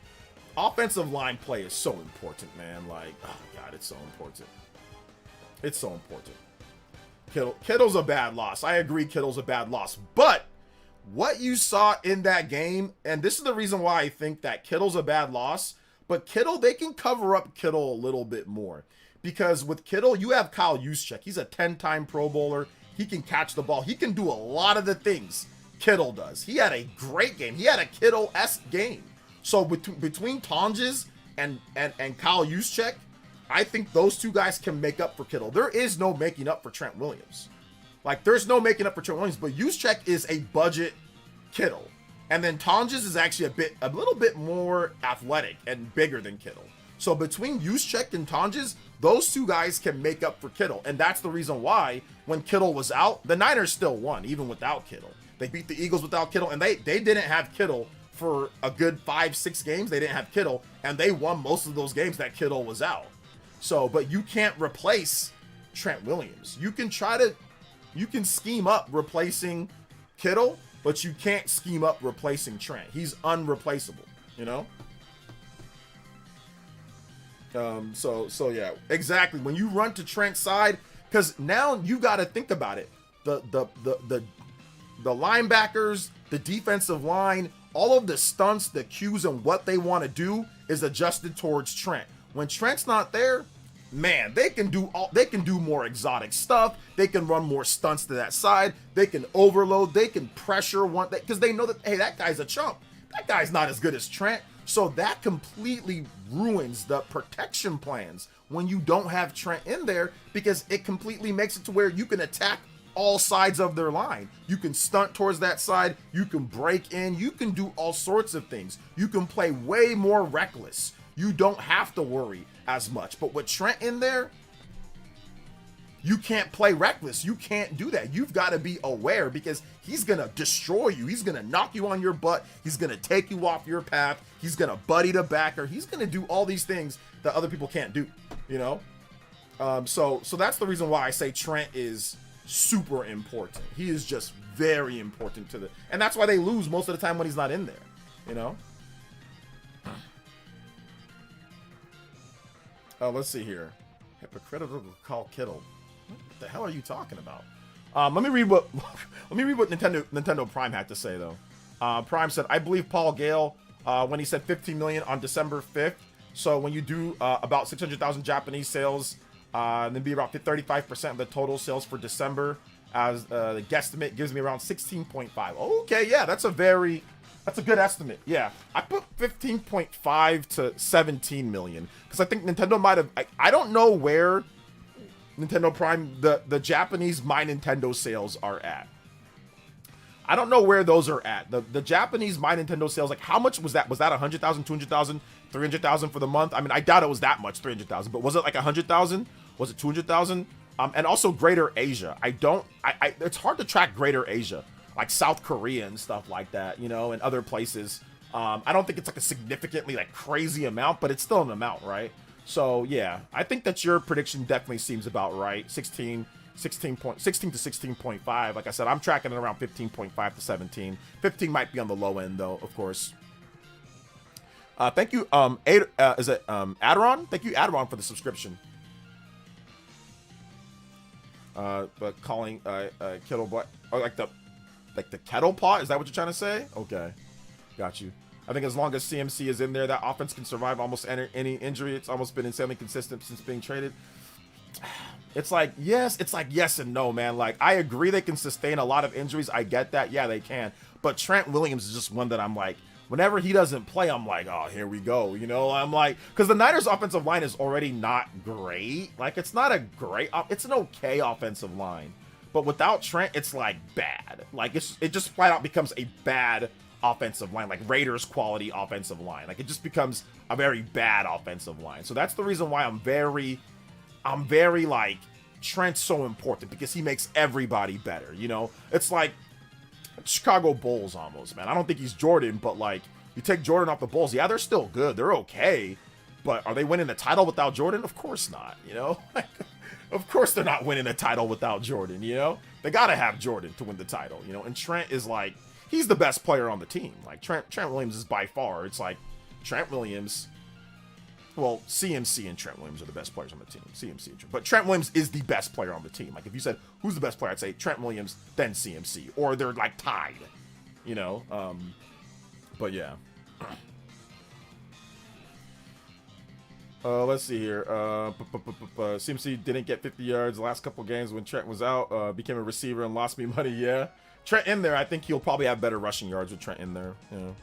Offensive line play is so important, man. Like, oh God, it's so important. It's so important. Kittle's a bad loss. I agree Kittle's a bad loss. But what you saw in that game, and this is the reason why I think that Kittle's a bad loss, but Kittle, they can cover up Kittle a little bit more. Because with Kittle, you have Kyle Juszczyk. He's a 10-time Pro Bowler. He can catch the ball. He can do a lot of the things Kittle does. He had a great game. He had a Kittle-esque game. So between Tonjes and Kyle Juszczyk, I think those two guys can make up for Kittle. There is no making up for Trent Williams. Like, there's no making up for Trent Williams, but Juszczyk is a budget Kittle. And then Tonjes is actually a little bit more athletic and bigger than Kittle. So between Juszczyk and Tonjes, those two guys can make up for Kittle. And that's the reason why when Kittle was out, the Niners still won, even without Kittle. They beat the Eagles without Kittle, and they didn't have Kittle for a good 5-6 games. They didn't have Kittle, and they won most of those games that Kittle was out. So, but you can't replace Trent Williams. You can scheme up replacing Kittle, but you can't scheme up replacing Trent. He's unreplaceable, So yeah, exactly. When you run to Trent's side, because now you got to think about it. The linebackers, the defensive line, all of the stunts, the cues, and what they want to do is adjusted towards Trent. When Trent's not there, man, they can do more exotic stuff. They can run more stunts to that side. They can overload. They can pressure one because they know that, hey, that guy's a chump. That guy's not as good as Trent. So that completely ruins the protection plans when you don't have Trent in there, because it completely makes it to where you can attack all sides of their line. You can stunt towards that side. You can break in. You can do all sorts of things. You can play way more reckless. You don't have to worry as much. But with Trent in there, you can't play reckless. You can't do that. You've got to be aware, because he's going to destroy you. He's going to knock you on your butt. He's going to take you off your path. He's going to buddy the backer. He's going to do all these things that other people can't do, you know? So that's the reason why I say Trent is super important. He is just very important to and that's why they lose most of the time when he's not in there, you know? Let's see here. Hypocritical call Kittle. What the hell are you talking about? Let me read what Nintendo Prime had to say though. Prime said, I believe Paul Gale when he said 15 million on December 5th. So when you do about 600,000 Japanese sales, then be about 35% of the total sales for December, as the guesstimate gives me around 16.5. Okay, yeah, that's a good estimate. Yeah, I put 15.5 to 17 million because I think Nintendo might have. I don't know where Nintendo Prime, the Japanese My Nintendo sales are at. I don't know where those are at. The Japanese My Nintendo sales, like how much was that? Was that 100,000, 200,000, 300,000 for the month? I mean, I doubt it was that much, 300,000, but was it like 100,000? Was it 200,000? And also Greater Asia. It's hard to track Greater Asia, like South Korea and stuff like that, you know, and other places. I don't think it's like a significantly like crazy amount, but it's still an amount, right? So yeah, I think that your prediction definitely seems about right. 16 to 16.5. Like I said, I'm tracking it around 15.5 to 17. 15 might be on the low end though, of course. Thank you, is it Adron? Thank you, Adron, for the subscription. But calling Kittle boy, oh, like the kettle pot, is that what you're trying to say? Okay, got you. I think as long as CMC is in there, that offense can survive almost any injury. It's almost been insanely consistent since being traded. It's like yes and no, man. Like, I agree they can sustain a lot of injuries. I get that. Yeah, they can. But Trent Williams is just one that I'm like, whenever he doesn't play, I'm like, oh, here we go. You know, I'm like, because the Niners offensive line is already not great. Like, it's not a great, it's an okay offensive line. But without Trent, it's like bad. Like, it just flat out becomes a bad offensive line, like Raiders quality offensive line. Like, it just becomes a very bad offensive line. So that's the reason why I'm very like, Trent's so important, because he makes everybody better, you know? It's like Chicago Bulls almost, man. I don't think he's Jordan, but like, you take Jordan off the Bulls, yeah, they're still good. They're okay. But are they winning the title without Jordan? Of course not, you know? Of course they're not winning a title without Jordan, you know? They gotta have Jordan to win the title, you know? And Trent is like, he's the best player on the team. Like, Trent Williams is by far, it's like, Trent Williams, well, CMC and Trent Williams are the best players on the team. CMC and Trent. But Trent Williams is the best player on the team. Like, if you said, who's the best player? I'd say Trent Williams, then CMC. Or they're, like, tied, you know? But, yeah. Let's see here. CMC didn't get 50 yards the last couple games when Trent was out. Became a receiver and lost me money, yeah. Trent in there, I think he'll probably have better rushing yards with Trent in there, you know?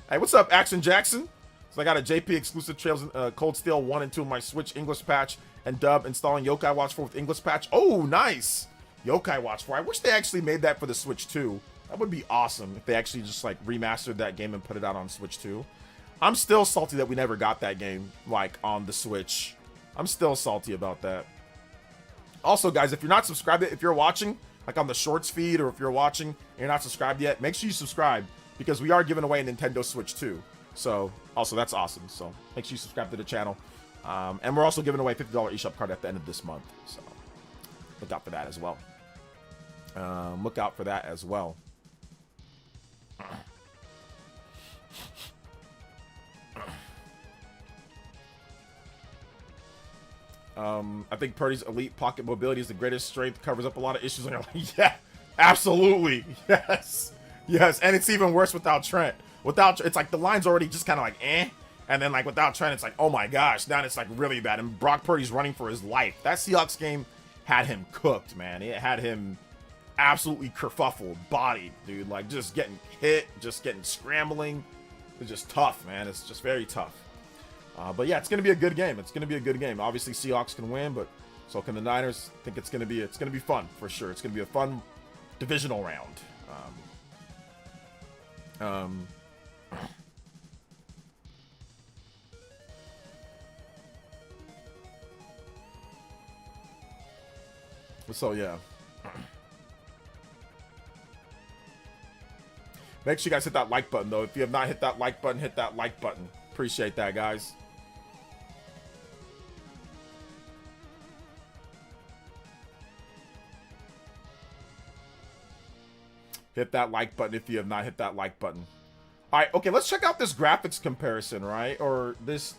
Hey, what's up, Action Jackson? So I got a JP exclusive Trails Cold Steel 1 and 2 on my Switch English patch and dub, installing Yokai Watch 4 with English patch. Oh, nice! Yokai Watch 4. I wish they actually made that for the Switch 2. That would be awesome if they actually just like remastered that game and put it out on Switch 2. I'm still salty that we never got that game like on the Switch. I'm still salty about that. Also, guys, if you're not subscribed, if you're watching like on the Shorts feed, or if you're watching and you're not subscribed yet, make sure you subscribe, because we are giving away a Nintendo Switch 2. So, also, that's awesome. So, make sure you subscribe to the channel. And we're also giving away a $50 eShop card at the end of this month. So, look out for that as well. Look out for that as well. I think Purdy's elite pocket mobility is the greatest strength, covers up a lot of issues on your life. Yeah, absolutely. Yes. Yes, and it's even worse without Trent. It's like the line's already just kind of like, eh. And then like without Trent, it's like, oh my gosh, now it's like really bad. And Brock Purdy's running for his life. That Seahawks game had him cooked, man. It had him absolutely kerfuffled, bodied, dude. Like just getting hit, just getting scrambling. It's just tough, man. It's just very tough. But yeah, it's gonna be a good game. It's gonna be a good game. Obviously, Seahawks can win, but so can the Niners. I think it's gonna be fun for sure. It's gonna be a fun divisional round. So yeah. Make sure you guys hit that like button, though. If you have not hit that like button, hit that like button. Appreciate that, guys. Hit that like button if you have not hit that like button. All right, okay, let's check out this graphics comparison, right? Or this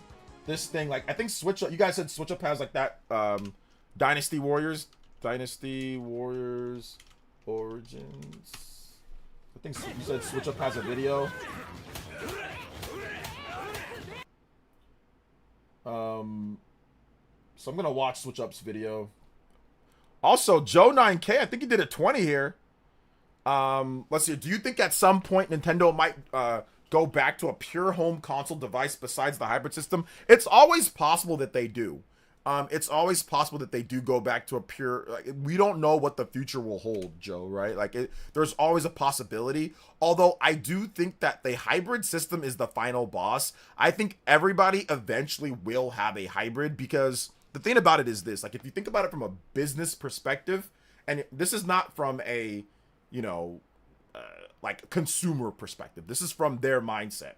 thing. Like, I think Switch Up, you guys said Switch Up has like that Dynasty Warriors Origins. I think you said Switch Up has a video. So I'm gonna watch Switch Up's video. Also, Joe 9K, I think he did a 20 here. Let's see. Do you think at some point Nintendo might go back to a pure home console device besides the hybrid system? It's always possible that they do. It's always possible that they do go back to a pure. Like, we don't know what the future will hold, Joe. Right? Like, there's always a possibility. Although I do think that the hybrid system is the final boss. I think everybody eventually will have a hybrid, because the thing about it is this: like, if you think about it from a business perspective, and this is not from a, like consumer perspective. This is from their mindset.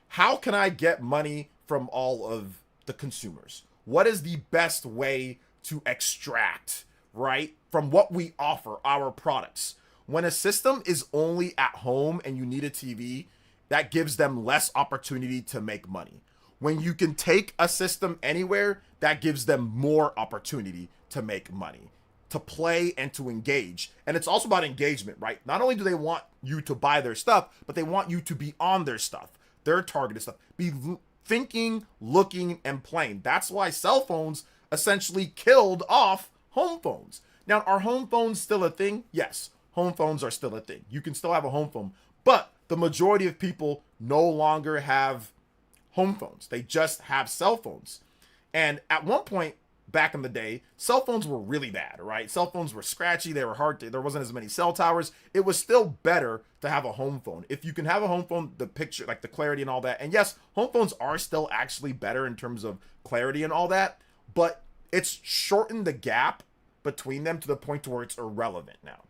How can I get money from all of the consumers? What is the best way to extract, right, from what we offer, our products? When a system is only at home and you need a TV, that gives them less opportunity to make money. When you can take a system anywhere, that gives them more opportunity to make money, to play and to engage. And it's also about engagement, right? Not only do they want you to buy their stuff, but they want you to be on their stuff, their targeted stuff, be thinking, looking, and playing. That's why cell phones essentially killed off home phones. Now, are home phones still a thing? Yes, home phones are still a thing. You can still have a home phone, but the majority of people no longer have home phones. They just have cell phones. And at one point, back in the day, cell phones were really bad, right? Cell phones were scratchy. They were hard to, there wasn't as many cell towers. It was still better to have a home phone. If you can have a home phone, the picture, like the clarity and all that. And yes, home phones are still actually better in terms of clarity and all that, but it's shortened the gap between them to the point to where it's irrelevant now.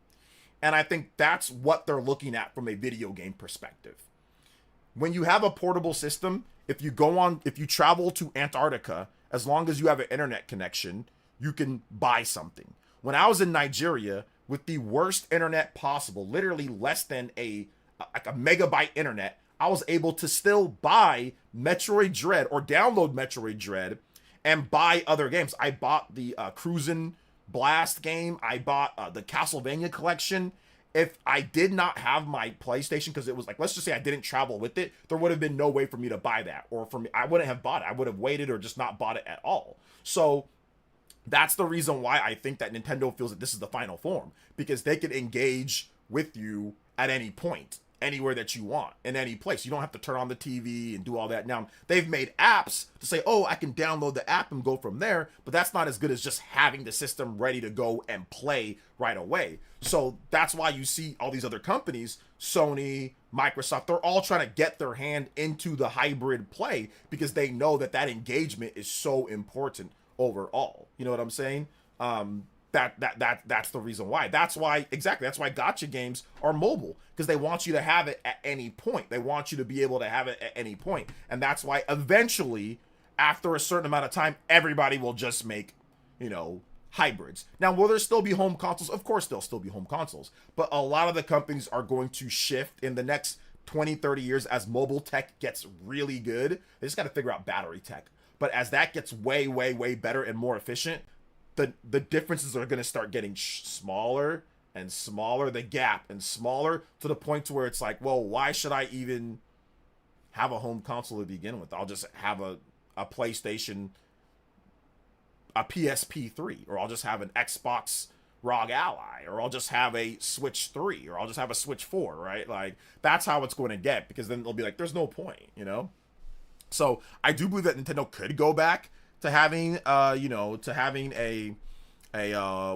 And I think that's what they're looking at from a video game perspective. When you have a portable system, if you travel to Antarctica, as long as you have an internet connection, you can buy something. When I was in Nigeria with the worst internet possible, literally less than a megabyte internet, I was able to still buy Metroid Dread or download Metroid Dread and buy other games. I bought the Cruisin' Blast game. I bought the Castlevania collection. If I did not have my PlayStation, because it was like, let's just say I didn't travel with it, there would have been no way for me to buy that. Or for me, I wouldn't have bought it. I would have waited or just not bought it at all. So that's the reason why I think that Nintendo feels that this is the final form, because they could engage with you at any point, anywhere that you want, in any place. You don't have to turn on the TV and do all that. Now, they've made apps to say, oh, I can download the app and go from there, but that's not as good as just having the system ready to go and play right away. So that's why you see all these other companies, Sony, Microsoft, they're all trying to get their hand into the hybrid play, because they know that that engagement is so important overall. You know what I'm saying? That's the reason why. That's why gacha games are mobile, because they want you to have it at any point. They want you to be able to have it at any point. And that's why eventually, after a certain amount of time, everybody will just make, hybrids. Now, will there still be home consoles? Of course there'll still be home consoles, but a lot of the companies are going to shift in the next 20, 30 years as mobile tech gets really good. They just got to figure out battery tech. But as that gets way, way, way better and more efficient, the differences are going to start getting smaller and smaller, the gap, and smaller, to the point to where it's like, well, why should I even have a home console to begin with? I'll just have a PlayStation, a PSP3, or I'll just have an Xbox ROG Ally, or I'll just have a Switch 3, or I'll just have a Switch 4, right? Like, that's how it's going to get, because then they'll be like, there's no point, you know? So I do believe that Nintendo could go back to having, you know, to having a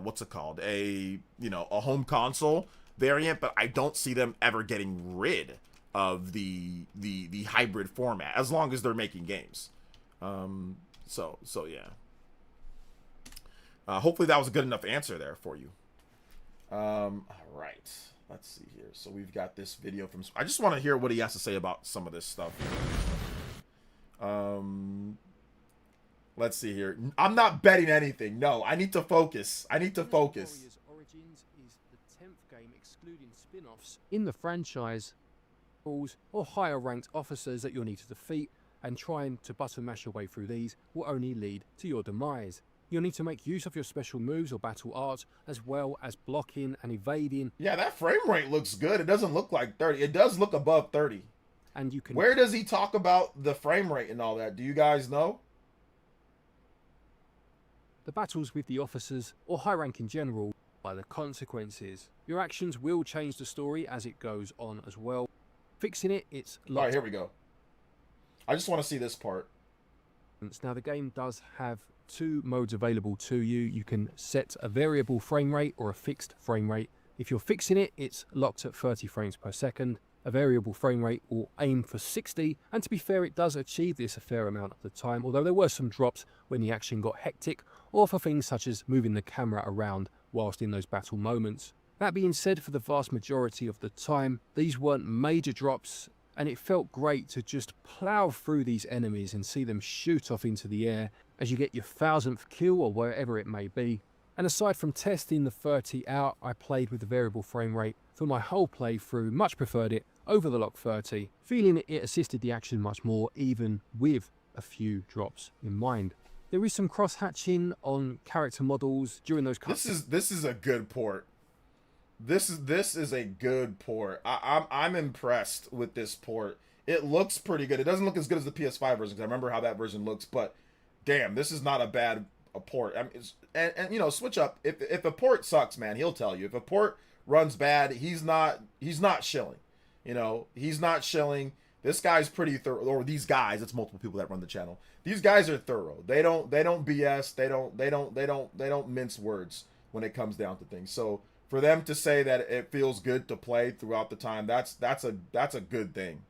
what's it called? A, you know, a home console variant, but I don't see them ever getting rid of the hybrid format, as long as they're making games. So yeah. Hopefully that was a good enough answer there for you. All right, let's see here. So we've got this video from, I just want to hear what he has to say about some of this stuff. Let's see here. I'm not betting anything. No, I need to focus. I need to focus. Origins is the 10th game excluding spin-offs in the franchise. Or higher ranked officers that you'll need to defeat, and trying to button mash your way through these will only lead to your demise. You'll need to make use of your special moves or battle art, as well as blocking and evading. Yeah, that frame rate looks good. It doesn't look like 30. It does look above 30. And you can... Where does he talk about the frame rate and all that? Do you guys know? The battles with the officers, or high rank in general, by the consequences. Your actions will change the story as it goes on as well. Fixing it, it's All right, here we go. I just want to see this part. Now, the game does have two modes available to you. You can set a variable frame rate or a fixed frame rate. If you're fixing it, it's locked at 30 frames per second. A variable frame rate will aim for 60, and to be fair, it does achieve this a fair amount of the time, although there were some drops when the action got hectic, or for things such as moving the camera around whilst in those battle moments. That being said, for the vast majority of the time, these weren't major drops, and it felt great to just plow through these enemies and see them shoot off into the air as you get your 1000th kill or wherever it may be. And aside from testing the 30 out, I played with the variable frame rate for my whole playthrough, much preferred it over the lock 30, feeling it assisted the action much more, even with a few drops in mind. There is some cross-hatching on character models during those cutscenes. This is a good port. This is a good port. I'm impressed with this port. It looks pretty good. It doesn't look as good as the PS5 version, because I remember how that version looks, but damn, this is not a bad port. I mean, and you know, switch up. If a port sucks, man, he'll tell you. If a port runs bad, he's not shilling. You know, he's not shilling. This guy's pretty thorough, or these guys. It's multiple people that run the channel. These guys are thorough. They don't BS. They don't mince words when it comes down to things. So for them to say that it feels good to play throughout the time, that's a good thing.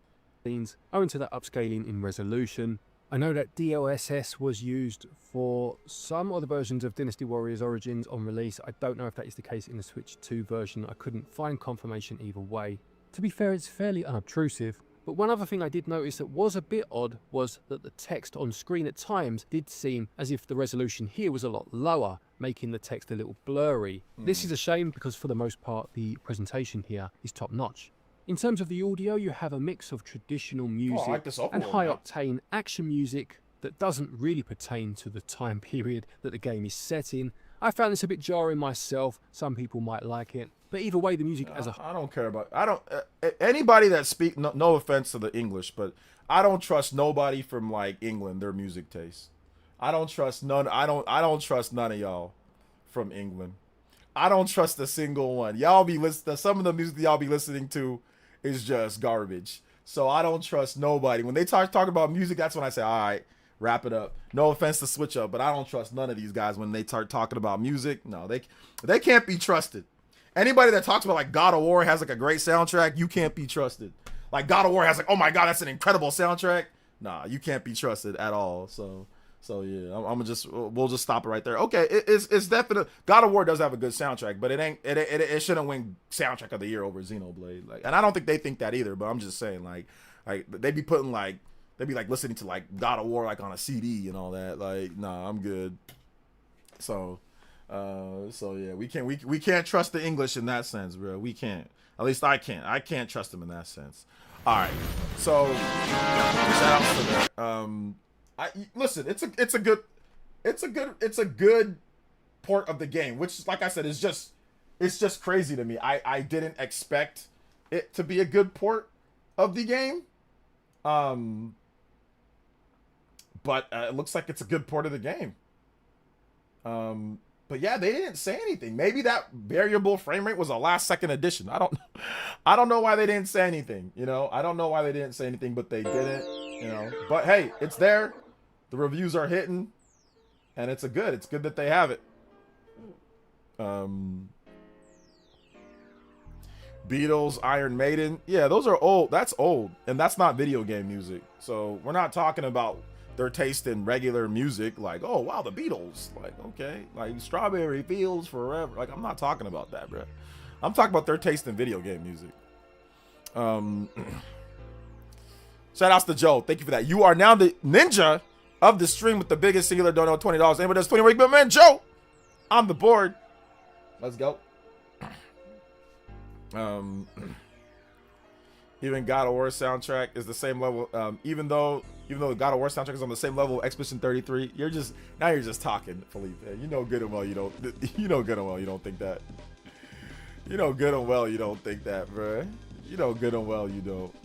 Owing to that upscaling in resolution. I know that DLSS was used for some of the versions of Dynasty Warriors Origins on release. I don't know if that is the case in the Switch 2 version. I couldn't find confirmation either way. To be fair, it's fairly unobtrusive. But one other thing I did notice that was a bit odd was that the text on screen at times did seem as if the resolution here was a lot lower, making the text a little blurry. This is a shame because for the most part the presentation here is top notch. In terms of the audio, you have a mix of traditional music and high-octane action music that doesn't really pertain to the time period that the game is set in. I found this a bit jarring myself. Some people might like it, but either way, the music as a whole... I don't care about... anybody that speak... No offense to the English, but I don't trust nobody from, like, England, their music taste. I don't trust none... I don't trust none of y'all from England. I don't trust a single one. Y'all be listening... Some of the music y'all be listening to is just garbage. So I don't trust nobody. When they talk about music, that's when I say, all right, wrap it up. No offense to Switch Up, but I don't trust none of these guys when they start talking about music. No, they can't be trusted. Anybody that talks about like God of War has like a great soundtrack, you can't be trusted. Like God of War has like, oh my God, that's an incredible soundtrack. Nah, you can't be trusted at all. So yeah, we'll just stop it right there. Okay, it's definitely God of War does have a good soundtrack, but it shouldn't win soundtrack of the year over Xenoblade. Like, and I don't think they think that either. But I'm just saying, like they'd be listening to like God of War like on a CD and all that. Like, nah, I'm good. So yeah, we can't trust the English in that sense, bro. We can't. At least I can't. I can't trust them in that sense. All right. So shout out to that. Listen, it's a good port of the game, which, like I said, is just crazy to me. I didn't expect it to be a good port of the game. But it looks like it's a good port of the game. But yeah, they didn't say anything. Maybe that variable frame rate was a last second addition. I don't know why they didn't say anything. You know, I don't know why they didn't say anything, but they didn't. You know, but hey, it's there. The reviews are hitting, and it's good. It's good that they have it. Beatles, Iron Maiden. Yeah, those are old. That's old, and that's not video game music. So we're not talking about their taste in regular music, like, oh wow, the Beatles, like, okay, like Strawberry Fields Forever. Like, I'm not talking about that, bro. I'm talking about their taste in video game music. Shout outs to Joe. Thank you for that. You are now the ninja of the stream with the biggest singular dono, $20. Anybody does 20 week, but man, Joe on the board. Let's go. Even God of War soundtrack is the same level. Even though the God of War soundtrack is on the same level of Expedition 33, you're just talking, Felipe. You know good and well you don't. You know good and well you don't think that. You know good and well you don't think that, bro. You know good and well you don't.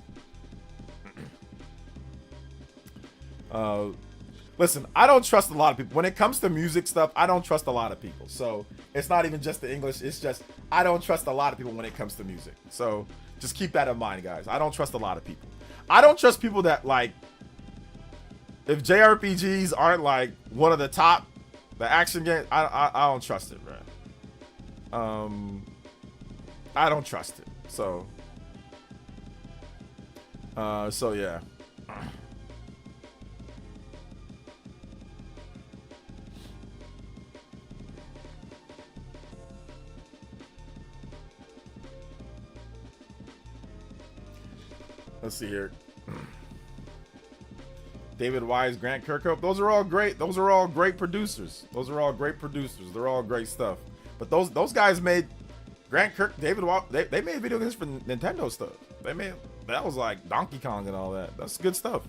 Listen, I don't trust a lot of people when it comes to music stuff. I don't trust a lot of people. So it's not even just the English. It's just I don't trust a lot of people when it comes to music. So just keep that in mind, guys. I don't trust a lot of people. I don't trust people that, like, if JRPGs aren't like one of the top, the action game, I don't trust it, bro. I don't trust it. So yeah. Let's see here. David Wise, Grant Kirkhope. Those are all great. Those are all great producers. They're all great stuff. But those guys made Grant Kirk, David Wise, they made video games for Nintendo stuff. That was like Donkey Kong and all that. That's good stuff.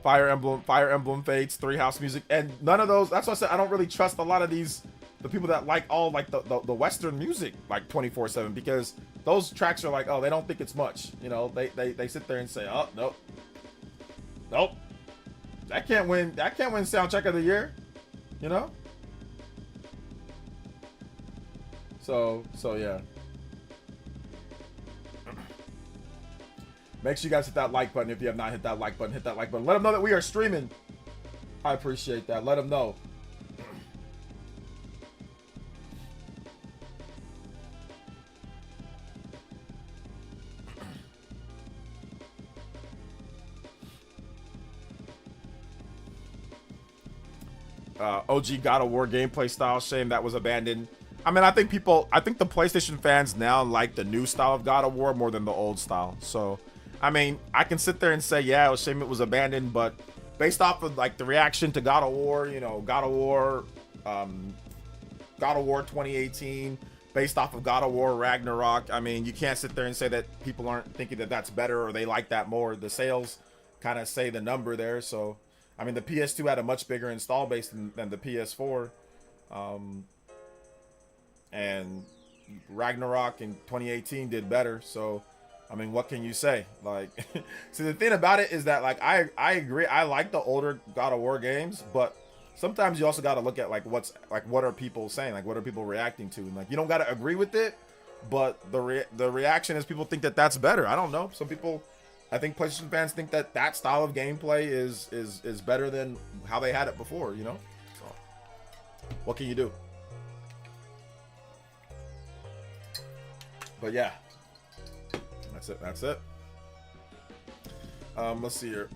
Fire Emblem Fates, Three House Music, and none of those. That's why I said I don't really trust a lot of the people that like all like the Western music like 24/7, because those tracks are like, oh, they don't think it's much, you know. They sit there and say, oh, nope, that can't win soundtrack of the year, you know. So yeah. Make sure you guys hit that like button. If you have not hit that like button, hit that like button. Let them know that we are streaming. I appreciate that. Let them know. OG God of War gameplay style, shame that was abandoned. I mean, I think the PlayStation fans now like the new style of God of War more than the old style. So, I mean, I can sit there and say, yeah, it was a shame it was abandoned, but based off of like the reaction to God of War, you know, God of War 2018, based off of God of War Ragnarok, I mean, you can't sit there and say that people aren't thinking that that's better or they like that more. The sales kind of say the number there. So, I mean, the PS2 had a much bigger install base than the PS4. And Ragnarok in 2018 did better. So, I mean, what can you say? Like, see, the thing about it is that, like, I agree. I like the older God of War games, but sometimes you also got to look at, like, what are people saying? Like, what are people reacting to? And, like, you don't got to agree with it, but the reaction is people think that that's better. I don't know. Some people, I think PlayStation fans think that style of gameplay is better than how they had it before, you know? So, what can you do? But yeah, that's it. Let's see here.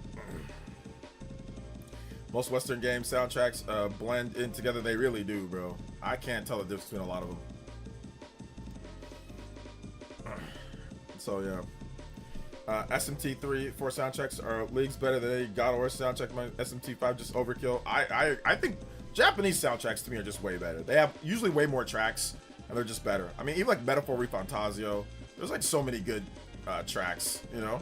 Most Western game soundtracks blend in together. They really do, bro. I can't tell the difference between a lot of them. So yeah. SMT3 4 soundtracks are leagues better than any God of War soundtrack. My SMT5 just overkill. I think Japanese soundtracks to me are just way better. They have usually way more tracks and they're just better. I mean, even like Metaphor Refantasio, there's like so many good tracks, you know.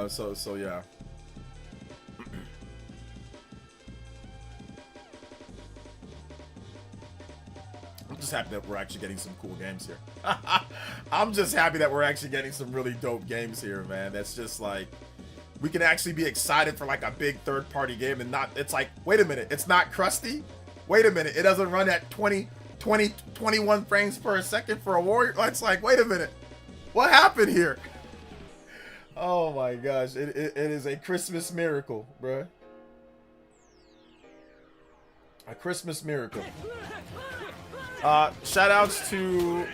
So yeah. I'm just happy that we're actually getting some cool games here. I'm just happy that we're actually getting some really dope games here, man. That's just like, we can actually be excited for like a big third-party game and not, it's like, wait a minute, it's not crusty? Wait a minute, it doesn't run at 21 frames per second for a Warrior? It's like, wait a minute, what happened here? Oh my gosh, it is a Christmas miracle, bruh. A Christmas miracle. Shout outs to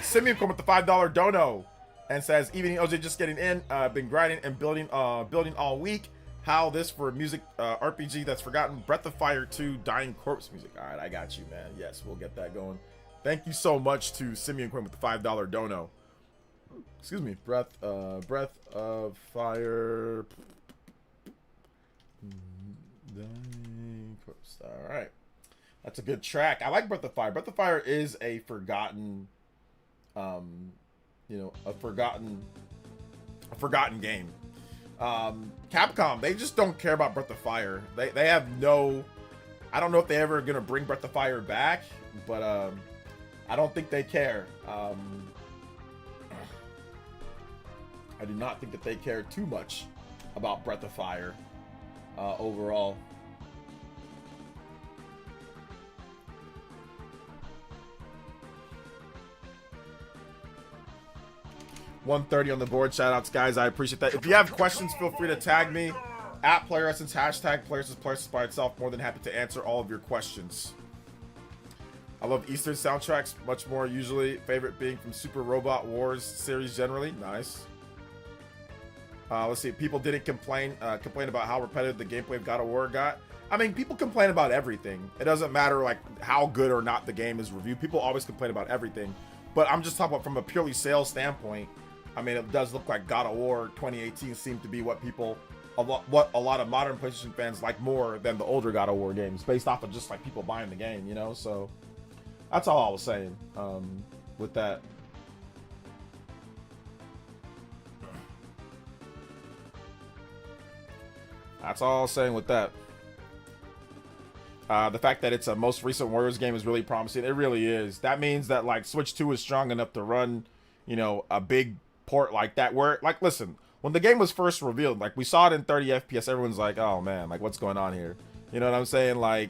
Simeon with the $5 dono and says, evening OJ, just getting in, been grinding and building all week. How this for music RPG that's forgotten? Breath of Fire 2 Dying Corpse music. All right, I got you, man. Yes, we'll get that going. Thank you so much to Simeon Quinn with the $5 dono. Excuse me. Breath of Fire. Dying Corpse. All right. That's a good track. I like Breath of Fire. Breath of Fire is a forgotten, you know, a forgotten game. Capcom, they just don't care about Breath of Fire. They have no, I don't know if they ever gonna bring Breath of Fire back, but I don't think they care. I do not think that they care too much about Breath of Fire overall. $130 on the board. Shout outs, guys. I appreciate that. If you have questions, feel free to tag me at PlayerEssence, hashtag PlayerEssence by itself. More than happy to answer all of your questions. I love Eastern soundtracks much more usually. Favorite being from Super Robot Wars series generally. Nice. Let's see. People didn't complain about how repetitive the gameplay of God of War got. I mean, people complain about everything. It doesn't matter like how good or not the game is reviewed. People always complain about everything. But I'm just talking about from a purely sales standpoint. I mean, it does look like God of War 2018 seemed to be what a lot of modern PlayStation fans like more than the older God of War games, based off of just like people buying the game, you know. So that's all I was saying with that. That's all I was saying with that. The fact that it's a most recent Warriors game is really promising. It really is. That means that like Switch 2 is strong enough to run, you know, a big port like that. Where like, listen, when the game was first revealed, like we saw it in 30 FPS, everyone's like, oh man, like what's going on here? You know what I'm saying? Like,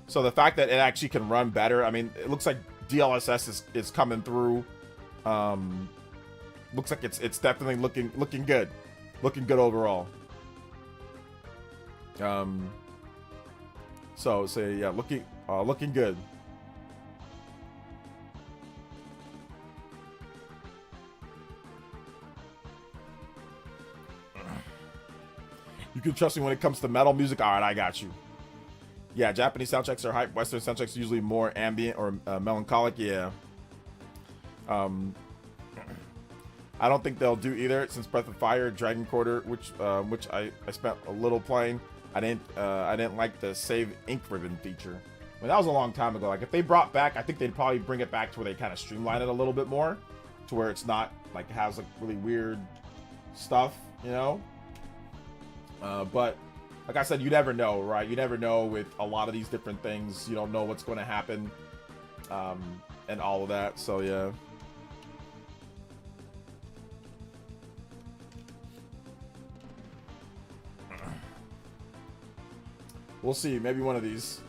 so the fact that it actually can run better. I mean, it looks like DLSS is coming through. Looks like it's definitely looking good, overall. So yeah, looking good. You can trust me when it comes to metal music. All right, I got you. Yeah, Japanese soundtracks are hype. Western soundtracks are usually more ambient or melancholic. Yeah. I don't think they'll do either since Breath of Fire, Dragon Quarter, which I spent a little playing. I didn't like the save ink ribbon feature. I mean, that was a long time ago. Like if they brought back, I think they'd probably bring it back to where they kind of streamline it a little bit more, to where it's not like it has like really weird stuff, you know. But like I said, you never know, right? You never know with a lot of these different things. You don't know what's going to happen, and all of that. So yeah. We'll see. Maybe one of these.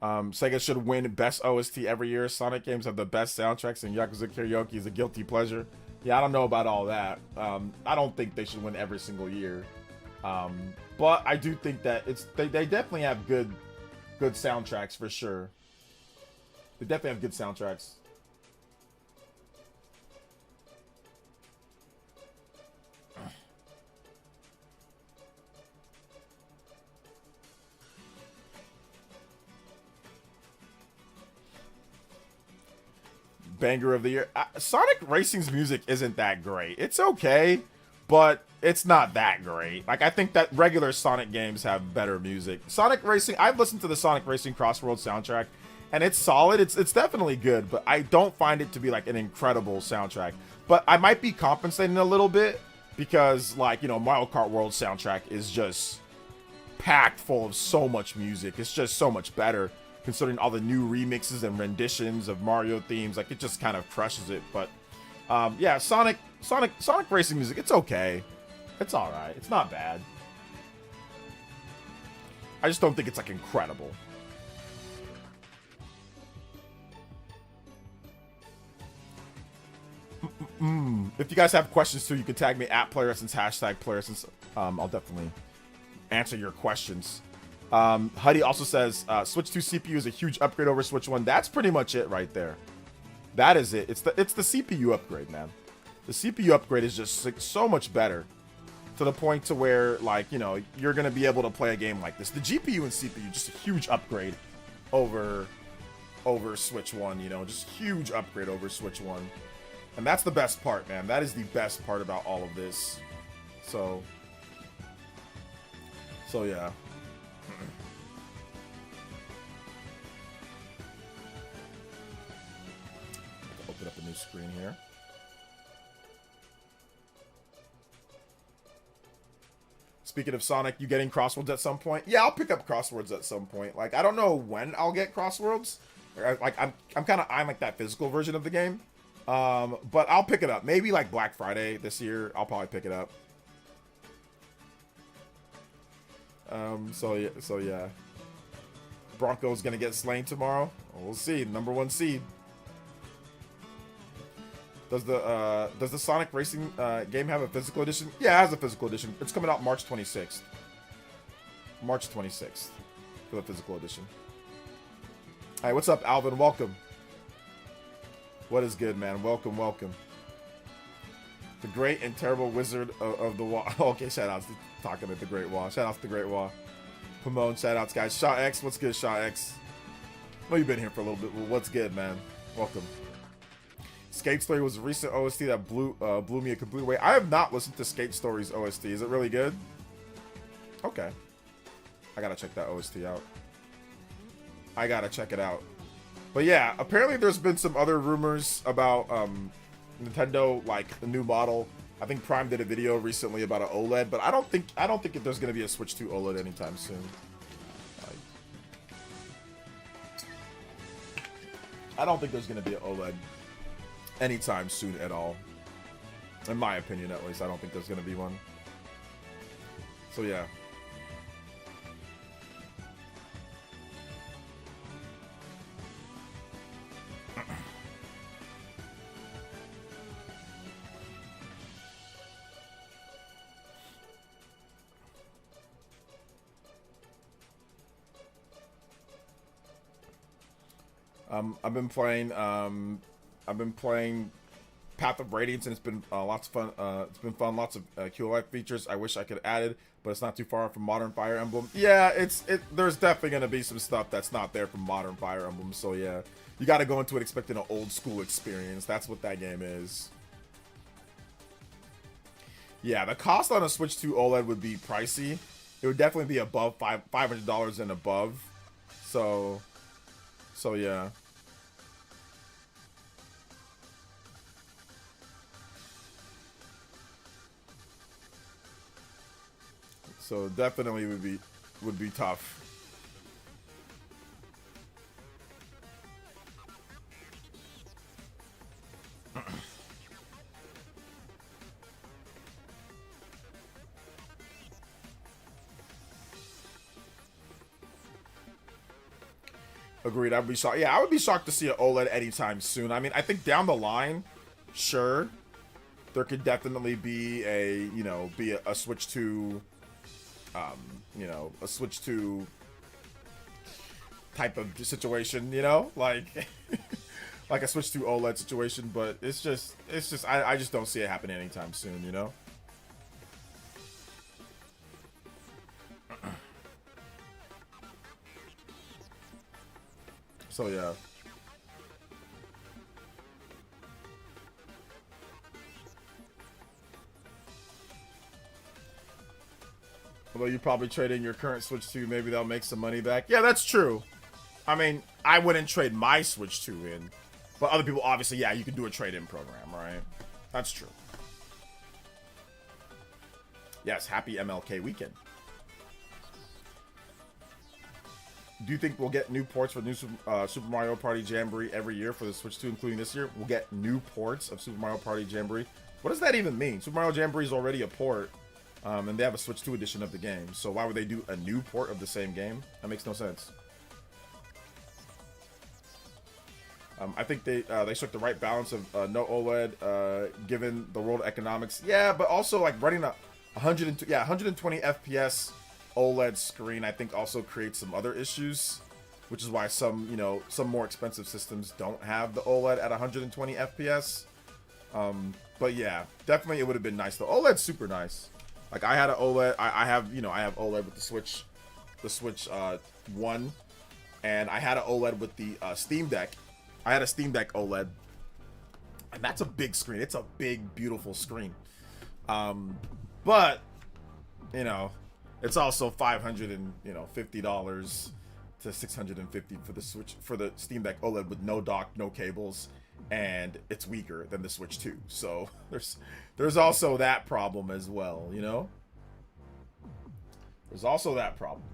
Sega should win best OST every year. Sonic games have the best soundtracks, and Yakuza Karaoke is a guilty pleasure. Yeah, I don't know about all that. I don't think they should win every single year. But I do think that they definitely have good soundtracks for sure. They definitely have good soundtracks. Banger of the year. Sonic Racing's music isn't that great. It's okay, but it's not that great. Like, I think that regular Sonic games have better music. Sonic Racing, I've listened to the Sonic Racing Crossworld soundtrack, and it's solid. It's definitely good, but I don't find it to be like an incredible soundtrack. But I might be compensating a little bit because, like, you know, Mario Kart World soundtrack is just packed full of so much music. It's just so much better considering all the new remixes and renditions of Mario themes. Like, it just kind of crushes it. But yeah, Sonic Racing music, it's okay. It's all right. It's not bad. I just don't think it's like incredible. If you guys have questions too, you can tag me at PlayerEssence, hashtag PlayerEssence. I'll definitely answer your questions. Huddy also says Switch 2 CPU is a huge upgrade over Switch 1. That's pretty much it right there. That is it. It's the CPU upgrade, man. The CPU upgrade is just like, so much better. To the point to where, like, you know, you're going to be able to play a game like this. The GPU and CPU, just a huge upgrade over Switch 1, you know, just huge upgrade over Switch 1. And that's the best part, man. That is the best part about all of this. So yeah. Open up a new screen here. Speaking of Sonic, you getting Crosswords at some point? Yeah, I'll pick up Crosswords at some point. Like, I don't know when I'll get Crosswords. Like, I'm kind of eyeing like that physical version of the game. But I'll pick it up. Maybe like Black Friday this year. I'll probably pick it up. So yeah. Broncos gonna get slain tomorrow. We'll see. Number 1 seed. Does the Sonic Racing game have a physical edition? Yeah, it has a physical edition. It's coming out March 26th. March 26th for the physical edition. Hey, what's up, Alvin? Welcome. What is good, man? Welcome, welcome. The great and terrible wizard of the wall. Okay, shout outs to talking at the Great Wall. Shout outs to the Great Wall. Pomone, shout outs, guys. Shaw X, what's good, Shaw X? Well, you've been here for a little bit. Well, what's good, man? Welcome. Skate Story was a recent OST that blew me a complete way. I have not listened to Skate Story's OST. Is it really good? Okay. I gotta check that OST out. I gotta check it out. But yeah, apparently there's been some other rumors about Nintendo, like the new model. I think Prime did a video recently about an OLED, but I don't think there's gonna be a Switch 2 OLED anytime soon. Like, I don't think there's gonna be an OLED anytime soon at all. In my opinion, at least, I don't think there's gonna be one. So yeah. I've been playing Path of Radiance, and it's been lots of fun. It's been fun. Lots of QLF features. I wish I could add it, but it's not too far from Modern Fire Emblem. Yeah, there's definitely gonna be some stuff that's not there from Modern Fire Emblem. So yeah, you got to go into it expecting an old school experience. That's what that game is. Yeah, the cost on a Switch 2 OLED would be pricey. It would definitely be above $500 and above. So yeah. So definitely would be tough. Agreed. I'd be shocked. Yeah, I would be shocked to see an OLED anytime soon. I mean, I think down the line, sure, there could definitely be a Switch 2, a Switch 2 type of situation, like like a Switch 2 OLED situation. But it's just I just don't see it happening anytime soon, So yeah. Although you probably trade in your current Switch 2, maybe they'll make some money back. Yeah, that's true. I mean, I wouldn't trade my Switch 2 in. But other people, obviously, yeah, you can do a trade-in program, right? That's true. Yes, happy MLK weekend. Do you think we'll get new ports for new Super Mario Party Jamboree every year for the Switch 2, including this year? We'll get new ports of Super Mario Party Jamboree. What does that even mean? Super Mario Jamboree is already a port, and they have a Switch 2 edition of the game. So why would they do a new port of the same game? That makes no sense. I think they struck the right balance of no OLED, given the world economics. Yeah, but also like running a 120 FPS OLED screen, I think also creates some other issues, which is why some more expensive systems don't have the OLED at 120 FPS. But yeah, definitely it would have been nice though. OLED's super nice. Like I had an OLED. I have OLED with the Switch 1, and I had an OLED with the Steam Deck. I had a Steam Deck OLED, and that's a big screen. It's a big, beautiful screen. But it's also $550 to $650 for the Switch, for the Steam Deck OLED with no dock, no cables, and it's weaker than the Switch 2. So there's also that problem as well, There's also that problem.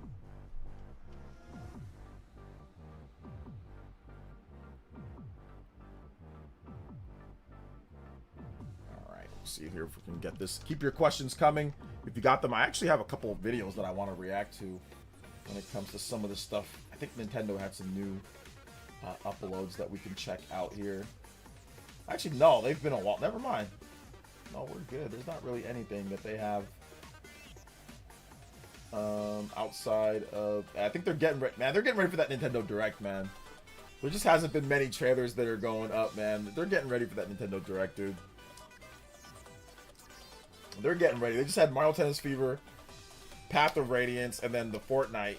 See here if we can get this. Keep your questions coming if you got them. I actually have a couple of videos that I want to react to when it comes to some of this stuff. I think Nintendo had some new uploads that we can check out here. Actually, no, they've been a while. Never mind. No, we're good. There's not really anything that they have outside of. I think they're getting ready. Man, they're getting ready for that Nintendo Direct, man. There just hasn't been many trailers that are going up, man. They're getting ready for that Nintendo Direct, dude. They're getting ready. They just had Mario Tennis Fever, Path of Radiance, and then the Fortnite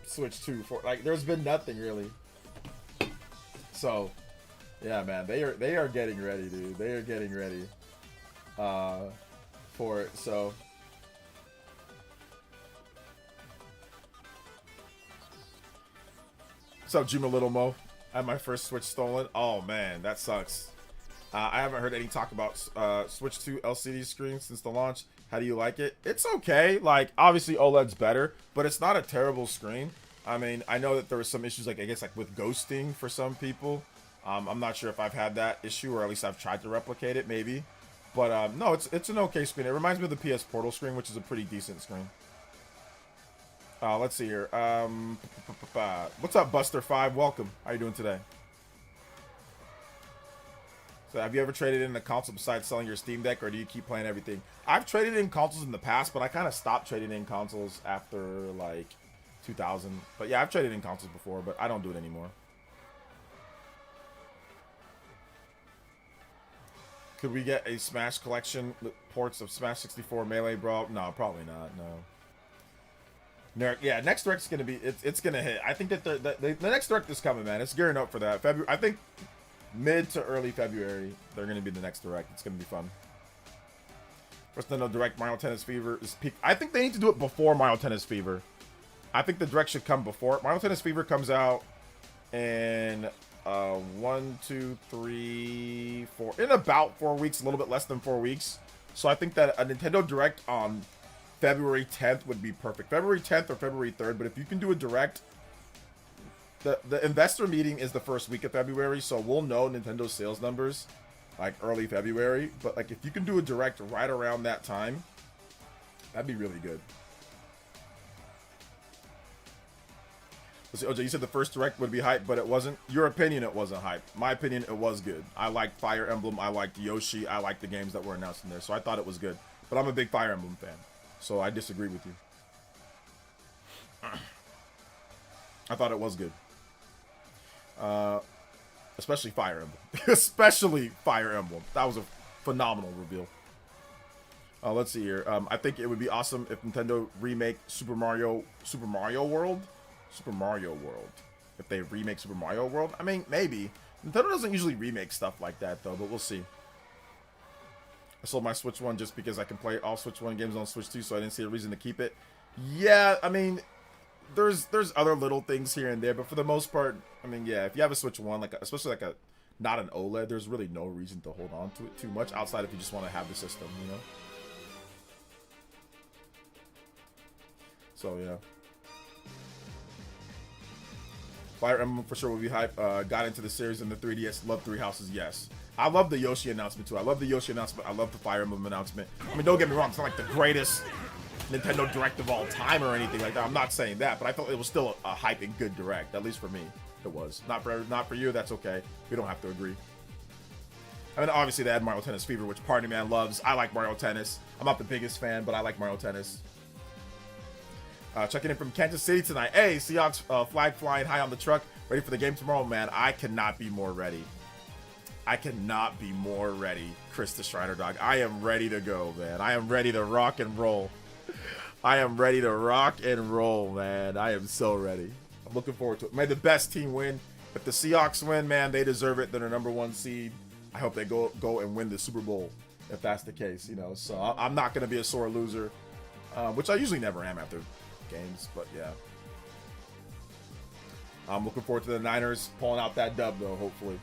Switch 2. Like, there's been nothing really. So, yeah, man, they are getting ready, dude. They are getting ready for it. So, what's up, Juma Little Mo? I had my first Switch stolen. Oh man, that sucks. I haven't heard any talk about Switch 2 LCD screen since the launch. How do you like it? It's okay. Like, obviously OLED's better, but it's not a terrible screen. I mean, I know that there was some issues, like, I guess, like with ghosting for some people. I'm not sure if I've had that issue, or at least I've tried to replicate it, maybe. But, no, it's an okay screen. It reminds me of the PS Portal screen, which is a pretty decent screen. Let's see here. What's up, Buster5? Welcome. How you doing today? So have you ever traded in a console besides selling your Steam Deck, or do you keep playing everything? I've traded in consoles in the past, but I kind of stopped trading in consoles after, like, 2000. But yeah, I've traded in consoles before, but I don't do it anymore. Could we get a Smash collection with ports of Smash 64, Melee Brawl? No, probably not, no. Yeah, next Direct's going to be, it's going to hit. I think that the next Direct is coming, man. It's gearing up for that. February, I think mid to early February, they're going to be the next Direct. It's going to be fun. First Nintendo Direct, Mario Tennis Fever is peak. I think they need to do it before Mario Tennis Fever. I think the Direct should come before. Mario Tennis Fever comes out in 1, 2, 3, 4, in about 4 weeks, a little bit less than 4 weeks. So I think that a Nintendo Direct on February 10th would be perfect. February 10th or February 3rd, but if you can do a Direct, the investor meeting is the first week of February, so we'll know Nintendo sales numbers like early February. But like, if you can do a Direct right around that time, that'd be really good. Let's see, OJ, you said the first Direct would be hype, but it wasn't. Your opinion, it wasn't hype. My opinion, it was good. I liked Fire Emblem. I liked Yoshi. I liked the games that were announced in there, so I thought it was good. But I'm a big Fire Emblem fan, so I disagree with you. I thought it was good. Especially Fire Emblem. Especially Fire Emblem. That was a phenomenal reveal. Let's see here. I think it would be awesome if Nintendo remake Super Mario World. Super Mario World. If they remake Super Mario World. I mean, maybe. Nintendo doesn't usually remake stuff like that, though, but we'll see. I sold my Switch 1 just because I can play all Switch 1 games on Switch 2, so I didn't see a reason to keep it. Yeah, I mean, there's other little things here and there, but for the most part, I mean, yeah, if you have a Switch 1, like especially like a not an OLED, there's really no reason to hold on to it too much outside if you just want to have the system, you know. So yeah, Fire Emblem for sure will be hype. Got into the series in the 3DS. Love Three Houses. Yes, I love the Yoshi announcement too. I love the Yoshi announcement. I love the Fire Emblem announcement. I mean, don't get me wrong, it's not like the greatest Nintendo Direct of all time or anything like that. I'm not saying that, but I thought it was still a hype and good Direct. At least for me, it was. Not for you. That's okay. We don't have to agree. I mean, obviously they had Mario Tennis Fever, which Party Man loves. I like Mario Tennis. I'm not the biggest fan, but I like Mario Tennis. Checking in from Kansas City tonight. Hey, Seahawks flag flying high on the truck. Ready for the game tomorrow, man. I cannot be more ready. I cannot be more ready, Chris the Strider Dog. I am ready to go, man. I am ready to rock and roll. I am ready to rock and roll, man. I am so ready. I'm looking forward to it. May the best team win. If the Seahawks win, man, they deserve it. They're the #1 seed. I hope they go and win the Super Bowl, if that's the case, you know. So I'm not going to be a sore loser, which I usually never am after games, but yeah. I'm looking forward to the Niners pulling out that dub, though, hopefully.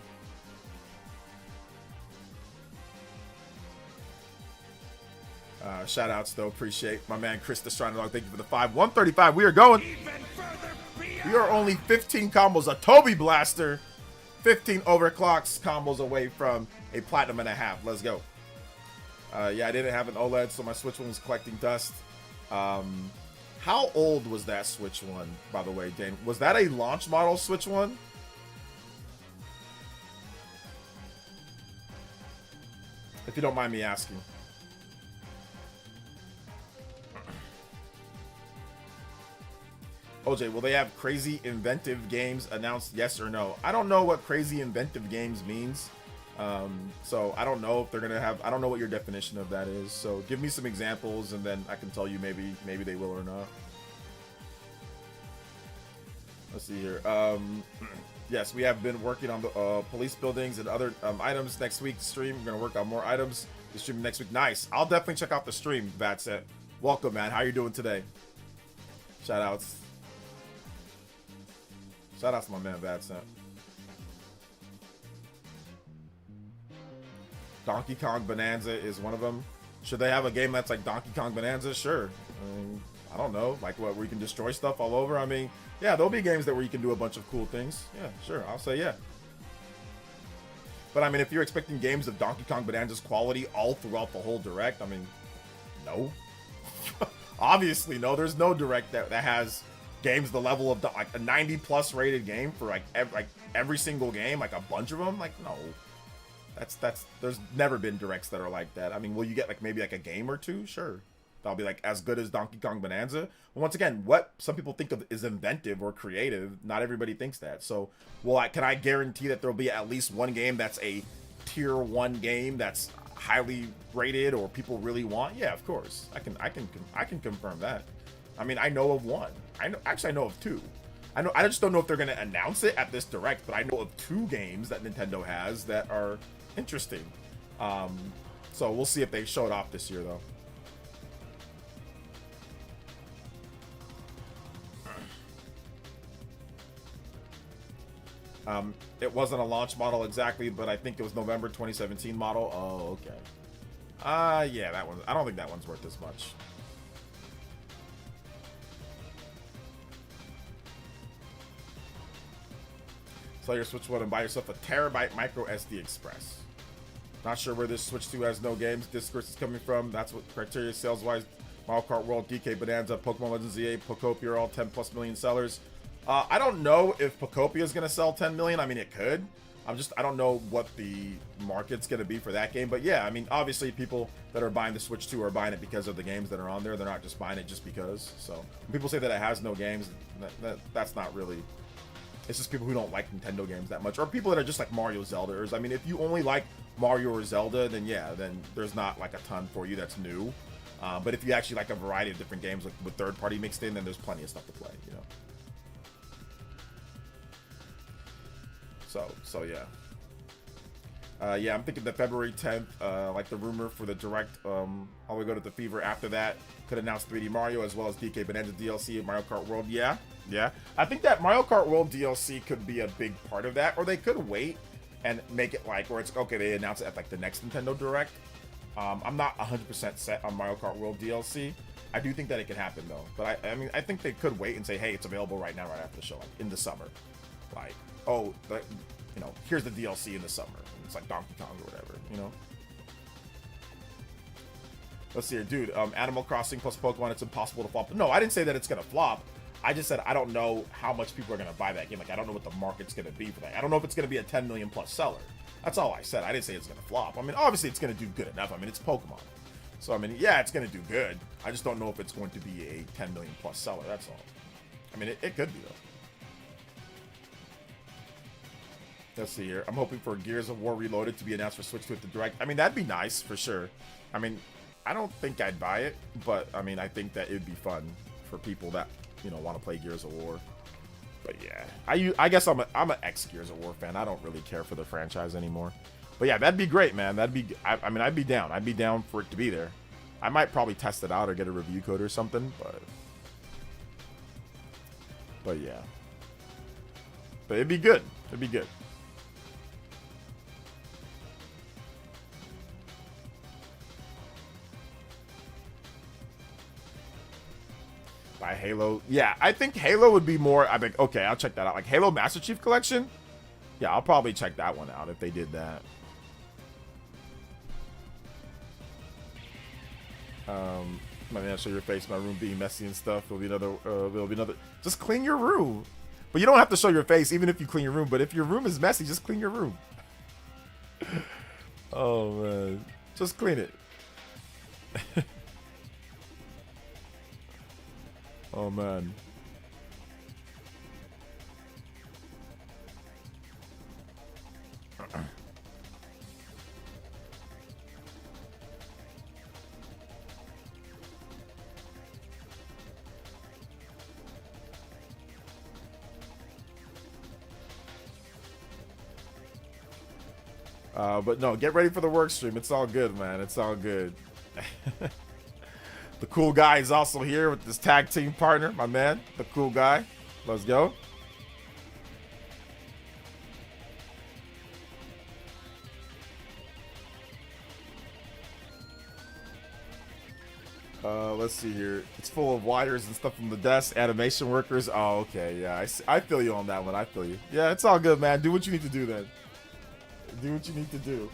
Shout outs, though. Appreciate my man Chris the Strider Dog. Thank you for the 5. 135. We are going. We are only 15 combos. A Toby Blaster. 15 overclocks combos away from a platinum and a half. Let's go. Yeah, I didn't have an OLED, so my Switch 1 was collecting dust. How old was that Switch 1, by the way, Dane? Was that a launch model Switch 1? If you don't mind me asking. OJ, will they have crazy inventive games announced, yes or no? I don't know what crazy inventive games means. So I don't know if they're gonna have, I don't know what your definition of that is. So give me some examples and then I can tell you maybe they will or not. Let's see here. Yes, we have been working on the police buildings and other items next week. Stream, we're gonna work on more items. The stream next week. Nice. I'll definitely check out the stream, Vatset. Welcome, man. How you doing today? Shout outs. Shout outs to my man Vatset. Donkey Kong Bonanza is one of them. Should they have a game that's like Donkey Kong Bonanza? Sure. I don't know, like what, where you can destroy stuff all over. I mean, yeah, there'll be games that where you can do a bunch of cool things. Yeah, sure. I'll say yeah. But I mean, if you're expecting games of Donkey Kong Bonanza's quality all throughout the whole Direct, I mean, no. Obviously, no. There's no Direct that has games the level of like a 90+ rated game for like every single game, like a bunch of them. Like, no. That's there's never been Directs that are like that. I mean, will you get like maybe like a game or two? Sure. That'll be like as good as Donkey Kong Bonanza. But once again, what some people think of is inventive or creative, not everybody thinks that. So, can I guarantee that there'll be at least one game that's a tier 1 game that's highly rated or people really want? Yeah, of course. I can confirm that. I mean, I know of one. I know of two. I just don't know if they're gonna announce it at this Direct, but I know of 2 games that Nintendo has that are interesting. So we'll see if they show it off this year, though. It wasn't a launch model exactly, but I think it was November 2017 model. Oh, okay. Yeah, that one. I don't think that one's worth as much. Sell your Switch 1 and buy yourself a terabyte micro SD Express. Not sure where this Switch 2 has no games. Discourse is coming from. That's what criteria sales-wise. Mario Kart World, DK Bonanza, Pokemon Legends ZA, Pokopia are all 10+ million sellers. I don't know if Pokopia is going to sell 10 million. I mean, it could. I don't know what the market's going to be for that game. But yeah, I mean, obviously people that are buying the Switch 2 are buying it because of the games that are on there. They're not just buying it just because. So when people say that it has no games, that's not really... It's just people who don't like Nintendo games that much. Or people that are just like Mario, Zelda. I mean, if you only like Mario or Zelda, then yeah, then there's not like a ton for you that's new. But if you actually like a variety of different games with third-party mixed in, then there's plenty of stuff to play, you know. So yeah. Yeah, I'm thinking the February 10th, like the rumor for the direct, all we go to the Fever after that, could announce 3D Mario as well as DK Bonanza DLC and Mario Kart World. Yeah. I think that Mario Kart World DLC could be a big part of that, or they could wait and make it like, where it's, okay, they announce it at like the next Nintendo Direct. I'm not 100% set on Mario Kart World DLC. I do think that it could happen though, but I mean, I think they could wait and say, hey, it's available right now, right after the show, like in the summer. Like, oh, you know, here's the DLC in the summer. It's like Donkey Kong or whatever, you know? Let's see here, dude. Animal Crossing plus Pokemon, it's impossible to flop. No, I didn't say that it's gonna flop. I just said I don't know how much people are gonna buy that game. Like, I don't know what the market's gonna be for that. I don't know if it's gonna be a 10 million plus seller. That's all I said. I didn't say it's gonna flop. I mean, obviously it's gonna do good enough. I mean, it's Pokemon. So, I mean, yeah, it's gonna do good. I just don't know if it's going to be a 10 million plus seller. That's all. I mean, it could be, though. Let's see here. I'm hoping for Gears of War Reloaded to be announced for Switch 2 at the Direct. I mean, that'd be nice, for sure. I mean, I don't think I'd buy it, but, I mean, I think that it'd be fun for people that, you know, want to play Gears of War. But, yeah. I guess I'm an ex-Gears of War fan. I don't really care for the franchise anymore. But, yeah, that'd be great, man. That'd be... I mean, I'd be down. I'd be down for it to be there. I might probably test it out or get a review code or something, but... But, yeah. But it'd be good. It'd be good. By Halo. Yeah, I think Halo would be more... I think, okay, I'll check that out. Like, Halo Master Chief Collection? Yeah, I'll probably check that one out if they did that. My man, show your face. My room being messy and stuff. There'll be another. Just clean your room. But you don't have to show your face, even if you clean your room. But if your room is messy, just clean your room. Oh man, just clean it. Oh man. But no, get ready for the work stream. It's all good, man. It's all good. The cool guy is also here with this tag team partner, my man. The cool guy. Let's go. Let's see here. It's full of wires and stuff from the desk. Animation workers. Oh, okay. Yeah, I feel you on that one. I feel you. Yeah, it's all good, man. Do what you need to do then. Do what you need to do.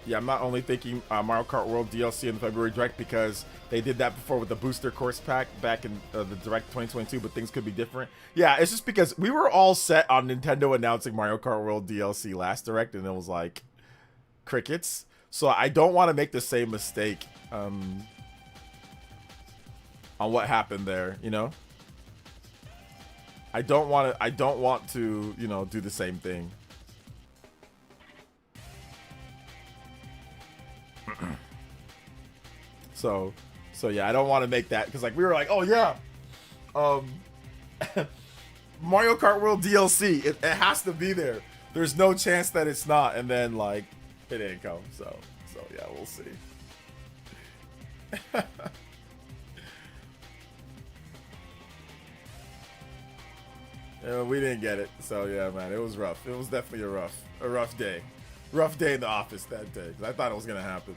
Yeah, I'm not only thinking Mario Kart World DLC in the February Direct because they did that before with the Booster Course Pack back in the Direct 2022, but things could be different. Yeah, it's just because we were all set on Nintendo announcing Mario Kart World DLC last Direct, and it was like crickets. So I don't want to make the same mistake on what happened there, you know? I don't want to, you know, do the same thing. So yeah, I don't want to make that because like we were like, oh yeah, Mario Kart World DLC, it has to be there. There's no chance that it's not, and then like it didn't come. So yeah, we'll see. Yeah, we didn't get it. So yeah, man, it was rough. It was definitely a rough day. Rough day in the office that day. 'Cause I thought it was gonna happen.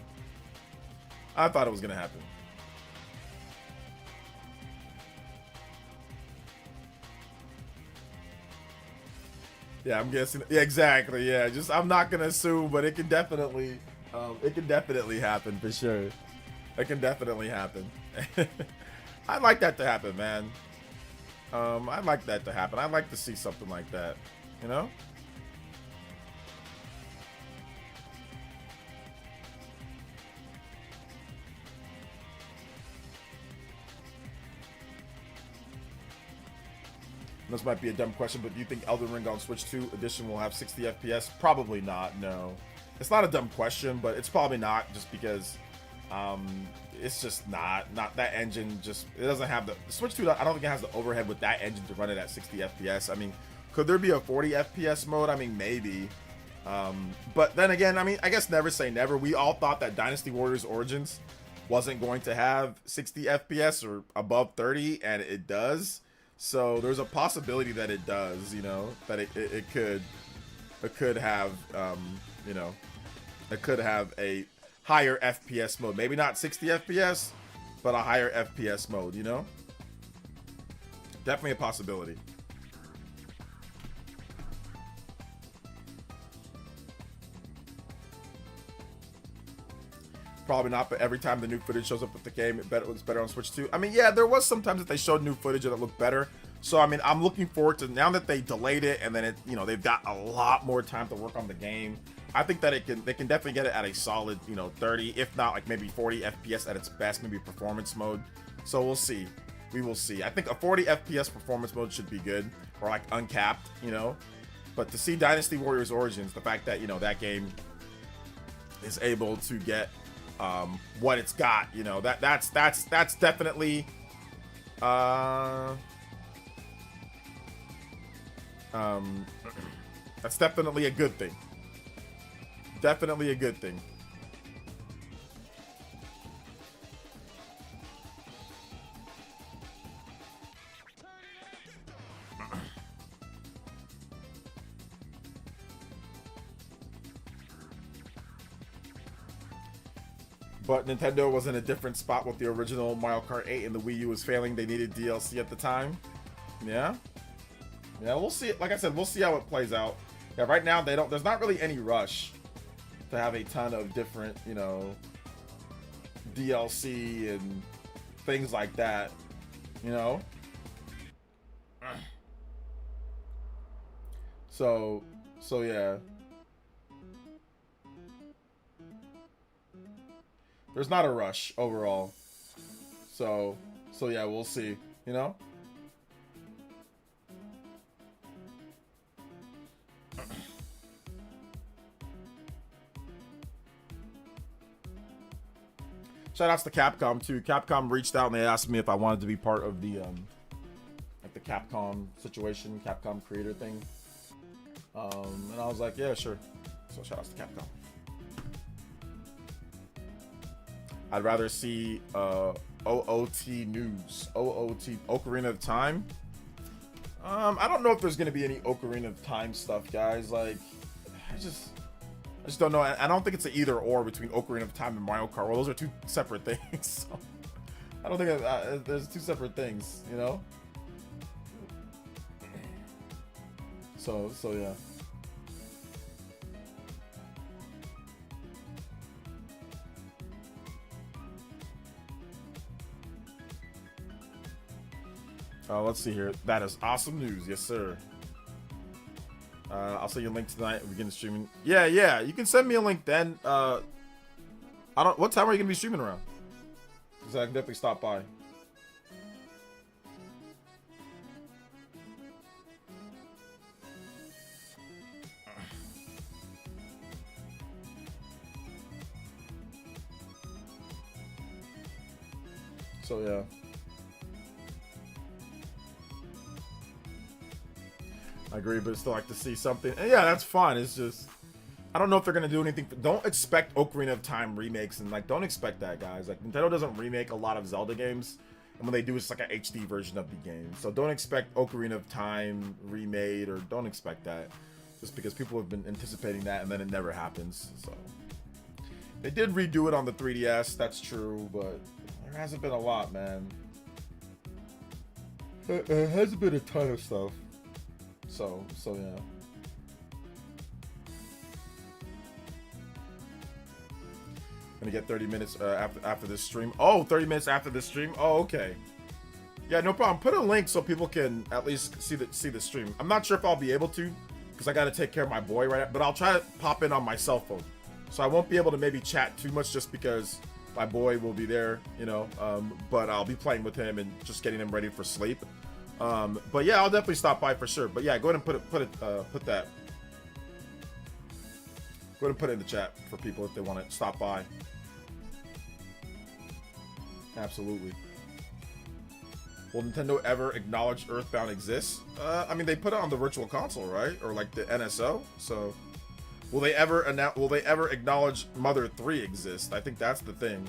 Yeah, I'm guessing. Yeah, exactly. Yeah, just I'm not gonna assume, but it can definitely happen for sure. It can definitely happen. I'd like that to happen, man. I'd like that to happen. I'd like to see something like that, you know? This might be a dumb question, but do you think Elden Ring on Switch 2 edition will have 60 FPS? Probably not, no. It's not a dumb question, but it's probably not, just because It's just not that engine. Just it doesn't have the Switch 2. I don't think it has the overhead with that engine to run it at 60 FPS. I mean, could there be a 40 FPS mode? I mean, maybe. But then again, I mean, I guess never say never. We all thought that Dynasty Warriors Origins wasn't going to have 60 FPS or above 30, and it does. So there's a possibility that it does, you know, that it could have, you know, it could have a higher FPS mode. Maybe not 60 FPS, but a higher FPS mode, you know? Definitely a possibility. Probably not, but every time the new footage shows up with the game, it looks better on Switch 2. I mean, yeah, there was sometimes that they showed new footage and it looked better. So, I mean, I'm looking forward to, now that they delayed it and then it, you know, they've got a lot more time to work on the game. I think that they can definitely get it at a solid, you know, 30, if not like maybe 40 FPS at its best, maybe performance mode. So we'll see. We will see. I think a 40 FPS performance mode should be good, or like uncapped, you know. But to see Dynasty Warriors Origins, the fact that, you know, that game is able to get what it's got, you know, that's definitely that's definitely a good thing. Definitely a good thing. But Nintendo was in a different spot with the original Mario Kart 8 and the Wii U was failing. They needed DLC at the time. Yeah. Yeah, we'll see. Like I said, we'll see how it plays out. Yeah, right now there's not really any rush to have a ton of different, you know, DLC and things like that, you know? So yeah. There's not a rush overall. So yeah, we'll see, you know? Shout outs to Capcom too. Capcom reached out and they asked me if I wanted to be part of the like the Capcom situation, Capcom creator thing. And I was like, yeah, sure. So shout outs to Capcom. I'd rather see OOT news. OOT, Ocarina of Time. I don't know if there's gonna be any Ocarina of Time stuff, guys. Like, I just don't know. I don't think it's an either or between Ocarina of Time and Mario Kart. Well, those are two separate things. So I don't think there's two separate things, you know. So yeah. Let's see here. That is awesome news. Yes, sir. I'll send you a link tonight. We begin streaming. Yeah. You can send me a link then. What time are you gonna be streaming around? Because I can definitely stop by. So yeah. I agree, but still like to see something. And yeah, that's fine. It's just, I don't know if they're gonna do anything. Don't expect Ocarina of Time remakes, and like, don't expect that, guys. Like, Nintendo doesn't remake a lot of Zelda games, and when they do, it's like an HD version of the game. So don't expect Ocarina of Time remade, or don't expect that, just because people have been anticipating that, and then it never happens. So they did redo it on the 3DS. That's true, but there hasn't been a lot, man. It hasn't been a ton of stuff. So yeah. Gonna get 30 minutes after this stream. Oh, 30 minutes after this stream. Oh, okay. Yeah, no problem. Put a link so people can at least see the stream. I'm not sure if I'll be able to, because I got to take care of my boy right now, but I'll try to pop in on my cell phone. So I won't be able to maybe chat too much just because my boy will be there, you know. But I'll be playing with him and just getting him ready for sleep. But yeah, I'll definitely stop by for sure. But yeah, go ahead and put that. Go ahead and put it in the chat for people if they want to stop by. Absolutely. Will Nintendo ever acknowledge Earthbound exists? I mean, they put it on the Virtual Console, right? Or like the NSO. So, will they ever acknowledge Mother 3 exists? I think that's the thing.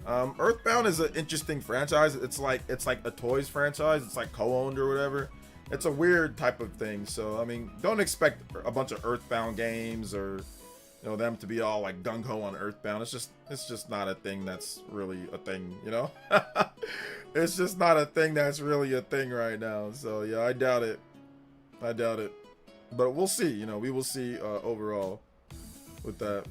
Earthbound is an interesting franchise. It's like a toys franchise. It's like co-owned or whatever. It's a weird type of thing. So, I mean, don't expect a bunch of Earthbound games or, you know, them to be all like gung ho on Earthbound. It's just not a thing that's really a thing, you know? It's just not a thing that's really a thing right now. So yeah, I doubt it. I doubt it. But we'll see, you know, we will see overall with that.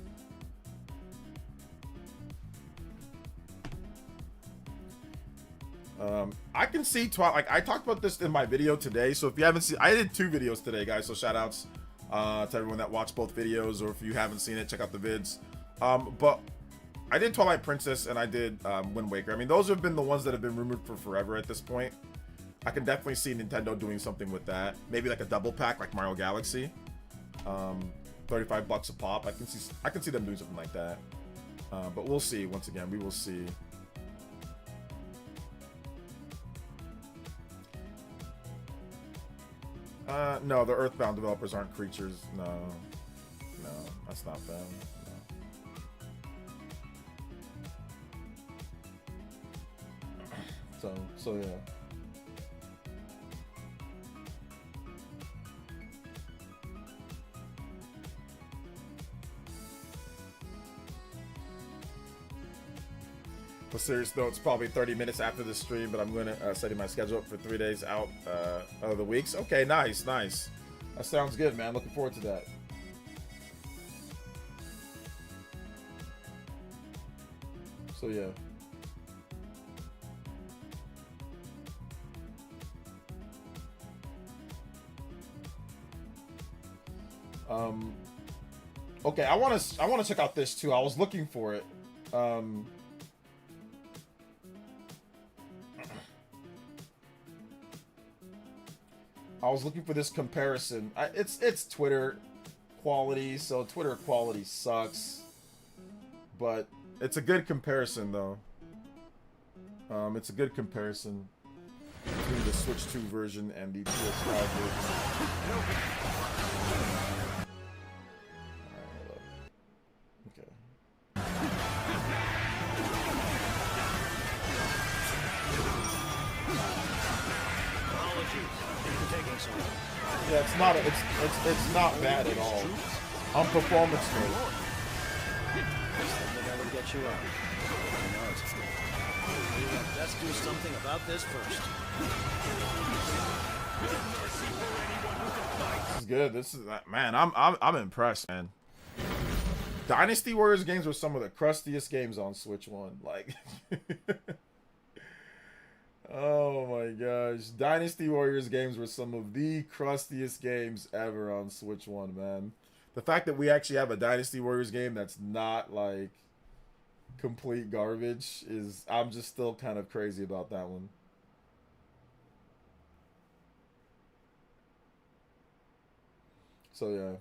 I can see like I talked about this in my video today. So if you haven't seen, I did 2 videos today, guys. So shout outs to everyone that watched both videos, or if you haven't seen it, check out the vids. But I did Twilight Princess and I did Wind Waker. I mean, those have been the ones that have been rumored for forever at this point. I can definitely see Nintendo doing something with that. Maybe like a double pack, like Mario Galaxy. $35 a pop. I can see them doing something like that. But we'll see. Once again, we will see. No, the Earthbound developers aren't creatures. No, that's not them. No. So yeah. For serious though, it's probably 30 minutes after the stream, but I'm going to setting my schedule up for 3 days out of the weeks. Okay, nice. That sounds good, man. Looking forward to that. So yeah. Okay, I want to check out this too. I was looking for it. I was looking for this comparison. It's Twitter quality, so Twitter quality sucks. But it's a good comparison though. It's a good comparison between the Switch 2 version and the PS5 version. Yeah, it's not bad at all. On performance mode. Get you out. Let's do something about this first. This is good. This is man. I'm impressed, man. Dynasty Warriors games were some of the crustiest games on Switch 1. Like. Oh my gosh. Dynasty Warriors games were some of the crustiest games ever on Switch 1, man. The fact that we actually have a Dynasty Warriors game that's not like complete garbage is, I'm just still kind of crazy about that one. So yeah.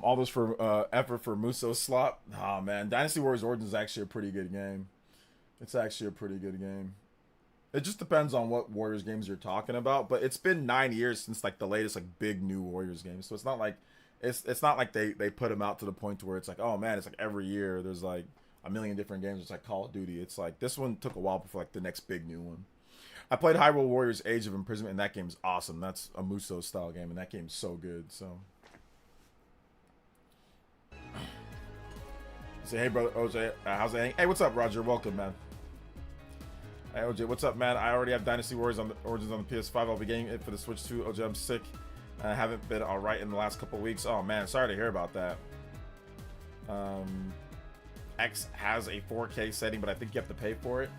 All this for effort for Muso slop. Oh man, Dynasty Warriors Origins is actually a pretty good game. It's actually a pretty good game. It just depends on what Warriors games you're talking about, but it's been 9 years since like the latest like big new Warriors game. So it's not like it's not like they put them out to the point to where it's like, oh man, it's like every year there's like a million different games. It's like Call of Duty. It's like this one took a while before like the next big new one. I played Hyrule Warriors Age of Imprisonment, and that game's awesome. That's a Muso style game, and that game's so good. So. Say, hey brother OJ, how's it? Hey, what's up, Roger? Welcome, man. Hey OJ, what's up, man? I already have Dynasty Warriors on the Origins on the PS5. I'll be getting it for the Switch 2. OJ, I'm sick. I haven't been all right in the last couple weeks. Oh man, sorry to hear about that. X has a 4K setting, but I think you have to pay for it.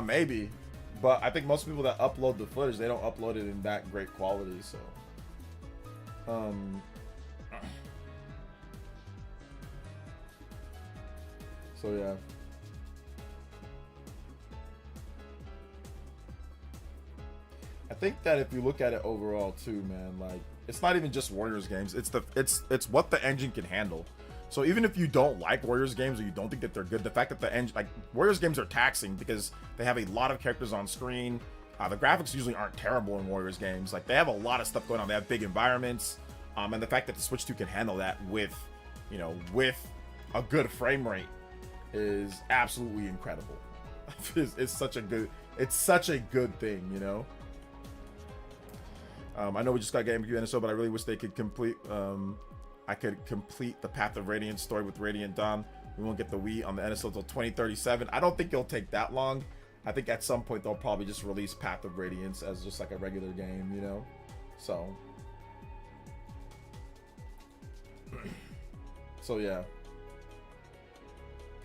Maybe, but I think most people that upload the footage, they don't upload it in that great quality. So, So yeah. I think that if you look at it overall too, man, like it's not even just Warriors games. It's what the engine can handle. So even if you don't like Warriors games or you don't think that they're good, the fact that the engine, like Warriors games are taxing because they have a lot of characters on screen. The graphics usually aren't terrible in Warriors games. Like they have a lot of stuff going on. They have big environments, and the fact that the Switch 2 can handle that with, you know, with a good frame rate is absolutely incredible. It's such a good thing, you know. I know we just got GameCube NSO, but I really wish they could complete. I could complete the Path of Radiance story with Radiant Dawn. We won't get the Wii on the NSO until 2037. I don't think it'll take that long. I think at some point they'll probably just release Path of Radiance as just like a regular game, you know? So. So yeah.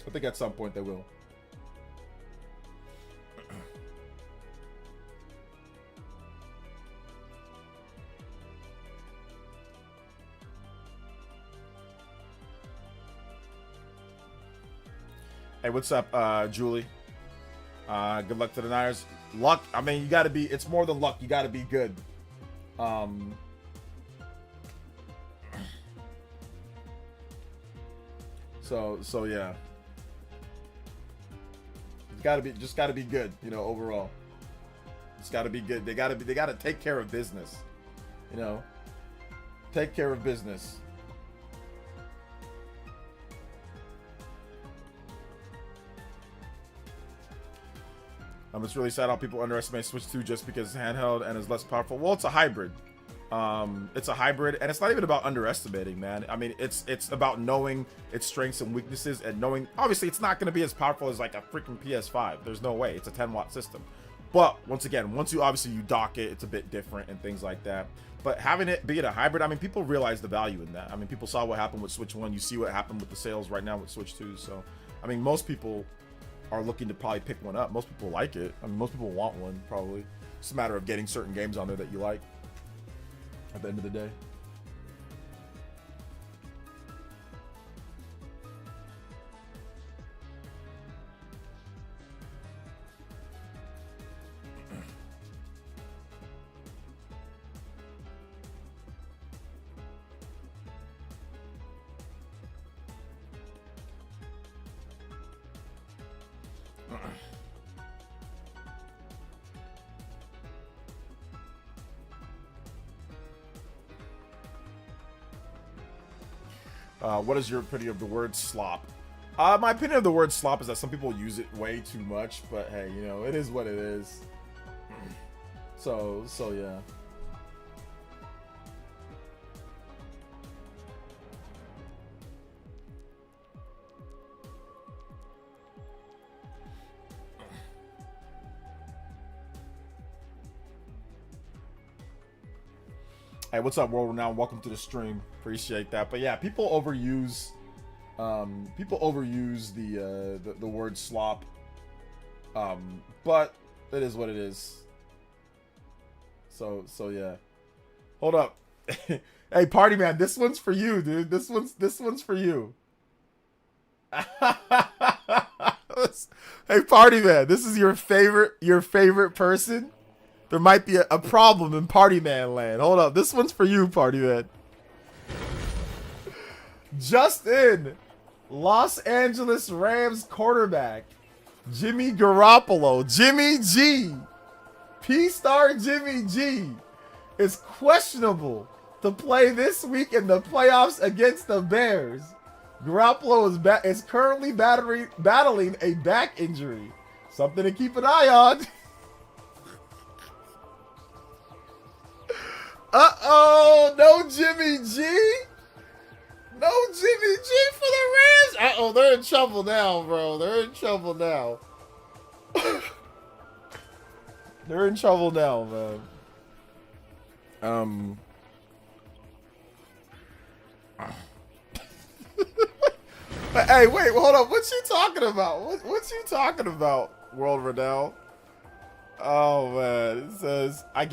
I think at some point they will. Hey, what's up, Julie? Good luck to the Niners. Luck, I mean, you gotta be, it's more than luck, you gotta be good. So yeah. Just gotta be good, you know, overall. Just gotta be good. They gotta take care of business. You know? Take care of business. It's really sad how people underestimate Switch 2 just because it's handheld and is less powerful. Well, it's a hybrid. It's a hybrid, and it's not even about underestimating, man. I mean, it's about knowing its strengths and weaknesses and knowing. Obviously, it's not going to be as powerful as like a freaking PS5. There's no way. It's a 10-watt system. But once again, once you dock it, it's a bit different and things like that. But having it be a hybrid, I mean, people realize the value in that. I mean, people saw what happened with Switch 1. You see what happened with the sales right now with Switch 2. So, I mean, most people are looking to probably pick one up. Most people like it. I mean, most people want one, probably. It's a matter of getting certain games on there that you like at the end of the day. What is your opinion of the word slop? My opinion of the word slop is that some people use it way too much, but hey, you know, it is what it is. So yeah. Hey, what's up, World Renowned? Welcome to the stream. Appreciate that. But yeah, people overuse the word slop. But it is what it is. So yeah. Hold up. Hey, Party Man, this one's for you, dude. This one's for you. Hey, Party Man, this is your favorite person. There might be a problem in Party Man land. Hold up. This one's for you, Party Man. Just in, Los Angeles Rams quarterback Jimmy Garoppolo, Jimmy G, P-Star Jimmy G, is questionable to play this week in the playoffs against the Bears. Garoppolo is currently battling a back injury. Something to keep an eye on. Uh-oh, no Jimmy G? No Jimmy G for the Rams? Uh-oh, they're in trouble now, bro. They're in trouble now. They're in trouble now, man. Hey, wait, hold up. What you talking about? What you talking about, World Renowned? Oh man, it says I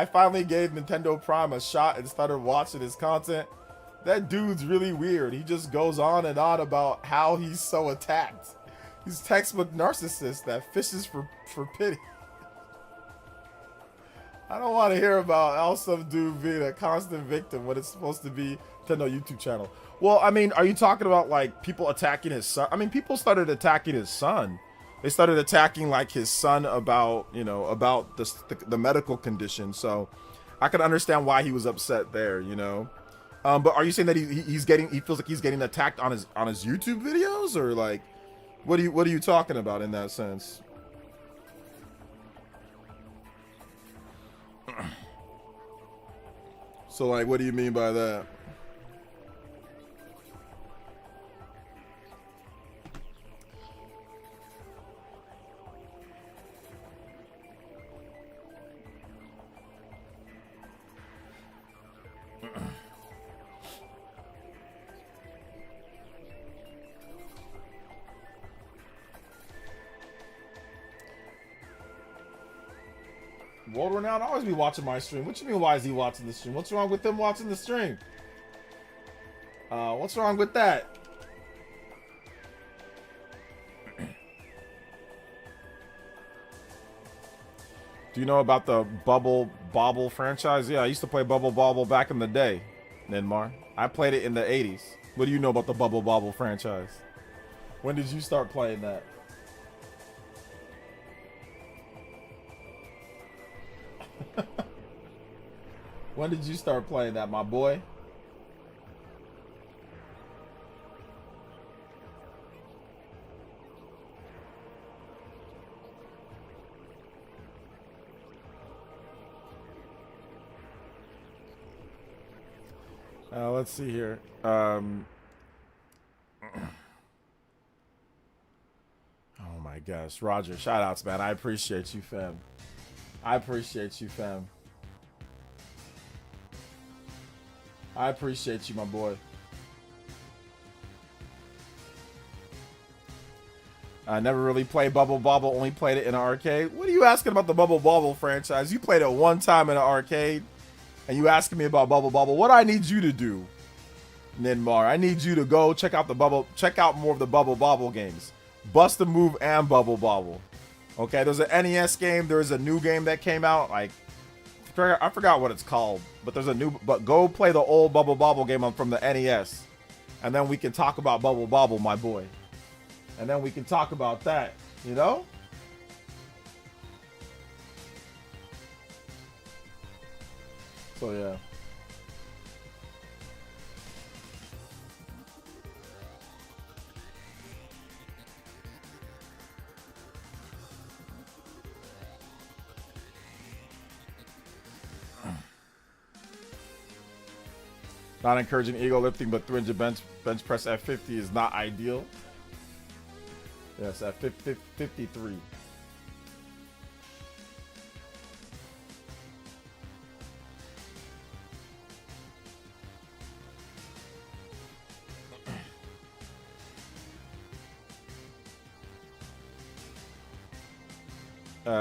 finally gave Nintendo Prime a shot and started watching his content. That dude's really weird. He just goes on and on about how he's so attacked. He's textbook narcissist that fishes for pity. I don't want to hear about how some dude being a constant victim when it's supposed to be Nintendo YouTube channel. Well, I mean, are you talking about like people attacking his son? I mean, people started attacking his son. They started attacking like his son about, you know, about the medical condition. So I can understand why he was upset there, you know. But are you saying that he feels like he's getting attacked on his YouTube videos, or like what are you talking about in that sense? So like, what do you mean by that? World Renowned always be watching my stream. What you mean, why is he watching the stream? What's wrong with him watching the stream? What's wrong with that? Do you know about the Bubble Bobble franchise? Yeah, I used to play Bubble Bobble back in the day, Ninmar. I played it in the 80s. What do you know about the Bubble Bobble franchise? When did you start playing that? When did you start playing that, my boy? Let's see here. Oh my gosh, Roger, shout outs, man. I appreciate you, fam. I appreciate you, fam. I appreciate you, my boy. I never really played Bubble Bobble, only played it in an arcade. What are you asking about the Bubble Bobble franchise? You played it one time in an arcade, and you asking me about Bubble Bobble. What do I need you to do, Ninmar? I need you to go check out more of the Bubble Bobble games. Bust a Move and Bubble Bobble. Okay, there's an NES game. There's a new game that came out. Like, I forgot what it's called, but there's a new. But go play the old Bubble Bobble game from the NES, and then we can talk about Bubble Bobble, my boy. And then we can talk about that, you know? So yeah. Not encouraging ego lifting, but 300 bench press at 50 is not ideal. Yes, at 53.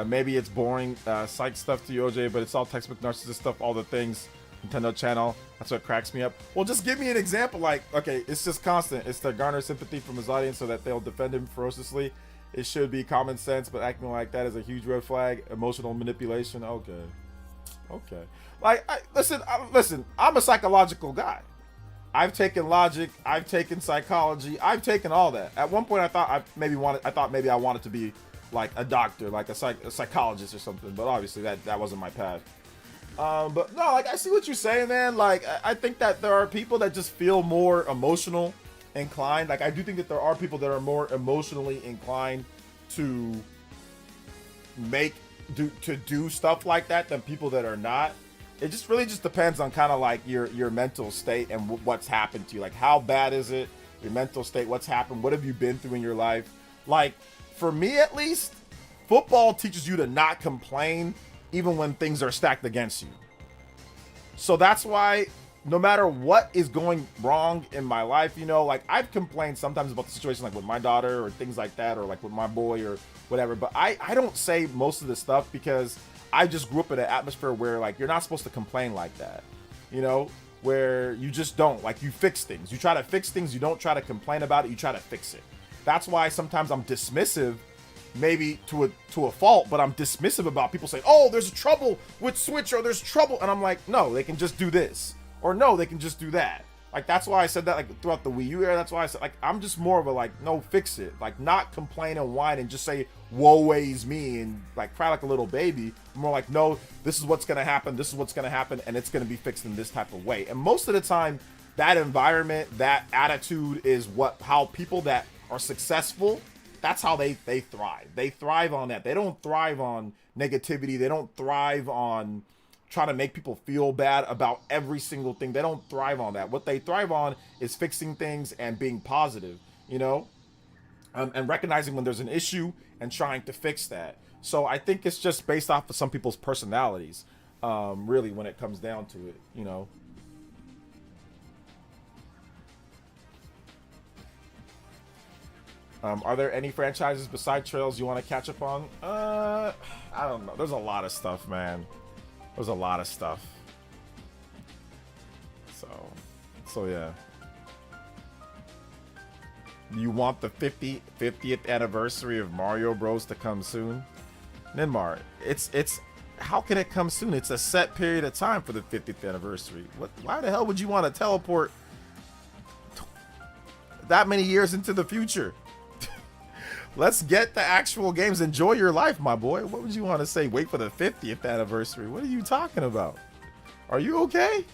Maybe it's boring psych stuff to you, OJ, but it's all textbook narcissist stuff, all the things. Nintendo channel, that's what cracks me up. Well, just give me an example. Like, okay, it's just constant. It's to garner sympathy from his audience so that they'll defend him ferociously. It should be common sense, but acting like that is a huge red flag. Emotional manipulation. Okay. Like, listen, I'm a psychological guy. I've taken logic. I've taken psychology. I've taken all that. At one point, I thought maybe I wanted to be like a doctor, like a psychologist or something. But obviously, that wasn't my path. But no, like, I see what you're saying, man. Like, I think that there are people that just feel more emotional inclined. Like, I do think that there are people that are more emotionally inclined to do stuff like that than people that are not. It just really just depends on kind of like your mental state and what's happened to you. Like, how bad is it? Your mental state, what's happened? What have you been through in your life? Like, for me at least, football teaches you to not complain even when things are stacked against you. So that's why no matter what is going wrong in my life, you know, like, I've complained sometimes about the situation, like with my daughter or things like that, or like with my boy or whatever, but I don't say most of this stuff because I just grew up in an atmosphere where, like, you're not supposed to complain like that, you know, where you just don't, like, you fix things. You try to fix things. You don't try to complain about it. You try to fix it. That's why sometimes I'm dismissive, maybe to a fault, but I'm dismissive about people saying, oh, there's trouble with Switch, or there's trouble, and I'm like, no, they can just do this, or no, they can just do that. Like, that's why I said that, like, throughout the Wii U era. That's why I said, like, I'm just more of a, like, no, fix it. Like, not complain and whine and just say, woe is me, and, like, cry like a little baby. More like, no, this is what's going to happen, this is what's going to happen, and it's going to be fixed in this type of way. And most of the time, that environment, that attitude is how people that are successful, that's how they thrive. They thrive on that. They don't thrive on negativity. They don't thrive on trying to make people feel bad about every single thing. They don't thrive on that. What they thrive on is fixing things and being positive, you know, and recognizing when there's an issue and trying to fix that. So I think it's just based off of some people's personalities, really, when it comes down to it, you know. Are there any franchises beside Trails you want to catch up on? I don't know. There's a lot of stuff, man. There's a lot of stuff. So yeah. You want the 50th anniversary of Mario Bros to come soon? Ninmar, it's how can it come soon? It's a set period of time for the 50th anniversary. Why the hell would you want to teleport that many years into the future? Let's get the actual games. Enjoy your life, my boy. What would you want to say? Wait for the 50th anniversary. What are you talking about? Are you okay?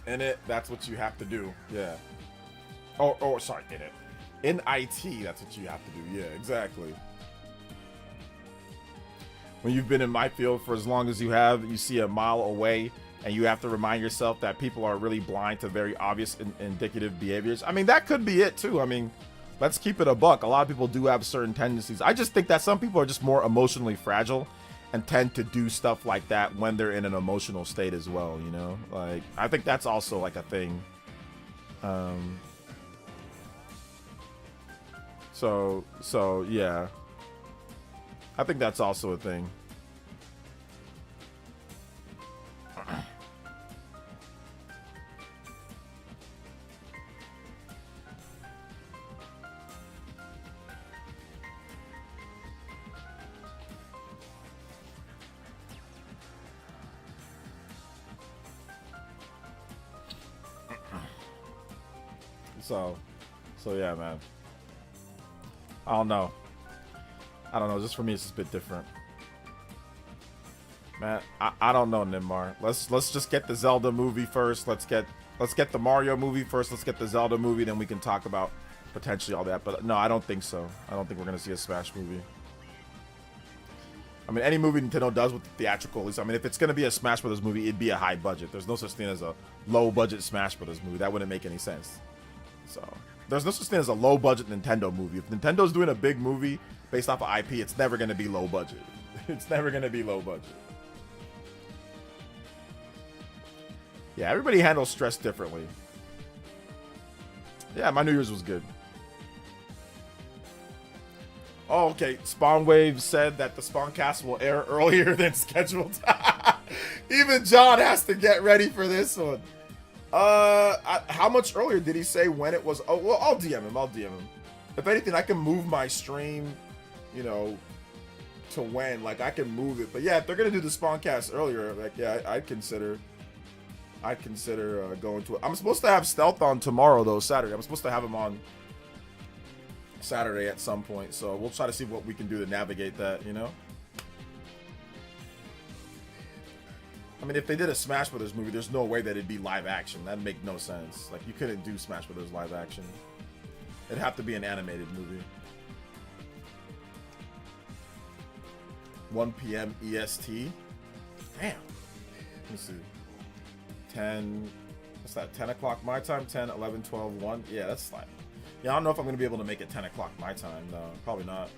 In it, that's what you have to do. Yeah. Oh, sorry, in it. In IT, that's what you have to do. Yeah, exactly. When you've been in my field for as long as you have, you see a mile away, and you have to remind yourself that people are really blind to very obvious indicative behaviors. I mean, that could be it too. I mean, let's keep it a buck. A lot of people do have certain tendencies. I just think that some people are just more emotionally fragile and tend to do stuff like that when they're in an emotional state as well, you know? Like, I think that's also like a thing. So yeah. I think that's also a thing. So yeah, man. I don't know. Just for me, it's just a bit different. Man, I don't know, Ninmar. Let's just get the Zelda movie first. Let's get the Mario movie first. Let's get the Zelda movie, then we can talk about potentially all that. But no, I don't think so. I don't think we're gonna see a Smash movie. I mean, any movie Nintendo does with the theatrical, at least, I mean, if it's gonna be a Smash Brothers movie, it'd be a high budget. There's no such thing as a low budget Smash Brothers movie. That wouldn't make any sense. So there's no such thing as a low budget Nintendo movie. If Nintendo's doing a big movie based off of IP, it's never gonna be low budget. It's never gonna be low budget. Yeah, everybody handles stress differently. Yeah, my New Year's was good. Oh, okay. Spawnwave said that the Spawncast will air earlier than scheduled. Even John has to get ready for this one. How much earlier did he say when it was? Oh, well, I'll DM him. If anything, I can move my stream, you know, to when. Like, I can move it. But yeah, if they're gonna do the Spawncast earlier, like, yeah, I'd consider going to it. I'm supposed to have Stealth on tomorrow, though, Saturday. I'm supposed to have him on Saturday at some point, so we'll try to see what we can do to navigate that, you know? I mean, if they did a Smash Brothers movie, there's no way that it'd be live action. That'd make no sense. Like, you couldn't do Smash Brothers live action. It'd have to be an animated movie. 1 p.m. EST? Damn. Let me see. 10, what's that, 10 o'clock my time? 10, 11, 12, 1? Yeah, that's fine. Yeah, I don't know if I'm going to be able to make it 10 o'clock my time. No, probably not.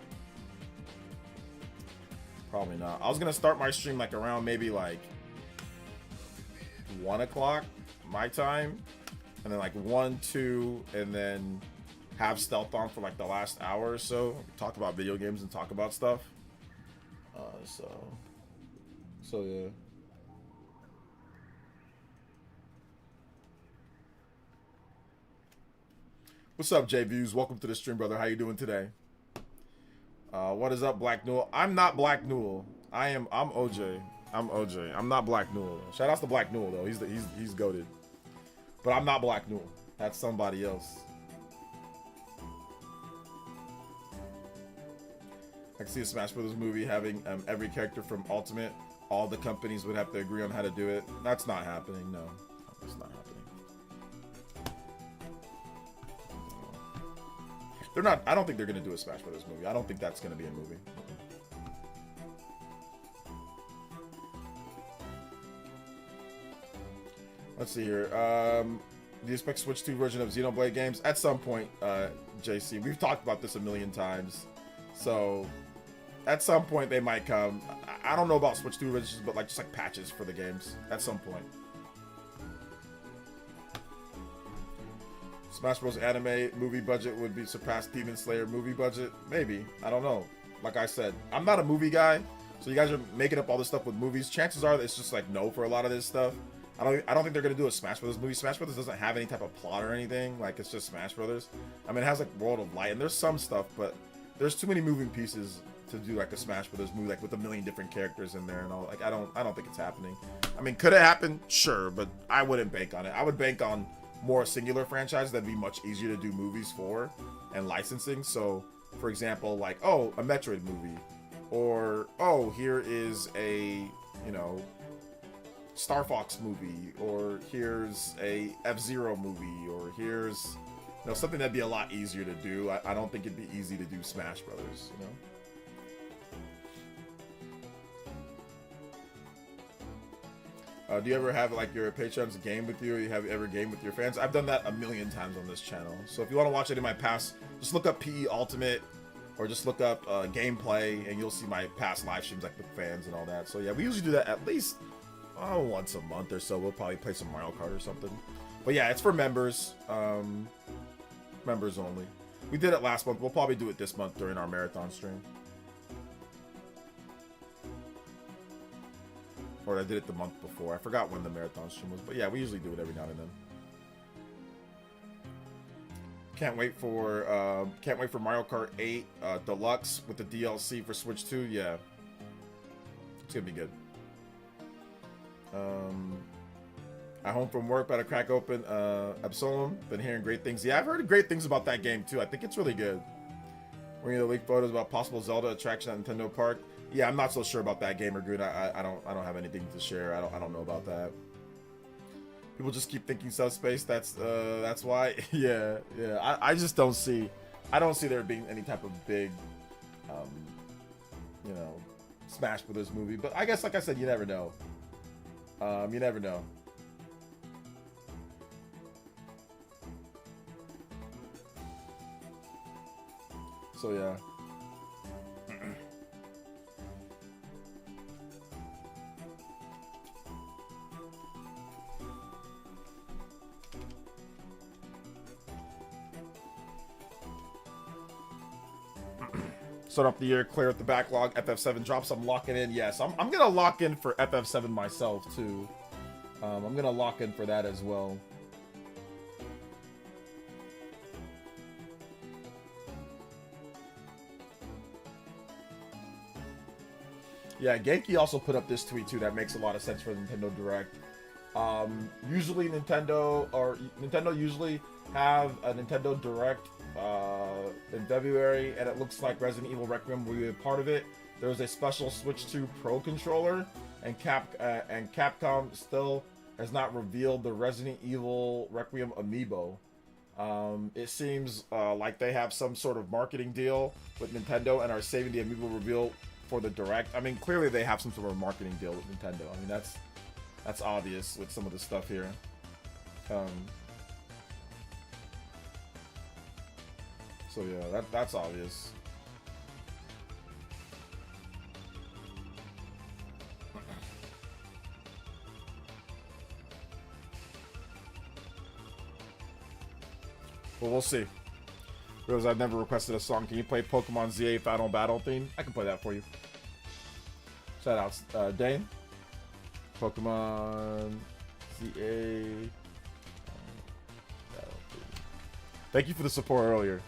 Probably not. I was going to start my stream like around maybe like 1 o'clock my time. And then like 1, 2, and then have Stealth on for like the last hour or so. Talk about video games and talk about stuff. So yeah. What's up, J Views? Welcome to the stream, brother. How you doing today? What is up, Black Newell? I'm not Black Newell. I'm OJ. I'm OJ. I'm not Black Newell. Shout out to Black Newell though. He's goated. But I'm not Black Newell. That's somebody else. I can see a Smash Brothers movie having every character from Ultimate. All the companies would have to agree on how to do it. That's not happening. No, that's not happening. They're not. I don't think they're gonna do a Smash Brothers movie. I don't think that's gonna be a movie. Let's see here. Do you expect Switch 2 version of Xenoblade games at some point, JC? We've talked about this a million times, so at some point they might come. I don't know about Switch 2 versions, but like just like patches for the games at some point. Smash Bros. Anime movie budget would be surpass Demon Slayer movie budget? Maybe. I don't know. Like I said, I'm not a movie guy, so you guys are making up all this stuff with movies. Chances are that it's just like no for a lot of this stuff. I don't think they're gonna do a Smash Brothers movie. Smash Brothers doesn't have any type of plot or anything. Like it's just Smash Brothers. I mean, it has like World of Light, and there's some stuff, but there's too many moving pieces to do like a Smash Brothers movie, like with a million different characters in there and all. Like I don't think it's happening. I mean, could it happen? Sure, but I wouldn't bank on it. I would bank on more singular franchises that'd be much easier to do movies for and licensing. So, for example, like oh, a Metroid movie, or oh, here is a Star Fox movie, or here's a F-Zero movie, or here's something that'd be a lot easier to do. I don't think it'd be easy to do Smash Brothers, Do you ever have like your patrons game with you, or you have ever game with your fans? I've done that a million times on this channel. So if you want to watch any of my past, just look up PE Ultimate, or just look up gameplay, and you'll see my past live streams like with fans and all that. So yeah, we usually do that at least once a month or so. We'll probably play some Mario Kart or something. But yeah, it's for members. Members only. We did it last month. We'll probably do it this month during our marathon stream. Or I did it the month before. I forgot when the marathon stream was. But yeah, we usually do it every now and then. Can't wait for Mario Kart 8 Deluxe with the DLC for Switch 2. Yeah. It's gonna be good. At home from work, better crack open Absolem. Been hearing great things. Yeah, I've heard great things about that game too. I think it's really good. We're gonna leak photos about possible Zelda attraction at Nintendo Park. Yeah, I'm not so sure about that, Gamer Goon. I don't have anything to share. I don't know about that. People just keep thinking subspace. That's why. Yeah. I just don't see. I don't see there being any type of big, Smash Brothers movie. But I guess, like I said, you never know. You never know. So yeah. Start off the year, clear up the backlog. FF7 drops. I'm locking in. Yes, I'm gonna lock in for FF7 myself too. I'm gonna lock in for that as well. Yeah, Genki also put up this tweet too that makes a lot of sense for the Nintendo Direct. Usually Nintendo usually have a Nintendo Direct in February, and it looks like Resident Evil Requiem will be a part of it. There's a special Switch 2 Pro controller, and Capcom still has not revealed the Resident Evil Requiem amiibo. It seems like they have some sort of marketing deal with Nintendo and are saving the amiibo reveal for the Direct. I mean, clearly they have some sort of marketing deal with Nintendo. I mean, that's obvious with some of the stuff here. So yeah, that's obvious. Well, we'll see. Because I've never requested a song. Can you play Pokemon ZA Final Battle theme? I can play that for you. Shout out, Dane. Pokemon ZA Battle theme. Thank you for the support earlier.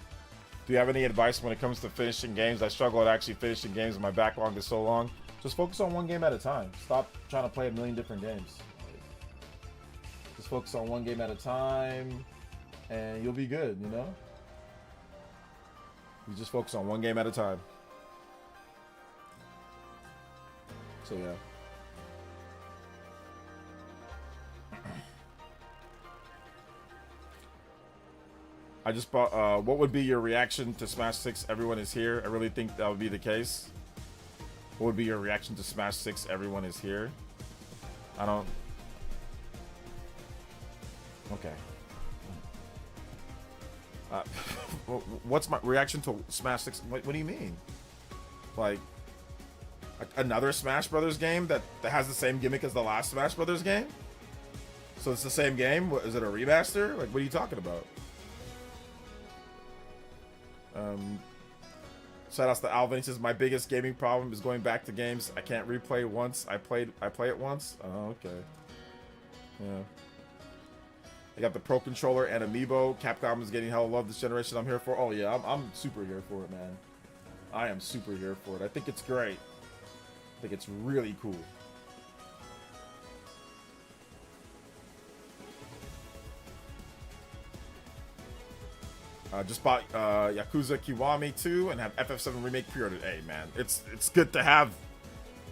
Do you have any advice when it comes to finishing games? I struggle at actually finishing games. My backlog is so long. Just focus on one game at a time. Stop trying to play a million different games. Just focus on one game at a time, and you'll be good, you know? You just focus on one game at a time. So, yeah. I just bought, what would be your reaction to Smash 6? Everyone is here. I really think that would be the case. What would be your reaction to Smash 6? Everyone is here. I don't... Okay. What's my reaction to Smash 6? What do you mean? Like, another Smash Brothers game that has the same gimmick as the last Smash Brothers game? So it's the same game? Is it a remaster? Like, what are you talking about? Shout outs to Alvin. He says, my biggest gaming problem is going back to games I can't replay once. I play it once. Oh, okay. Yeah. I got the Pro Controller and Amiibo. Capcom is getting hella love this generation. I'm here for. Oh yeah, I'm super here for it, man. I am super here for it. I think it's great. I think it's really cool. Just bought Yakuza Kiwami 2 and have FF7 Remake pre-ordered. Hey man, it's good to have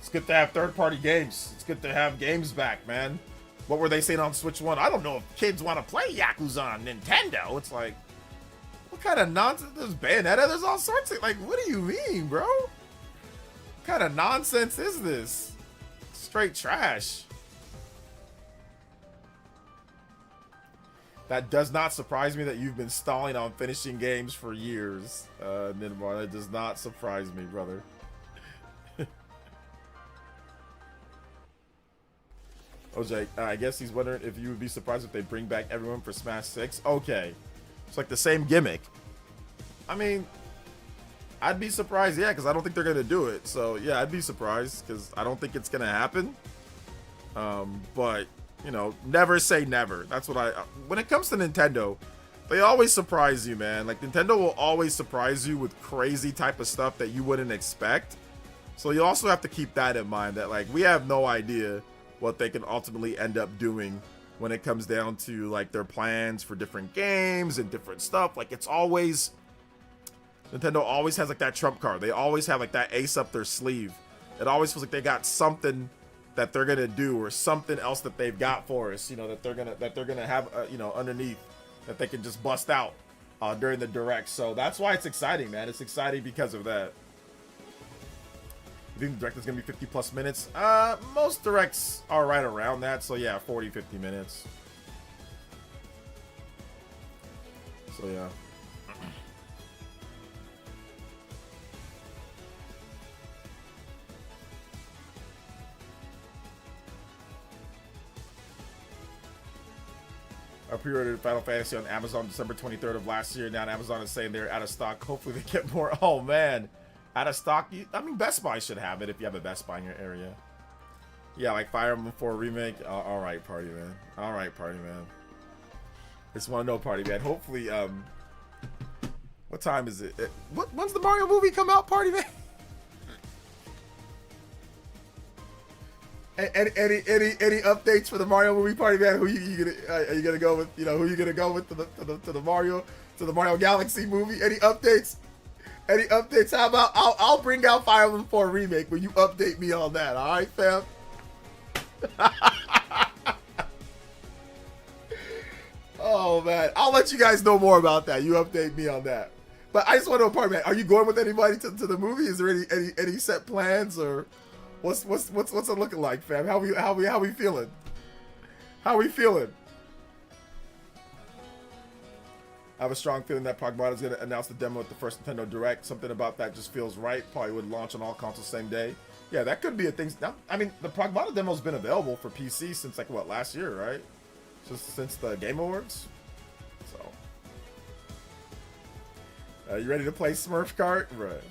third-party games. It's good to have games back, man. What were they saying on Switch 1? I don't know if kids want to play Yakuza on Nintendo. It's like, what kind of nonsense? There's Bayonetta. There's all sorts of, like, what do you mean, bro? What kind of nonsense is this? Straight trash. That does not surprise me that you've been stalling on finishing games for years, Ninmar. That does not surprise me, brother. OJ, I guess he's wondering if you would be surprised if they bring back everyone for Smash 6. Okay. It's like the same gimmick. I mean, I'd be surprised, yeah, because I don't think they're going to do it. So, yeah, I'd be surprised because I don't think it's going to happen. But, you know, never say never. That's what when it comes to Nintendo, they always surprise you, man. Like, Nintendo will always surprise you with crazy type of stuff that you wouldn't expect. So you also have to keep that in mind that, like, we have no idea what they can ultimately end up doing when it comes down to, like, their plans for different games and different stuff. Like, it's always... Nintendo always has, like, that trump card. They always have, like, that ace up their sleeve. It always feels like they got something that they're gonna do or something else that they've got for us, you know, that they're gonna have, you know, underneath that they can just bust out during the direct. So that's why it's exciting, man. It's exciting because of that. You think the direct is gonna be 50 plus minutes? Most directs are right around that. So yeah, 40, 50 minutes. So yeah. I pre-ordered Final Fantasy on Amazon December 23rd of last year. Now Amazon is saying they're out of stock. Hopefully they get more. Oh man, out of stock. I mean, Best Buy should have it if you have a Best Buy in your area. Yeah, like Fire Emblem 4 remake. All right, party man. All right, party man. Just want to know, party man. Hopefully, what time is it? When's the Mario movie come out, party man? Any updates for the Mario movie, party man? Who are you gonna go with? You know, who you gonna go with to the Mario Galaxy movie? Any updates? Any updates? How about I'll bring out Fire Emblem 4 remake when you update me on that. All right, fam. Oh man, I'll let you guys know more about that. You update me on that. But I just want to know, party man, are you going with anybody to the movie? Is there any set plans or? What's it looking like, fam? How we feeling? How we feeling? I have a strong feeling that Pragmata is going to announce the demo at the first Nintendo Direct. Something about that just feels right. Probably would launch on all consoles same day. Yeah, that could be a thing. Now, I mean, the Pragmata demo's been available for PC since like what, last year, right? Just since the Game Awards. So, you ready to play Smurf Kart? Right.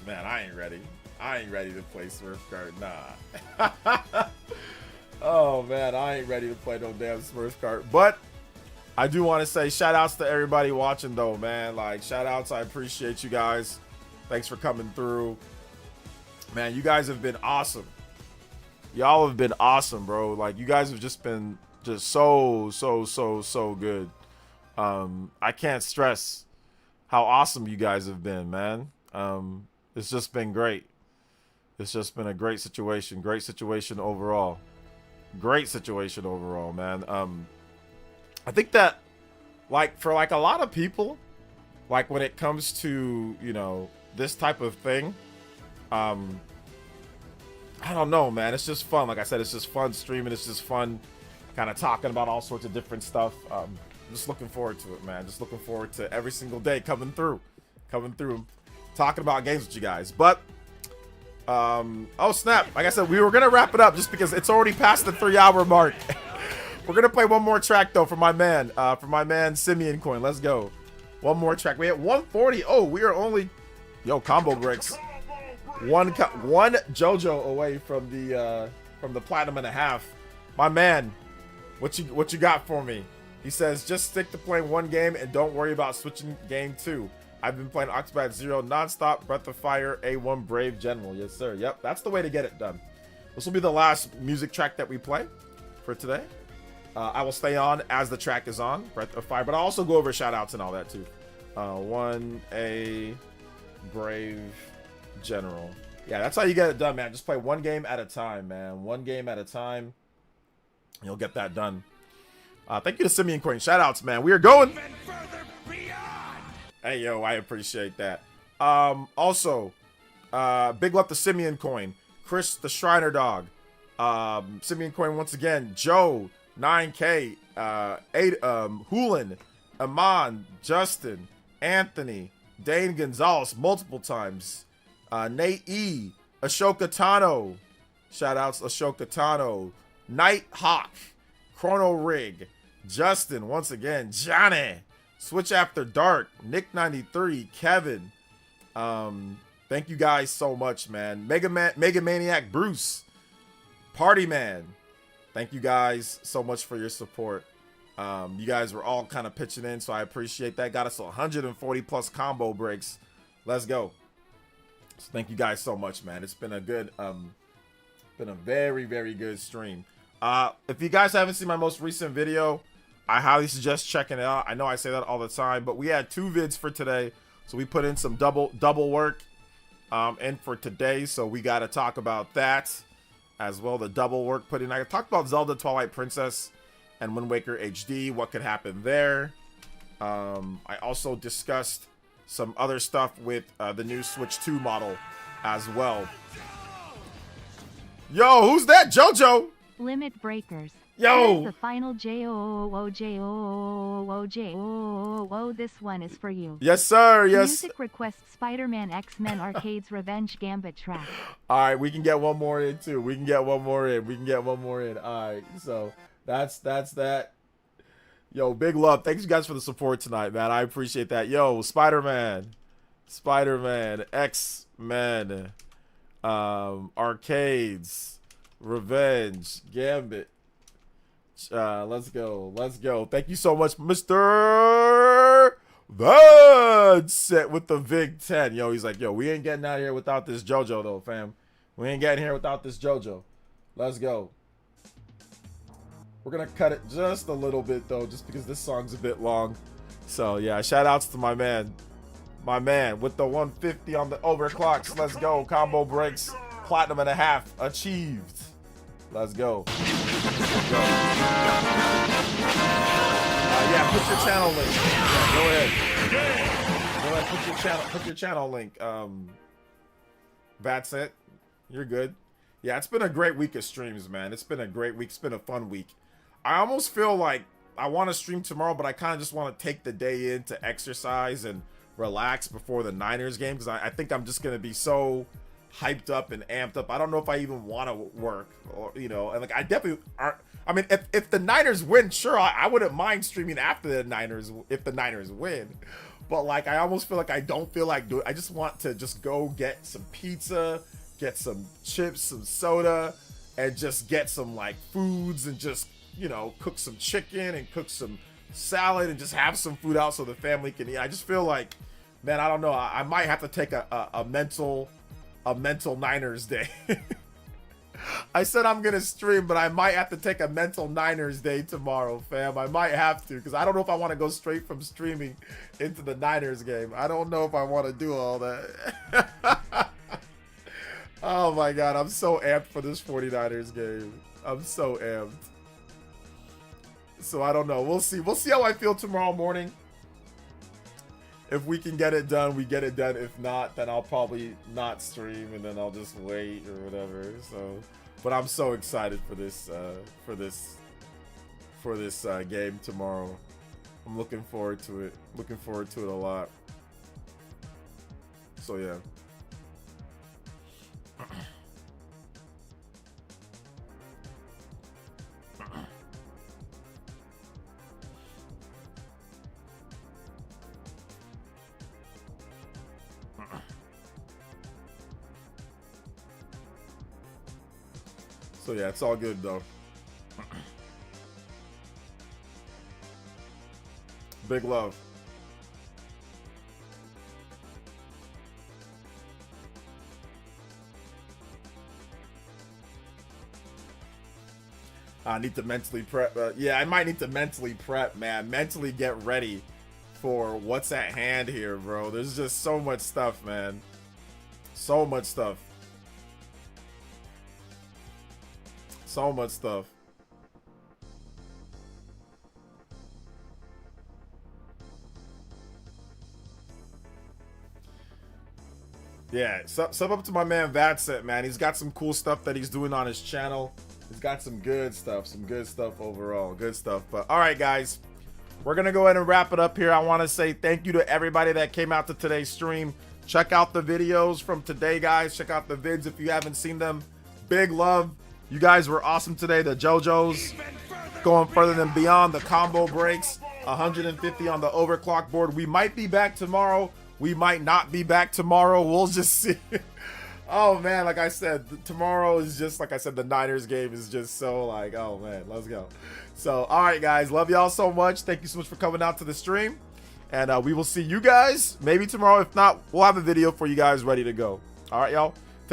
Man, I ain't ready. I ain't ready to play Smurf Kart, nah. Oh man, I ain't ready to play no damn Smurf Kart. But I do want to say shout outs to everybody watching though, man. Like shout outs. I appreciate you guys. Thanks for coming through. Man, you guys have been awesome. Y'all have been awesome, bro. Like you guys have just been just so good. I can't stress how awesome you guys have been, man. It's just been great. It's just been a great situation. Great situation overall. Great situation overall, man. I think that, like, for like a lot of people, like when it comes to, you know, this type of thing, I don't know, man. It's just fun. Like I said, it's just fun streaming. It's just fun kind of talking about all sorts of different stuff. Just looking forward to it, man. Just looking forward to every single day coming through, talking about games with you guys. But, oh snap. Like I said, we were going to wrap it up just because it's already past the 3-hour mark. We're going to play one more track though for my man, Simeon Coin. Let's go. One more track. We hit 140. Oh, we are only, combo bricks. One JoJo away from the platinum and a half. My man, what you got for me? He says, just stick to playing one game and don't worry about switching game 2. I've been playing Octopath Zero nonstop. Breath of Fire, A1 Brave General. Yes, sir. Yep, that's the way to get it done. This will be the last music track that we play for today. I will stay on as the track is on, Breath of Fire, but I'll also go over shout outs and all that too. 1A Brave General. Yeah, that's how you get it done, man. Just play one game at a time, man. One game at a time. You'll get that done. Thank you to Simeon Coin. Shout outs, man. We are going. Hey, yo, I appreciate that. Also, big love to Simeon Coin. Chris the Shriner Dog. Simeon Coin once again. Joe, 9K. Hulin, Aman, Justin, Anthony, Dane Gonzalez multiple times. Nate E, Ashoka Tano. Shout outs Ashoka Tano. Night Hawk, Chrono Rig, Justin once again, Johnny, Switch After Dark, Nick 93, Kevin. Thank you guys so much, man. Mega Maniac Bruce, Party Man. Thank you guys so much for your support. You guys were all kind of pitching in, so I appreciate that. Got us 140 plus combo breaks. Let's go. So thank you guys so much, man. It's been a good, been a very, very good stream. If you guys haven't seen my most recent video, I highly suggest checking it out. I know I say that all the time, but we had 2 vids for today, so we put in some double work in for today. So we got to talk about that as well. The double work put in. I talked about Zelda Twilight Princess and Wind Waker HD. What could happen there? I also discussed some other stuff with the new Switch 2 model as well. Yo, who's that? JoJo. Limit breakers. Yo! Here's the final JOJO. This one is for you. Yes, sir. Yes. Music request Spider-Man X-Men Arcade's Revenge Gambit track. All right, we can get one more in too. We can get one more in. All right, so that's that. Yo, big love. Thanks you guys for the support tonight, man. I appreciate that. Yo, Spider-Man, X-Men, Arcades, Revenge Gambit. Let's go. Thank you so much, Mr. Vincent with the Vig 10. Yo, he's like, yo, we ain't getting out of here without this JoJo though, fam. We ain't getting here without this JoJo. Let's go. We're gonna cut it just a little bit though, just because this song's a bit long. So yeah, shout outs to my man with the 150 on the overclocks. Let's go. Combo breaks, platinum and a half achieved. Let's go. Yeah, put your channel link. Yeah, go ahead. Put your channel link. That's it. You're good. Yeah, it's been a great week of streams, man. It's been a great week. It's been a fun week. I almost feel like I want to stream tomorrow, but I kind of just want to take the day in to exercise and relax before the Niners game, because I think I'm just going to be so hyped up and amped up. I don't know if I even want to work, or and like I definitely aren't. I mean, if the Niners win, sure, I wouldn't mind streaming after the Niners if the Niners win. But like, I almost feel like I don't feel like doing. I just want to just go get some pizza, get some chips, some soda, and just get some like foods and just cook some chicken and cook some salad and just have some food out so the family can eat. I just feel like, man, I don't know. I might have to take a mental Niners day. I said I'm gonna stream, but I might have to take a mental Niners day tomorrow, fam. I might have to, because I don't know if I want to go straight from streaming into the Niners game. I don't know if I want to do all that. Oh my god, I'm so amped for this 49ers game. I'm so amped. So I don't know. We'll see. We'll see how I feel tomorrow morning. If we can get it done, we get it done. If not, then I'll probably not stream and then I'll just wait or whatever. So, but I'm so excited for this game tomorrow. I'm looking forward to it. Looking forward to it a lot. So yeah. So yeah, it's all good though. Big love. I need to mentally prep. Yeah, I might need to mentally prep, man. Mentally get ready for what's at hand here, bro. There's just so much stuff, man. So much stuff. So much stuff. Yeah, sub up to my man Vatset, man. He's got some cool stuff that he's doing on his channel. He's got some good stuff overall. Good stuff. But all right, guys, we're going to go ahead and wrap it up here. I want to say thank you to everybody that came out to today's stream. Check out the videos from today, guys. Check out the vids if you haven't seen them. Big love. You guys were awesome today. The JOJOs going further than beyond. The combo breaks. 150 on the overclock board. We might be back tomorrow. We might not be back tomorrow. We'll just see. Oh, man. Like I said, tomorrow is just, like I said, the Niners game is just so like, oh, man. Let's go. So, all right, guys. Love y'all so much. Thank you so much for coming out to the stream. And we will see you guys maybe tomorrow. If not, we'll have a video for you guys ready to go. All right, y'all.